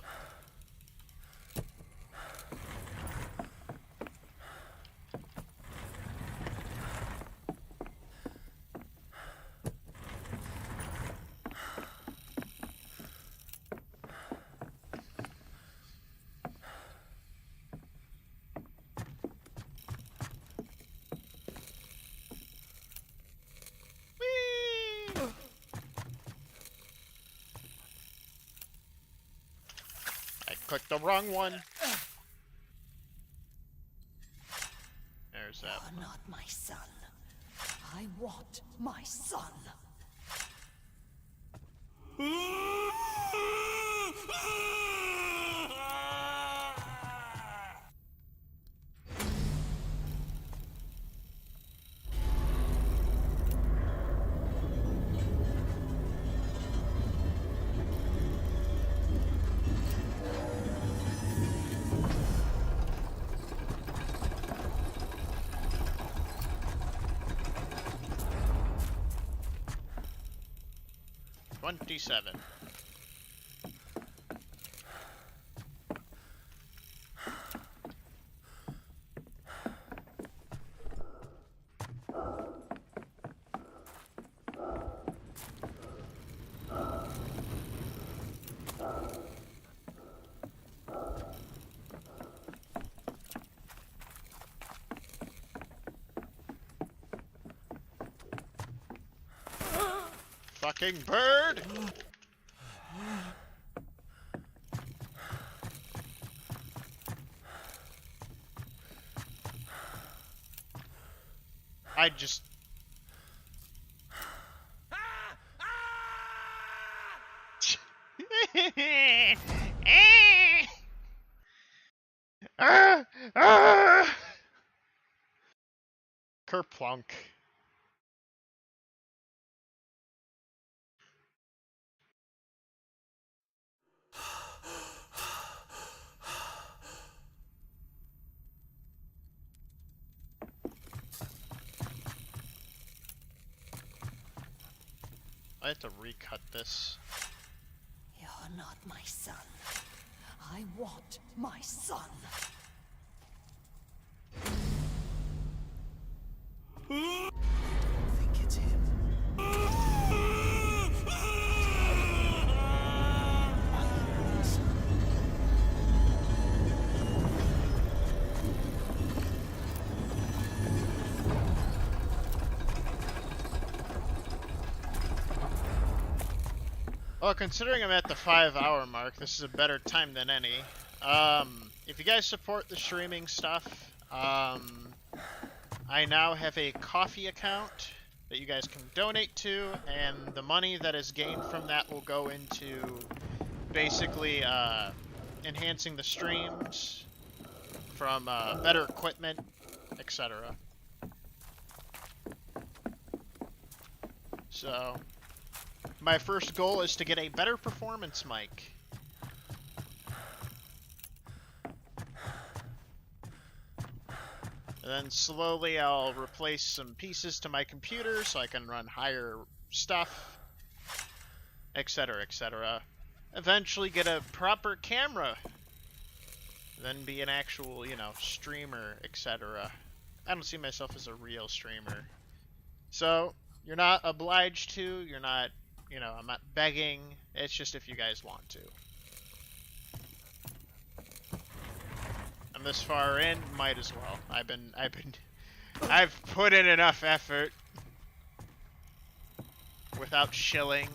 Clicked the wrong one. There's that. You're not my son. I want my son. $27. Fucking bird! I just... Kerplunk. I have to recut this. You're not my son. I want my son. I think it's him. Well, considering I'm at the 5-hour mark, this is a better time than any. If you guys support the streaming stuff, I now have a coffee account that you guys can donate to, and the money that is gained from that will go into basically enhancing the streams from better equipment, etc. So, my first goal is to get a better performance mic. And then slowly I'll replace some pieces to my computer so I can run higher stuff, etc., etc. Eventually get a proper camera. Then be an actual, you know, streamer, etc. I don't see myself as a real streamer. So, you're not obliged to, you're not, you know, I'm not begging. It's just if you guys want to. I'm this far in, might as well. I've put in enough effort without shilling.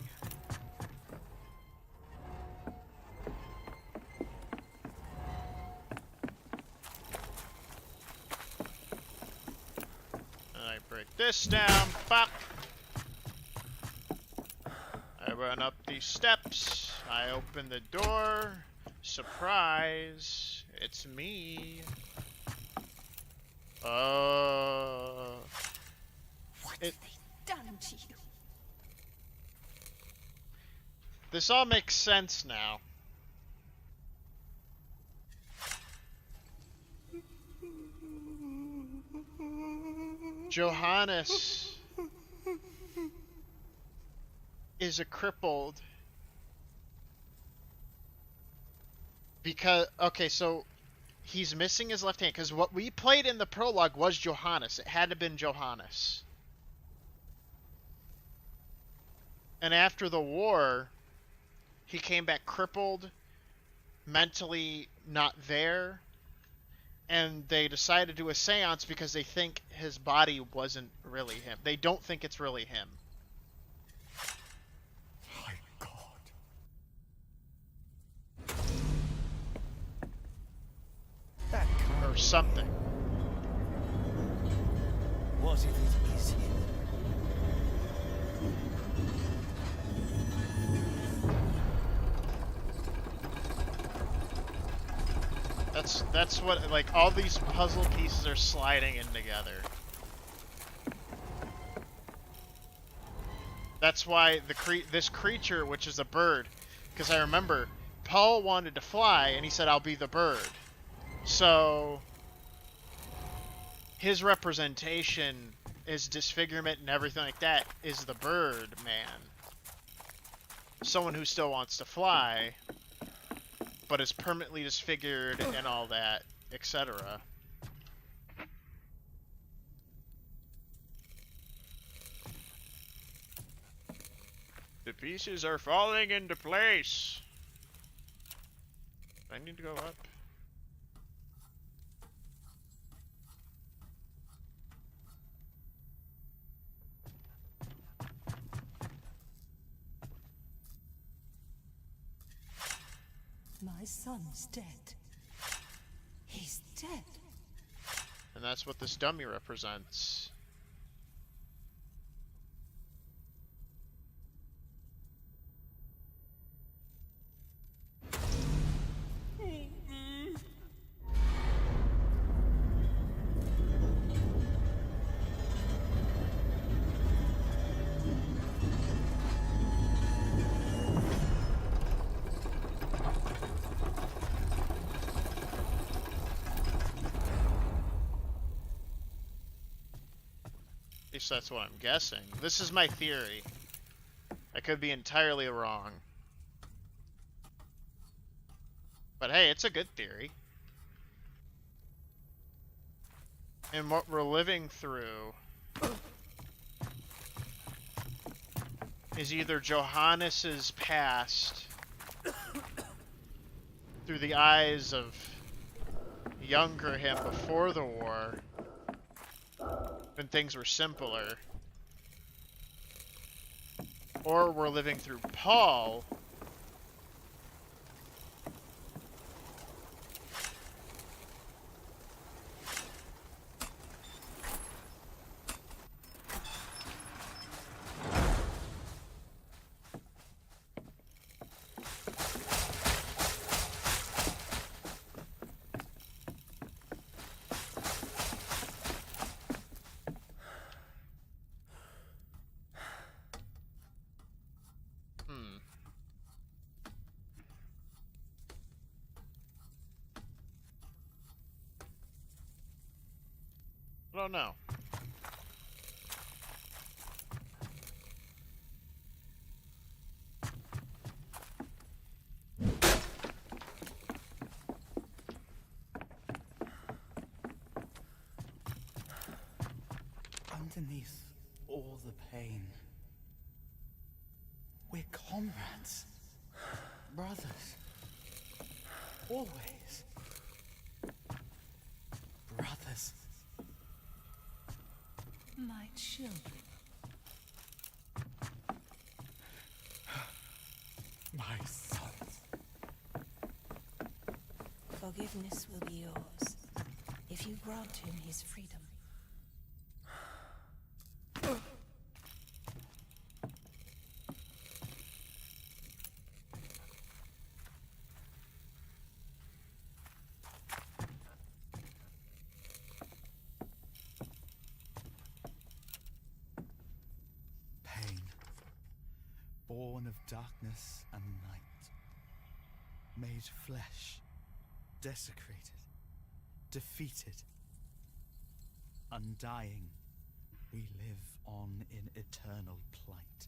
And I break this down, pop. I run up these steps, I open the door, surprise, it's me. What have they done to you? This all makes sense now. Johannes is a crippled because, okay, so he's missing his left hand, because what we played in the prologue was Johannes. It had to have been Johannes. And after the war, he came back crippled, mentally not there, and they decided to do a seance because they think his body wasn't really him. They don't think it's really him. My God. Or something. What if it is him? That's what, like, all these puzzle pieces are sliding in together. That's why this creature, which is a bird, because I remember Paul wanted to fly and he said, "I'll be the bird." So his representation, his disfigurement and everything like that is the bird man. Someone who still wants to fly, but is permanently disfigured and all that, etc. The pieces are falling into place. I need to go up. My son's dead. He's dead. And that's what this dummy represents. At least that's what I'm guessing. This is my theory. I could be entirely wrong. But hey, it's a good theory. And what we're living through is either Johannes's past through the eyes of younger him before the war, when things were simpler, or we're living through Paul, I don't know. Underneath all the pain, we're comrades, brothers, always brothers. My children. My sons. Forgiveness will be yours if you grant him his freedom. Pain, born of darkness and night, made flesh, desecrated, defeated, undying, we live on in eternal plight.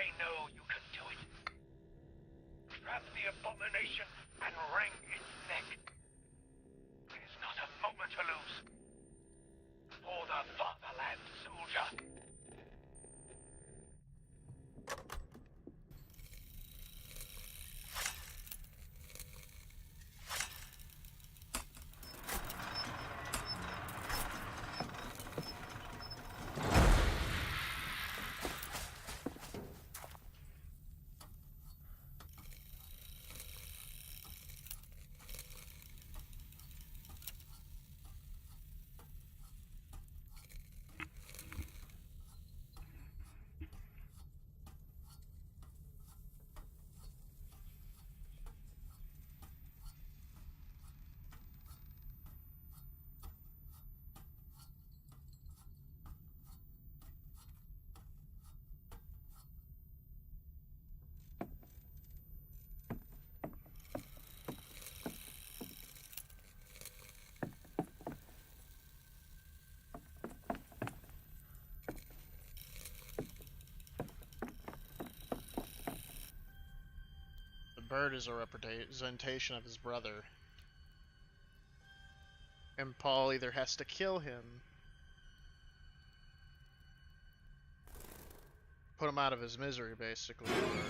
I know you can do it. Grab the abomination and wring its neck. There's not a moment to lose. For the fatherland, soldier. The bird is a representation of his brother. And Paul either has to kill him, put him out of his misery, basically, or...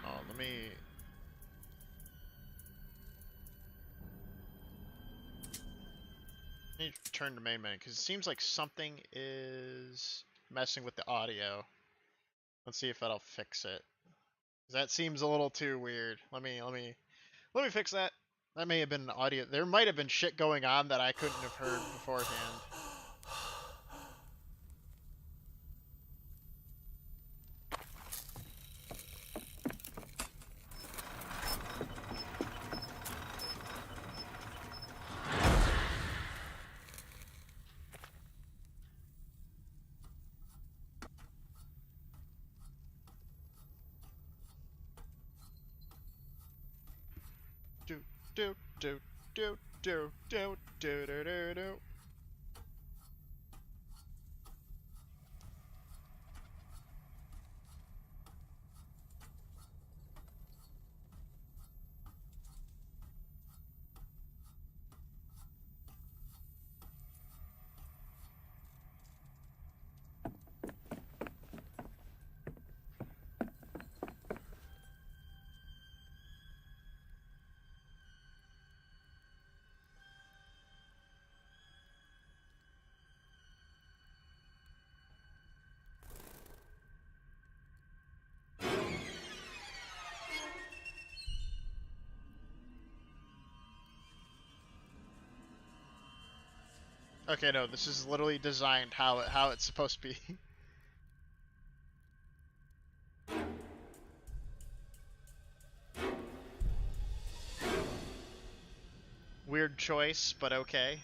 Oh, let me... I need to return to main menu, because it seems like something is messing with the audio. Let's see if that'll fix it. That seems a little too weird. Let me fix that. That may have been audio. There might have been shit going on that I couldn't have heard beforehand. Do do do do do do do do do do. Okay, no, this is literally designed how it's supposed to be. Weird choice, but okay.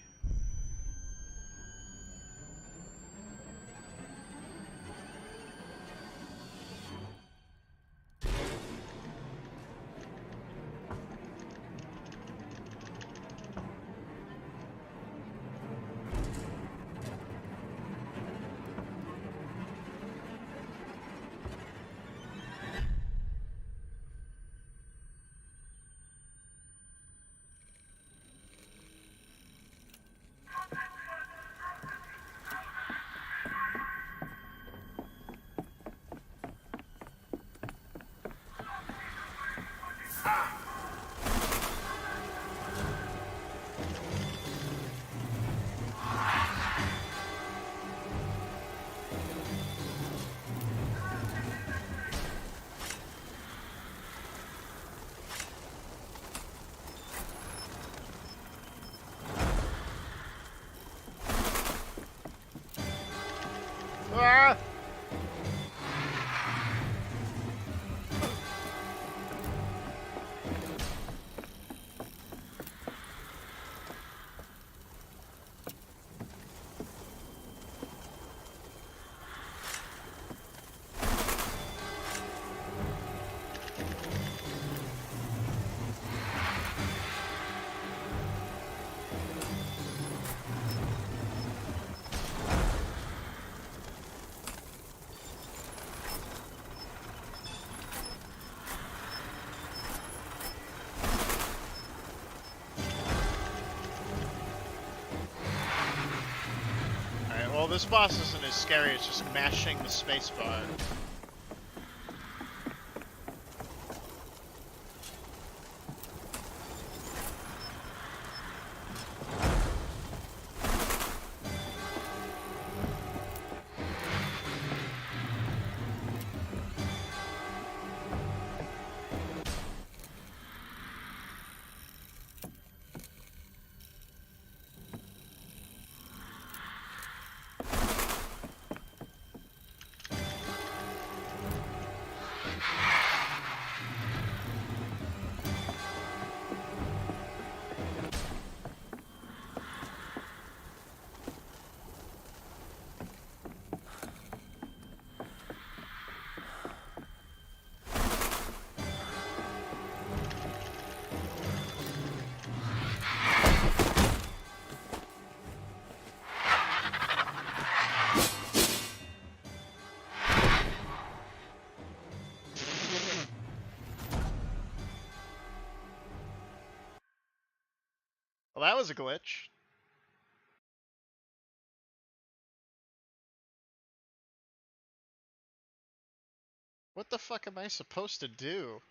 Ah! Alright, well this boss isn't as scary as just mashing the spacebar. Well, that was a glitch. What the fuck am I supposed to do?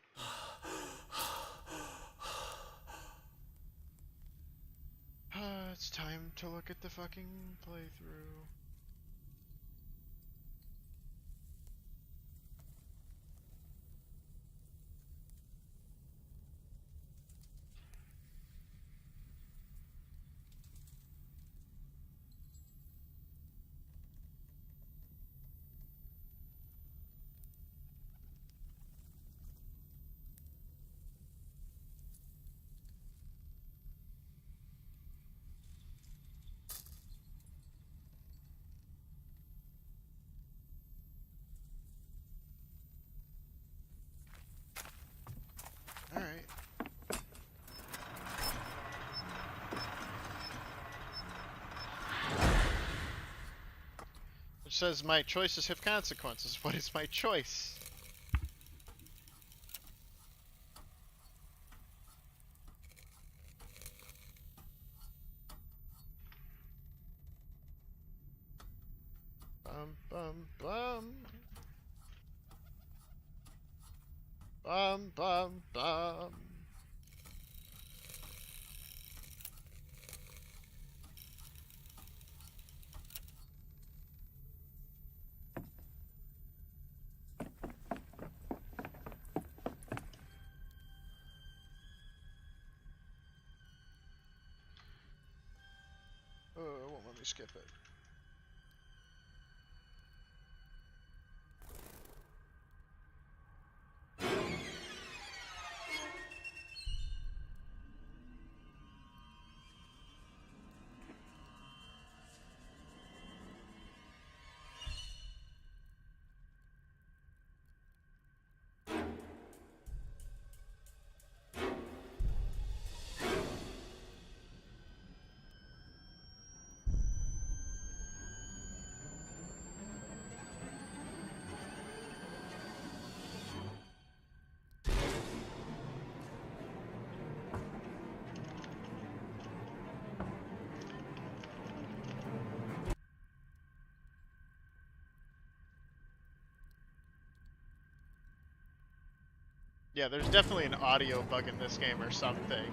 It's time to look at the fucking playthrough. Alright. It says my choices have consequences. What is my choice? Bum bum bum. Bum bum bum. Oh, it won't let me skip it. Yeah, there's definitely an audio bug in this game or something.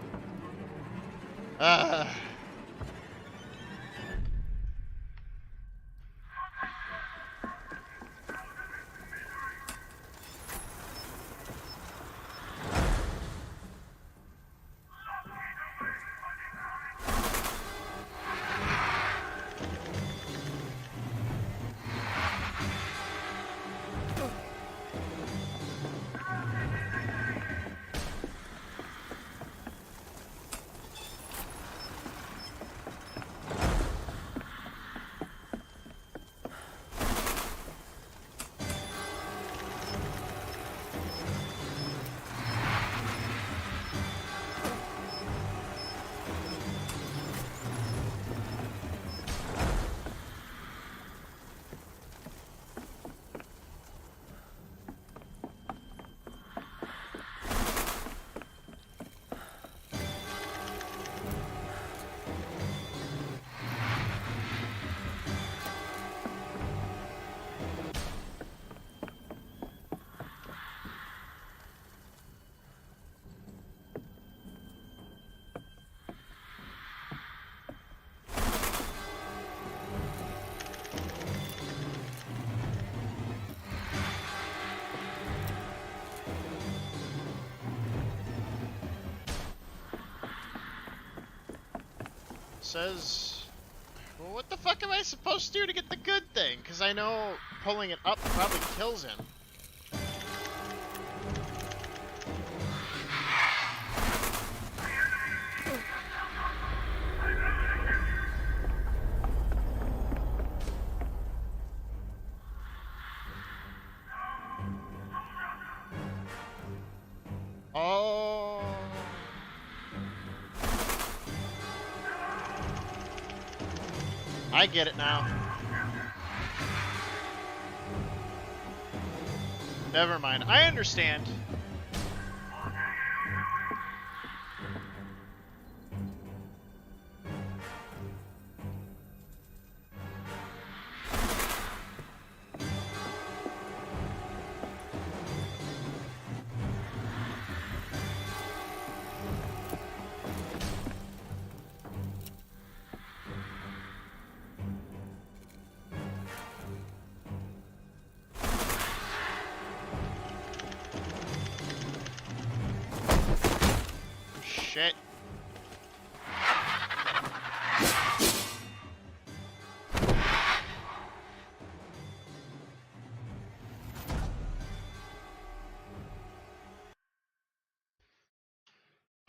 Ah. Says, well, what the fuck am I supposed to do to get the good thing? Because I know pulling it up probably kills him. Oh. I get it now. Never mind. I understand. Shit.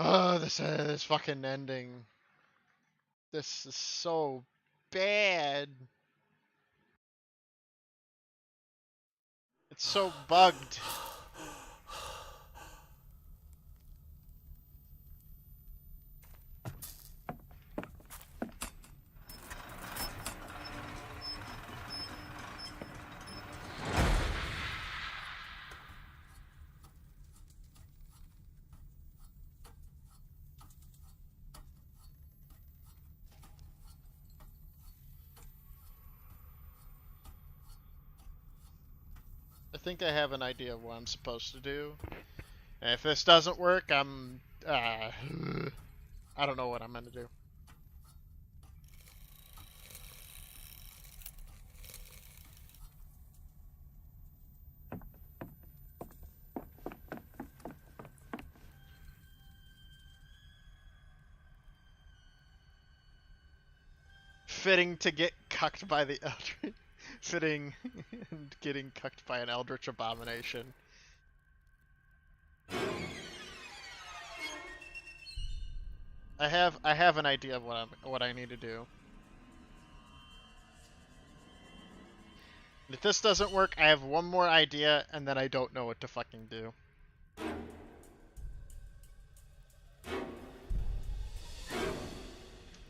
Oh, this fucking ending. This is so bad. It's so bugged. I think I have an idea of what I'm supposed to do. And if this doesn't work, I don't know what I'm gonna do. Fitting to get cucked by the Eldritch. Fitting and getting cucked by an Eldritch abomination. I have an idea of what I need to do. If this doesn't work, I have one more idea, and then I don't know what to fucking do.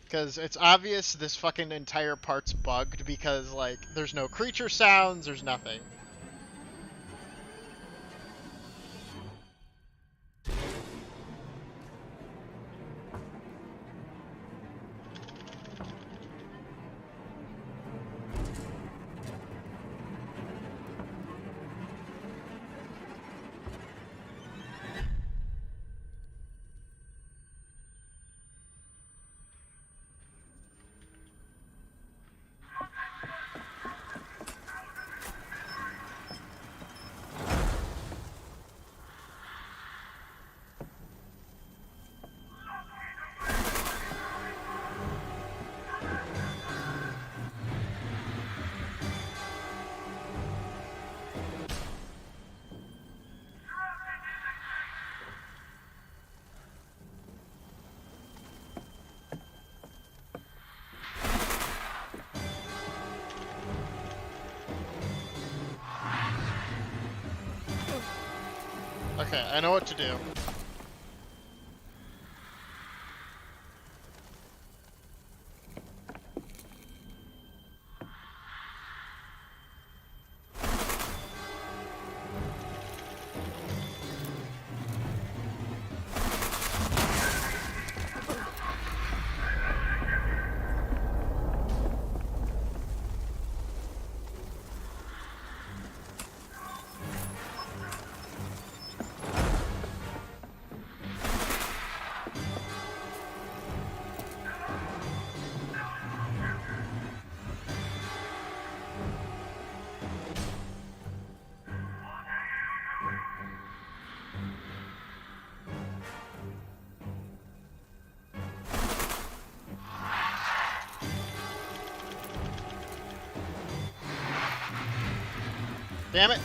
Because it's obvious this fucking entire part's bugged because, like, there's no creature sounds, there's nothing. Okay, I know what to do. Damn it!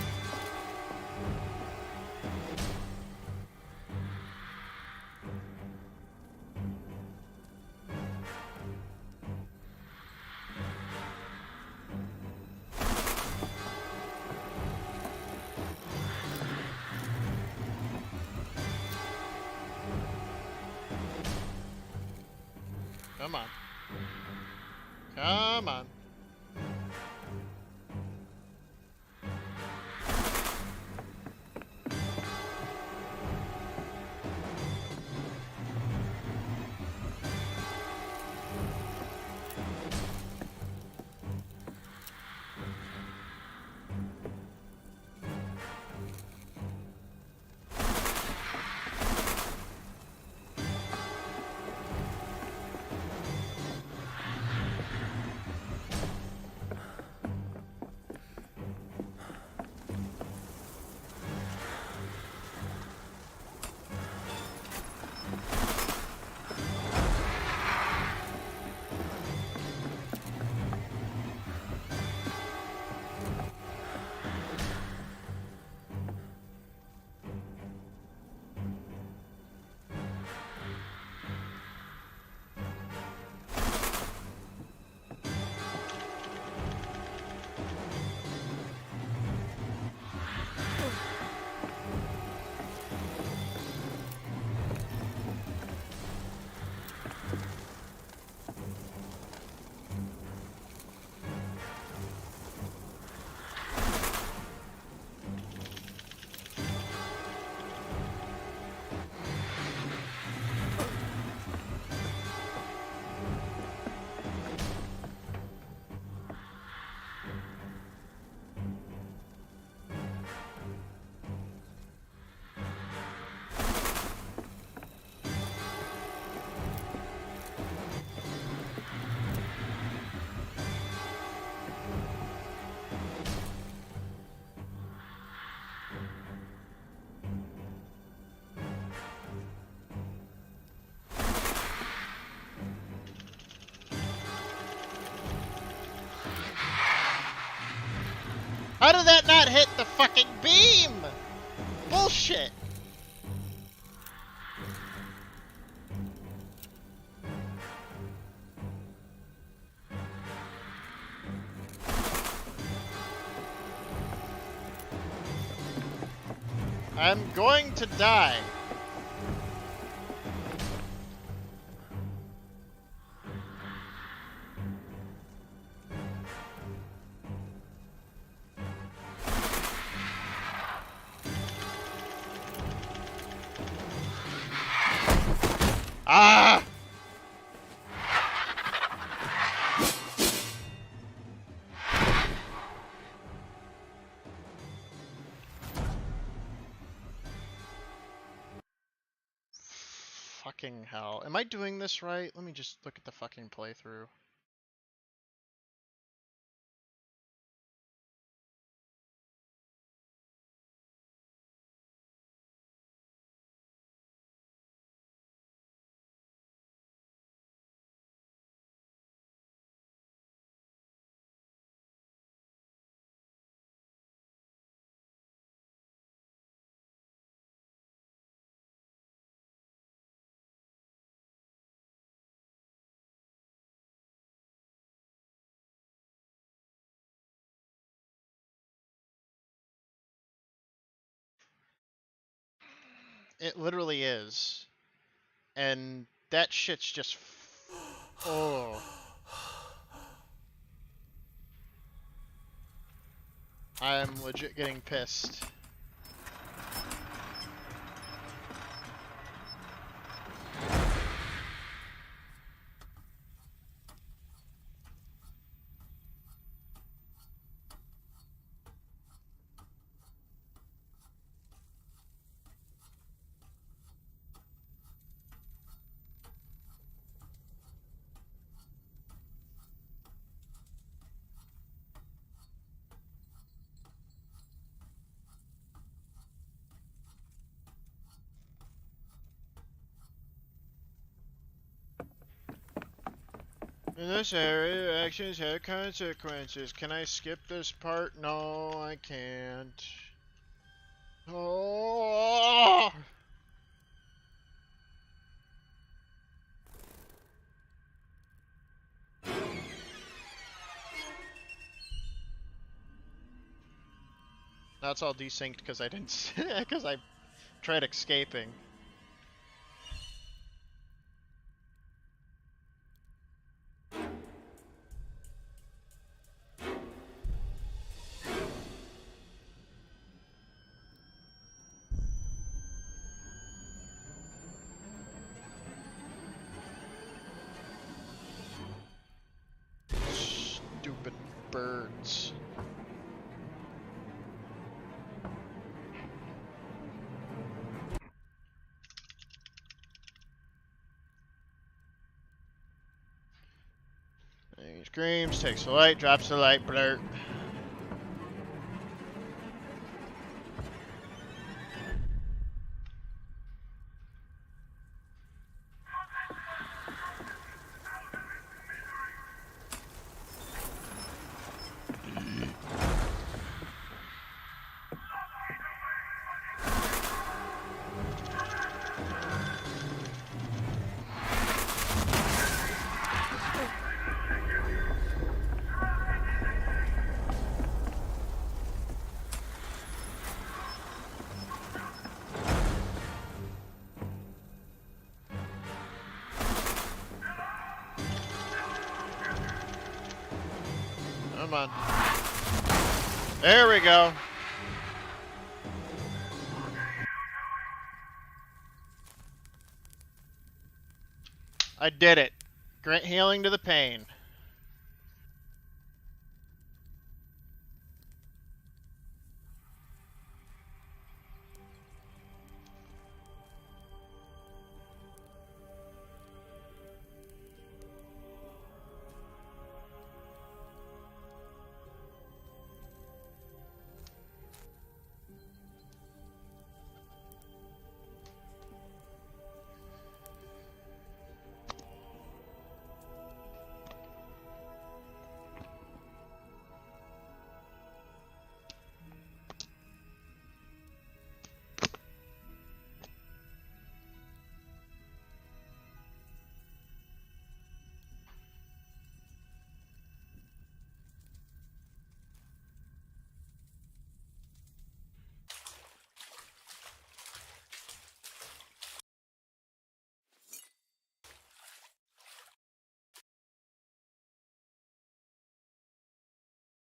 Come on. Come on. How did that not hit the fucking beam? Bullshit! I'm going to die. Ah! Fucking hell. Am I doing this right? Let me just look at the fucking playthrough. It literally is. And that shit's just... Oh. I'm legit getting pissed. In this area, actions have consequences. Can I skip this part? No, I can't. Oh! That's all desynced because I didn't, because I tried escaping. Stupid birds. He screams, takes the light, drops the light, blurt. Come on. There we go. I did it. Grant healing to the pain.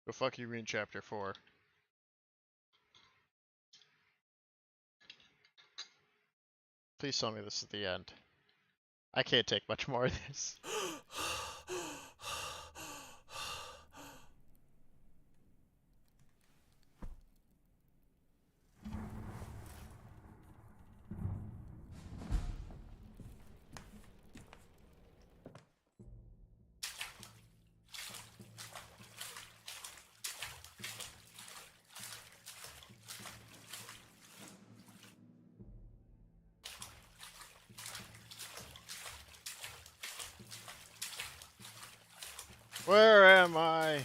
Go fuck you, read chapter 4. Please tell me this is the end. I can't take much more of this. Where am I?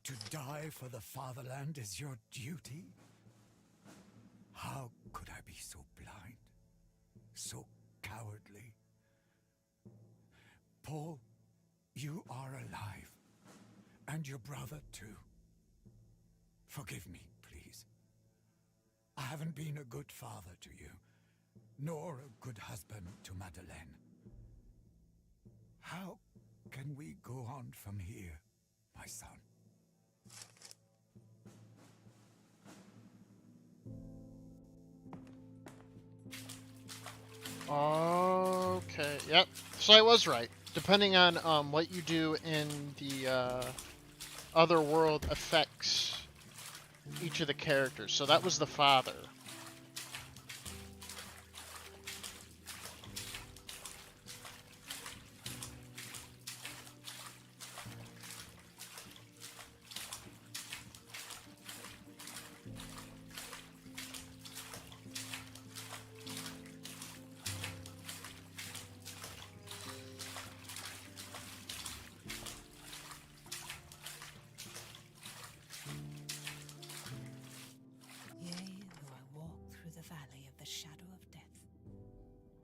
To die for the fatherland is your duty? How could I be so blind? Paul, you are alive. And your brother, too. Forgive me, please. I haven't been a good father to you, nor a good husband to Madeleine. How can we go on from here, my son? Okay, yep. So I was right. Depending on what you do in the other world affects each of the characters. So that was the father.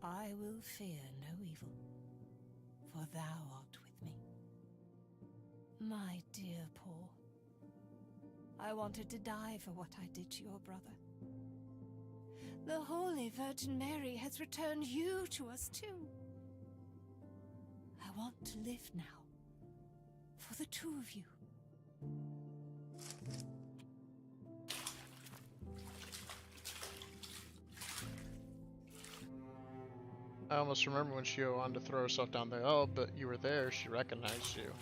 I will fear no evil, for thou art with me. My dear Paul, I wanted to die for what I did to your brother. The Holy Virgin Mary has returned you to us too. I want to live now, for the two of you. I almost remember when she wanted to throw herself down there. Oh, but you were there. She recognized you.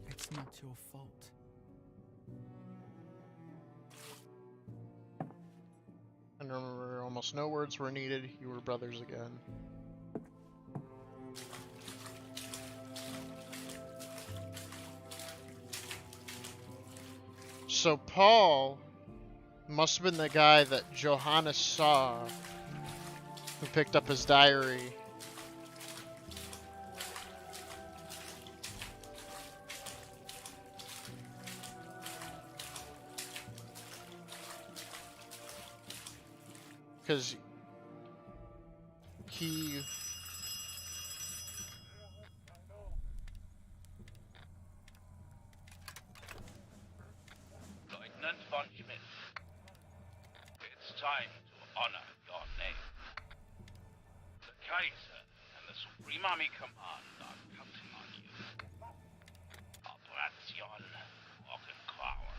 It's not your fault. And remember, almost no words were needed. You were brothers again. So Paul must have been the guy that Johannes saw who picked up his diary. Because he... Lieutenant von Schmidt, it's time to honor your name. The Kaiser and the Supreme Army Command are counting on you. Operation Walkenkrauen.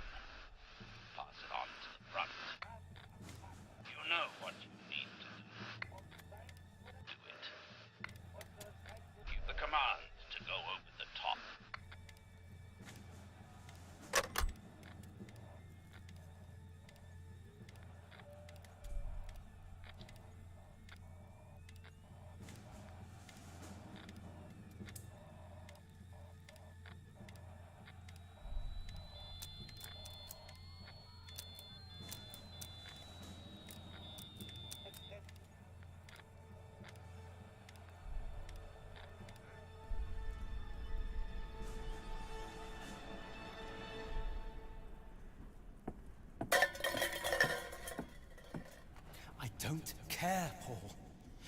Pass it on to the front. You know what you need to do. Do it. Give the command to go over the top. I don't care, Paul.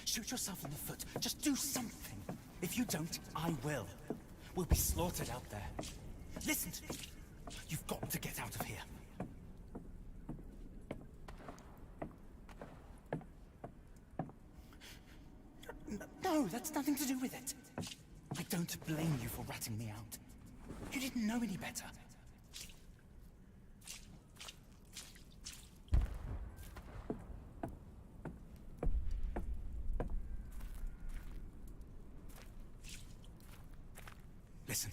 Shoot yourself in the foot. Just do something. If you don't, I will. We'll be slaughtered out there. Listen to me. You've got to get out of here. No, that's nothing to do with it. I don't blame you for ratting me out. You didn't know any better. Listen,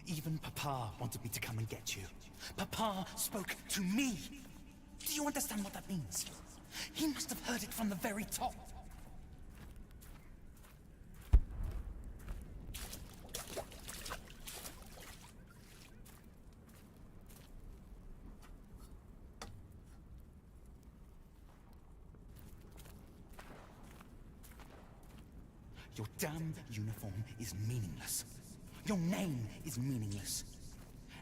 even Papa wants wanted me to come and get you. Papa spoke to me. Do you understand what that means? He must have heard it from the very top. Your damn uniform is meaningless. Your name is meaningless.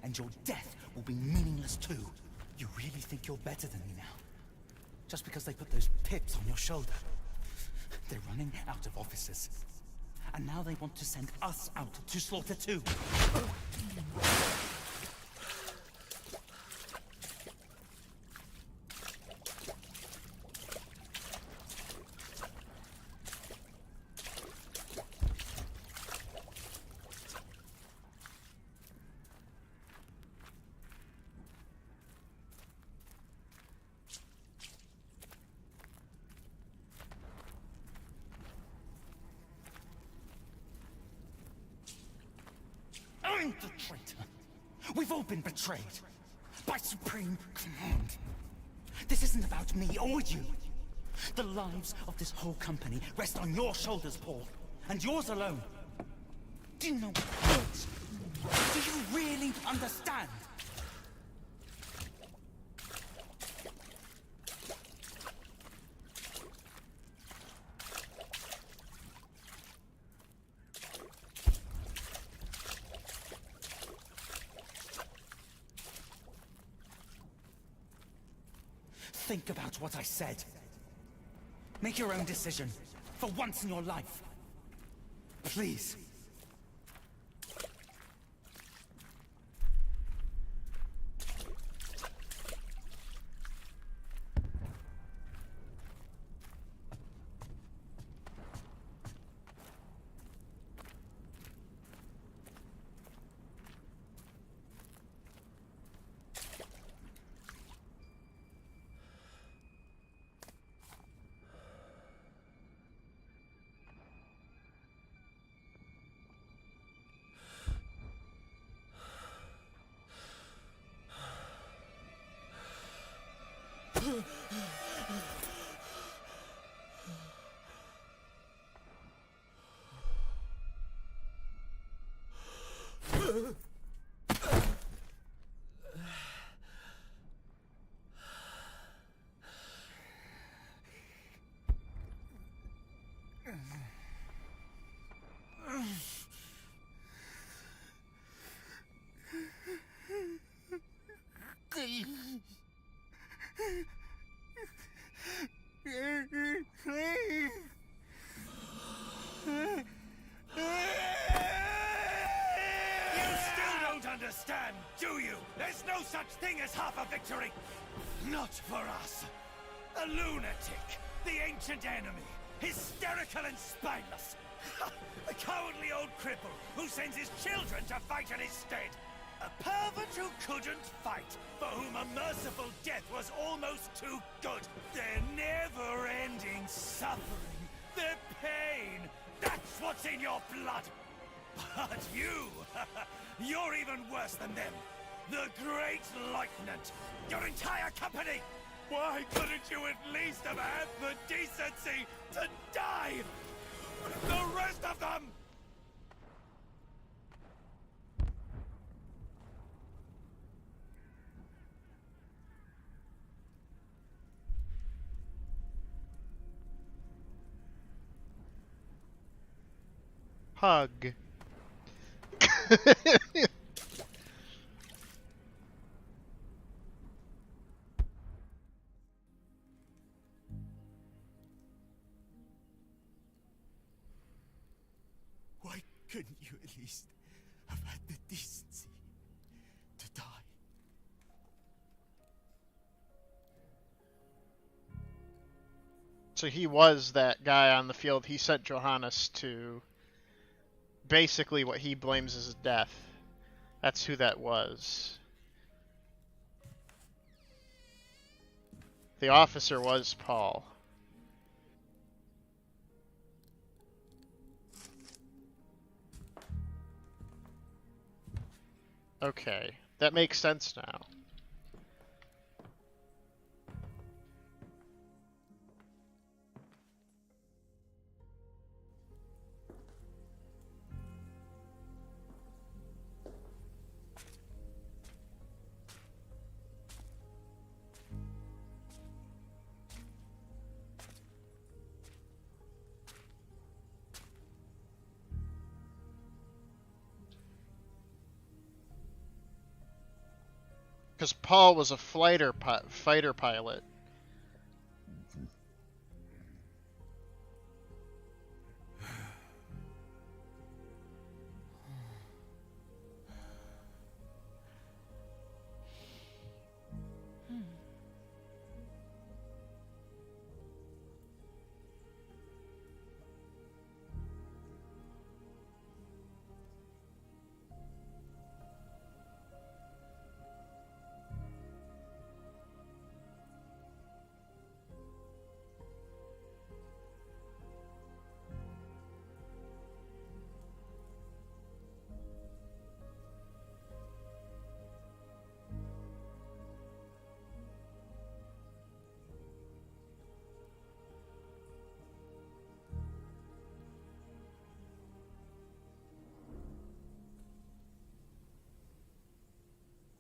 And your death will be meaningless too. You really think you're better than me now? Just because they put those pips on your shoulder? They're running out of officers. And now they want to send us out to slaughter too. I'm the traitor. We've all been betrayed. By supreme command. This isn't about me or you. The lives of this whole company rest on your shoulders, Paul. And yours alone. Do you know what it hurts? Do you really understand? Think about what I said. Make your own decision, for once in your life. Please. Understand, do you? There's no such thing as half a victory! Not for us! A lunatic! The ancient enemy! Hysterical and spineless! A cowardly old cripple who sends his children to fight in his stead! A pervert who couldn't fight, for whom a merciful death was almost too good! Their never-ending suffering! Their pain! That's what's in your blood! But you! You're even worse than them! The Great Lieutenant! Your entire company! Why couldn't you at least have had the decency to die? The rest of them! Hug. Why couldn't you at least have had the decency to die? So he was that guy on the field. He sent Johannes to basically what he blames as his death. That's who that was. The officer was Paul. Okay. That makes sense now. Because Paul was a fighter pilot.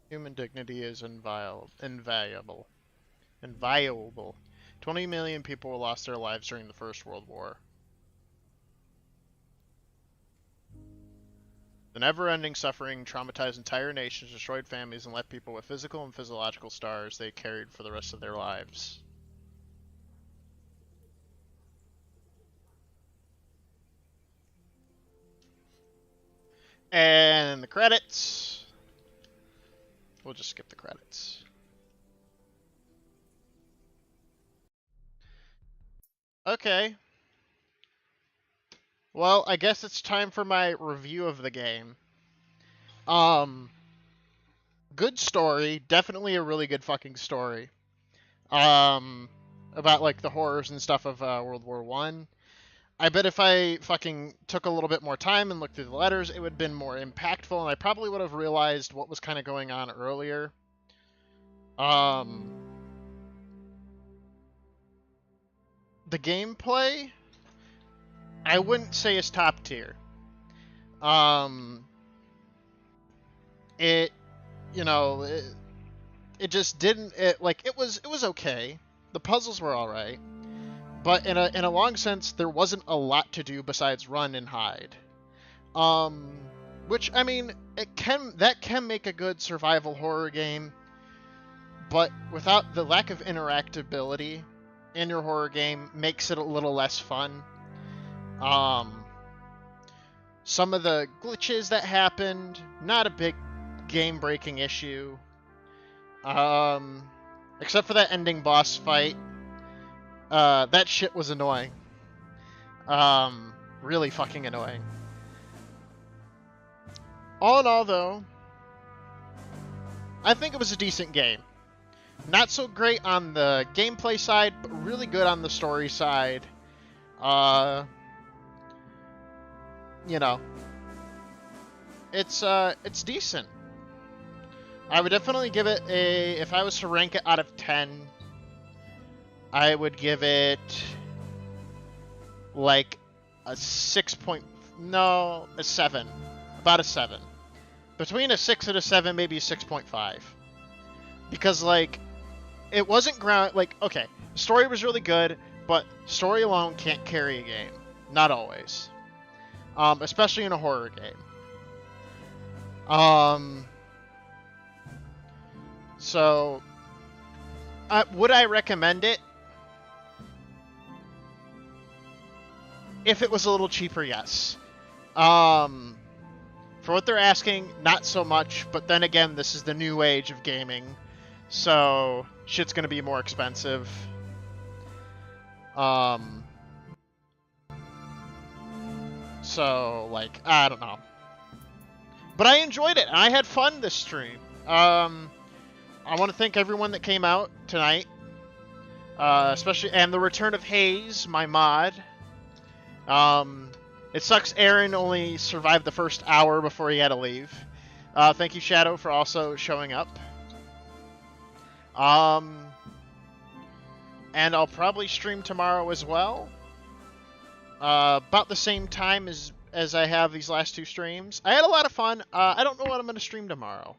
Human dignity is inviolable. 20 million people lost their lives during the First World War. The never-ending suffering traumatized entire nations, destroyed families, and left people with physical and physiological scars they carried for the rest of their lives. And the credits. We'll just skip the credits. Okay. Well, I guess it's time for my review of the game. Good story. Definitely a really good fucking story. About, like, the horrors and stuff of World War I. I bet if I fucking took a little bit more time and looked through the letters, it would have been more impactful, and I probably would have realized what was kind of going on earlier. The gameplay, I wouldn't say is top tier. It, you know, it just didn't, it was okay. The puzzles were alright. But in a long sense, there wasn't a lot to do besides run and hide. Which, I mean, that can make a good survival horror game, but without the lack of interactability in your horror game makes it a little less fun. Some of the glitches that happened, not a big game-breaking issue. Except for that ending boss fight. That shit was annoying. Really fucking annoying. All in all, though, I think it was a decent game. Not so great on the gameplay side, but really good on the story side. You know, it's decent. I would definitely give it if I was to rank it out of 10, I would give it like a 7. About a 7. Between a 6 and a 7, maybe a 6.5. Because, like, it wasn't okay, story was really good, but story alone can't carry a game. Not always. Especially in a horror game. So, would I recommend it? If it was a little cheaper, yes. For what they're asking, not so much, but then again, this is the new age of gaming, so shit's gonna be more expensive. So, like, I don't know. But I enjoyed it, and I had fun this stream. I want to thank everyone that came out tonight. Especially, and the return of Hayes, my mod. It sucks Aaron only survived the first hour before he had to leave. Thank you, Shadow, for also showing up. And I'll probably stream tomorrow as well. About the same time as I have these last two streams. I had a lot of fun. I don't know what I'm going to stream tomorrow,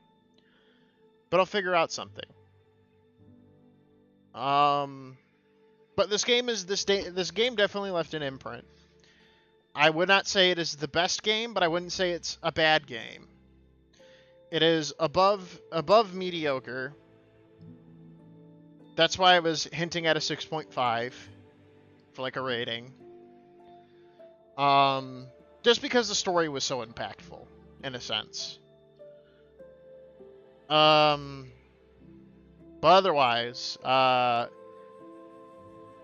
but I'll figure out something. But this game definitely left an imprint. I would not say it is the best game, but I wouldn't say it's a bad game. It is above mediocre. That's why I was hinting at a 6.5 for like a rating. Just because the story was so impactful, in a sense. But otherwise,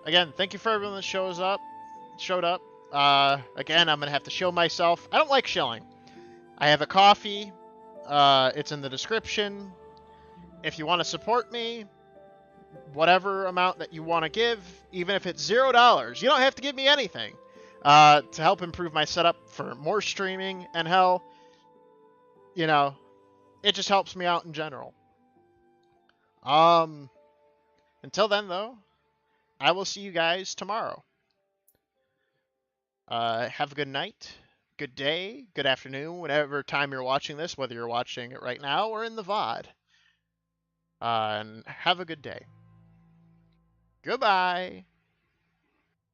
again, thank you for everyone that showed up. Again, I'm gonna have to shill myself. I don't like shilling. I have a coffee. It's in the description. If you want to support me, whatever amount that you want to give, even if it's $0, you don't have to give me anything. To help improve my setup for more streaming, and hell, you know, it just helps me out in general. Until then, though, I will see you guys tomorrow. Have a good night, good day, good afternoon, whatever time you're watching this, whether you're watching it right now or in the VOD. And have a good day. Goodbye.